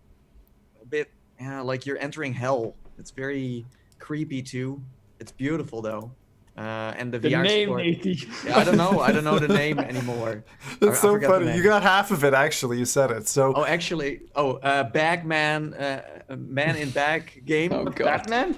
you're entering hell. It's very creepy too. It's beautiful though. And the VR name, support. Yeah, I don't know the name anymore. That's so funny. You got half of it actually. You said it. So. Bagman, man in bag game. Oh God. Batman?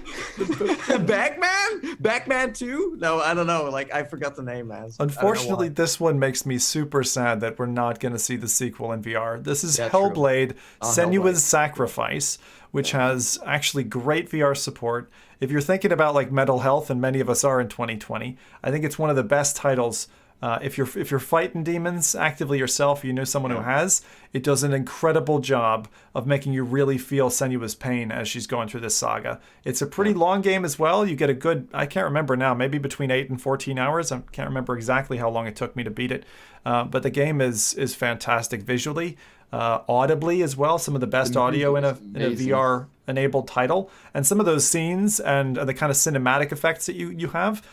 Bagman 2? No, I don't know. Like I forgot the name, man. Unfortunately, this one makes me super sad that we're not going to see the sequel in VR. This is Hellblade: Senua's Sacrifice, which has actually great VR support. If you're thinking about like mental health, and many of us are in 2020, I think it's one of the best titles. If you're fighting demons actively yourself, you know someone who has, it does an incredible job of making you really feel Senua's pain as she's going through this saga. It's a pretty long game as well. You get a good, I can't remember now, maybe between 8 and 14 hours. I can't remember exactly how long it took me to beat it. But the game is fantastic visually, audibly as well. Some of the best audio in a VR enabled title, and some of those scenes and the kind of cinematic effects that you have,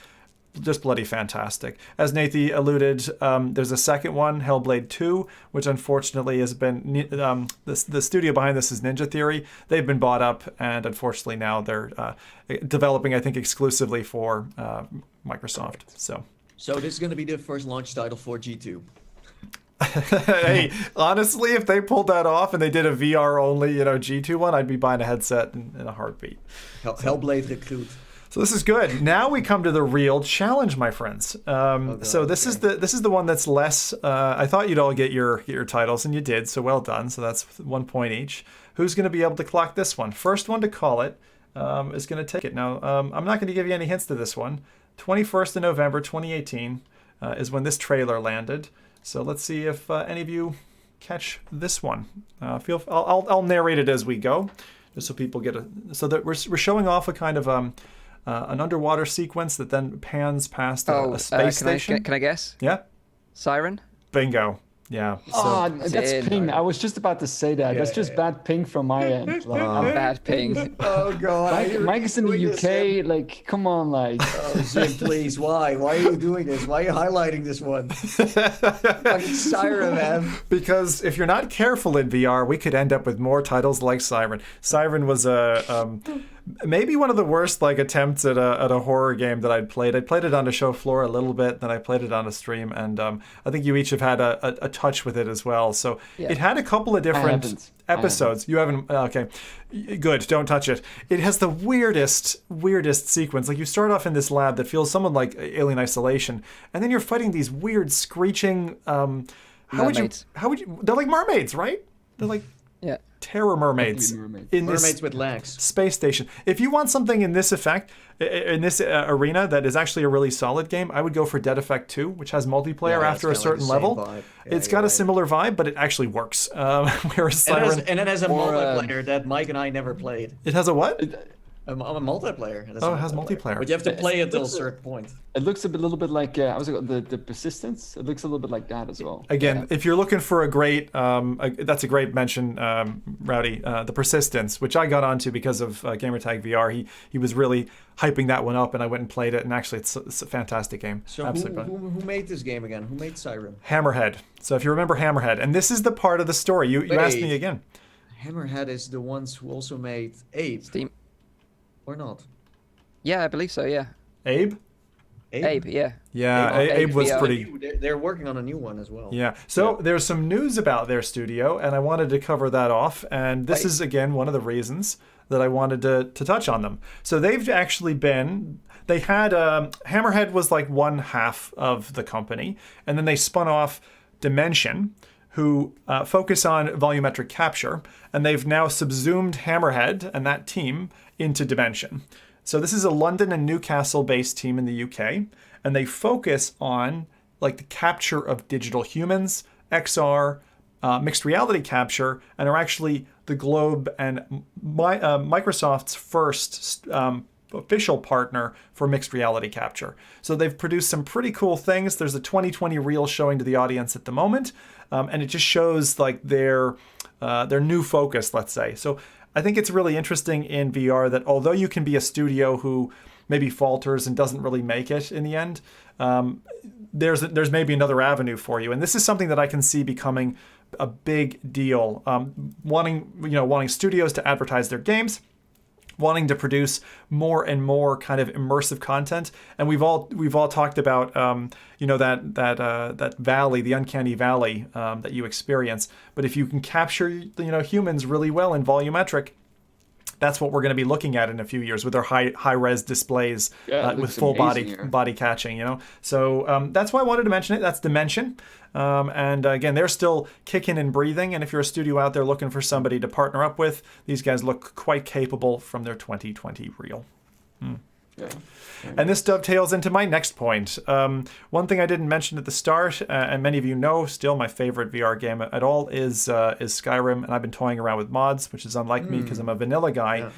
just bloody fantastic. As Nathan alluded, there's a second one, Hellblade 2, which unfortunately has been the studio behind this is Ninja Theory. They've been bought up, and unfortunately now they're developing, I think, exclusively for Microsoft. So this is going to be the first launch title for G2. Hey, honestly, if they pulled that off and they did a VR only, G2 one, I'd be buying a headset in a heartbeat. Hellblade Recruit. So this is good. Now we come to the real challenge, my friends. So this is the one that's less. I thought you'd all get your titles, and you did. So well done. So that's 1 point each. Who's going to be able to clock this one? First one to call it is going to take it. Now I'm not going to give you any hints to this one. 21st of November 2018 is when this trailer landed. So let's see if any of you catch this one. I'll narrate it as we go, just so people get so that we're showing off a kind of an underwater sequence that then pans past a space station. Can I guess? Yeah. Siren? Bingo. Yeah. So, that's ping. I was just about to say that. That's just bad ping from my end. Bad ping. Oh God. Mike is in the UK. Like, come on, like. Oh, Zim, please. Why? Why are you doing this? Why are you highlighting this one? Fucking Siren, man. Because if you're not careful in VR, we could end up with more titles like Siren. Siren was a maybe one of the worst like attempts at a horror game that I'd played. I played it on the show floor a little bit, then I played it on a stream, and I think you each have had a touch with it as well. So it had a couple of different episodes. You haven't? Okay, good. Don't touch it. It has the weirdest sequence. Like you start off in this lab that feels somewhat like Alien Isolation, and then you're fighting these weird screeching. How would you? They're like mermaids, right? They're like terror mermaids. In Mermaids this with legs. space station. If you want something in this effect, in this arena that is actually a really solid game, I would go for Dead Effect 2, which has multiplayer after a certain level. It's got a similar vibe, but it actually works. Whereas Siren... And it has a multiplayer that Mike and I never played. It has a what? A multiplayer. It has multiplayer. But you have to play it till a certain point. It looks a little bit like the Persistence. It looks a little bit like that as well. Again, if you're looking for a great, that's a great mention, Rowdy. The Persistence, which I got onto because of Gamertag VR. He was really hyping that one up, and I went and played it. And actually, it's a fantastic game. So who made this game again? Who made Siren? Hammerhead. So if you remember Hammerhead, and this is the part of the story you asked me again. Hammerhead is the ones who also made Abe. Steam. Or not? Yeah, I believe so. Yeah. Abe, yeah. Yeah, Abe was pretty. They're working on a new one as well. Yeah. So there's some news about their studio, and I wanted to cover that off. And this is again one of the reasons that I wanted to touch on them. So they've actually been. They had Hammerhead was like one half of the company, and then they spun off Dimension, who focus on volumetric capture, and they've now subsumed Hammerhead and that team into Dimension. So this is a London and Newcastle-based team in the UK, and they focus on like the capture of digital humans, XR, mixed reality capture, and are actually the Globe and Microsoft's first official partner for mixed reality capture. So they've produced some pretty cool things. There's a 2020 reel showing to the audience at the moment, and it just shows like their new focus, let's say. So I think it's really interesting in VR that although you can be a studio who maybe falters and doesn't really make it in the end, there's maybe another avenue for you. And this is something that I can see becoming a big deal. Wanting studios to advertise their games, wanting to produce more and more kind of immersive content, and we've all talked about that valley, the uncanny valley that you experience. But if you can capture humans really well in volumetric, that's what we're going to be looking at in a few years with our high res displays with full body catching. So that's why I wanted to mention it. That's Dimension. And again, they're still kicking and breathing. And if you're a studio out there looking for somebody to partner up with, these guys look quite capable from their 2020 reel. Yeah. And this dovetails into my next point. One thing I didn't mention at the start, and many of you know, still my favorite VR game at all is Skyrim, and I've been toying around with mods, which is unlike me because I'm a vanilla guy.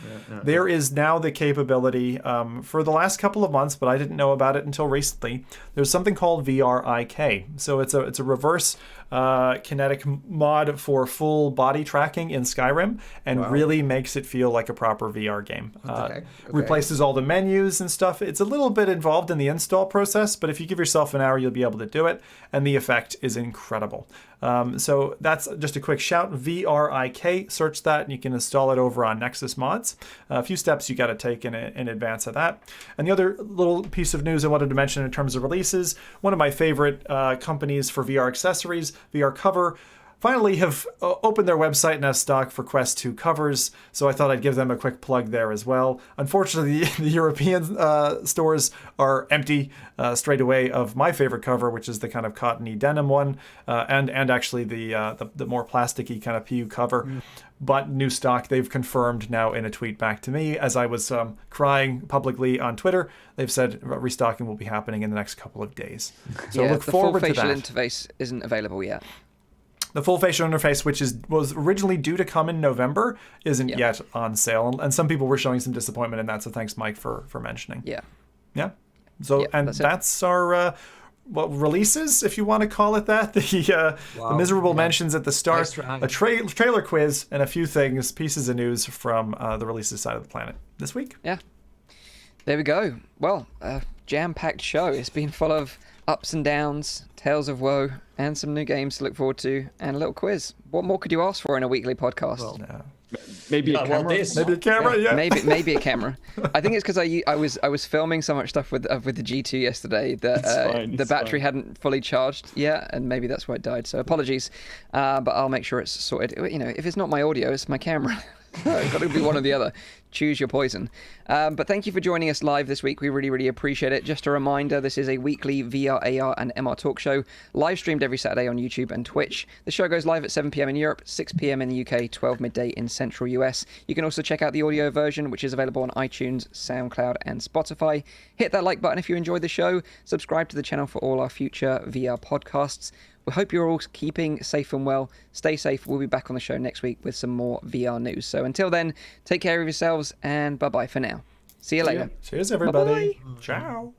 There is now the capability for the last couple of months, but I didn't know about it until recently. There's something called VRIK. So it's a reverse kinetic mod for full body tracking in Skyrim, and really makes it feel like a proper VR game. Replaces all the menus and stuff. It's a little bit involved in the install process, but if you give yourself an hour, you'll be able to do it, and the effect is incredible. So that's just a quick shout. VRIK, search that, and you can install it over on Nexus Mods. A few steps you got to take in advance of that. And the other little piece of news I wanted to mention in terms of releases, one of my favorite companies for VR accessories, VR Cover, finally have opened their website and have stock for Quest 2 covers, so I thought I'd give them a quick plug there as well. Unfortunately, the European stores are empty straight away of my favorite cover, which is the kind of cottony denim one, and actually the more plasticky kind of PU cover. But new stock, they've confirmed now in a tweet back to me as I was crying publicly on Twitter. They've said restocking will be happening in the next couple of days. So look forward to that. The full facial interface isn't available yet. The full facial interface, which was originally due to come in November, isn't yet on sale. And some people were showing some disappointment in that, so thanks, Mike, for mentioning. Yeah. So, and that's our releases, if you want to call it that. The miserable mentions at the start, a trailer quiz, and a few pieces of news from the releases side of the planet this week. Yeah. There we go. Well, jam-packed show. It's been full of ups and downs, tales of woe, and some new games to look forward to, and a little quiz. What more could you ask for in a weekly podcast? Well, Maybe a camera. Maybe a camera. Yeah. Maybe a camera. I think it's because I was filming so much stuff with the G2 yesterday that the battery hadn't fully charged yet, and maybe that's why it died. So apologies, but I'll make sure it's sorted. You know, if it's not my audio, it's my camera. It's got to be one or the other. Choose your poison. But thank you for joining us live this week. We really, really appreciate it. Just a reminder, this is a weekly VR, AR, and MR talk show, live streamed every Saturday on YouTube and Twitch. The show goes live at 7 p.m. in Europe, 6 p.m. in the UK, 12 midday in Central US. You can also check out the audio version, which is available on iTunes, SoundCloud, and Spotify. Hit that like button if you enjoyed the show. Subscribe to the channel for all our future VR podcasts. We hope you're all keeping safe and well. Stay safe. We'll be back on the show next week with some more VR news. So until then, take care of yourselves and bye-bye for now. See you later. Cheers, everybody. Bye-bye. Ciao.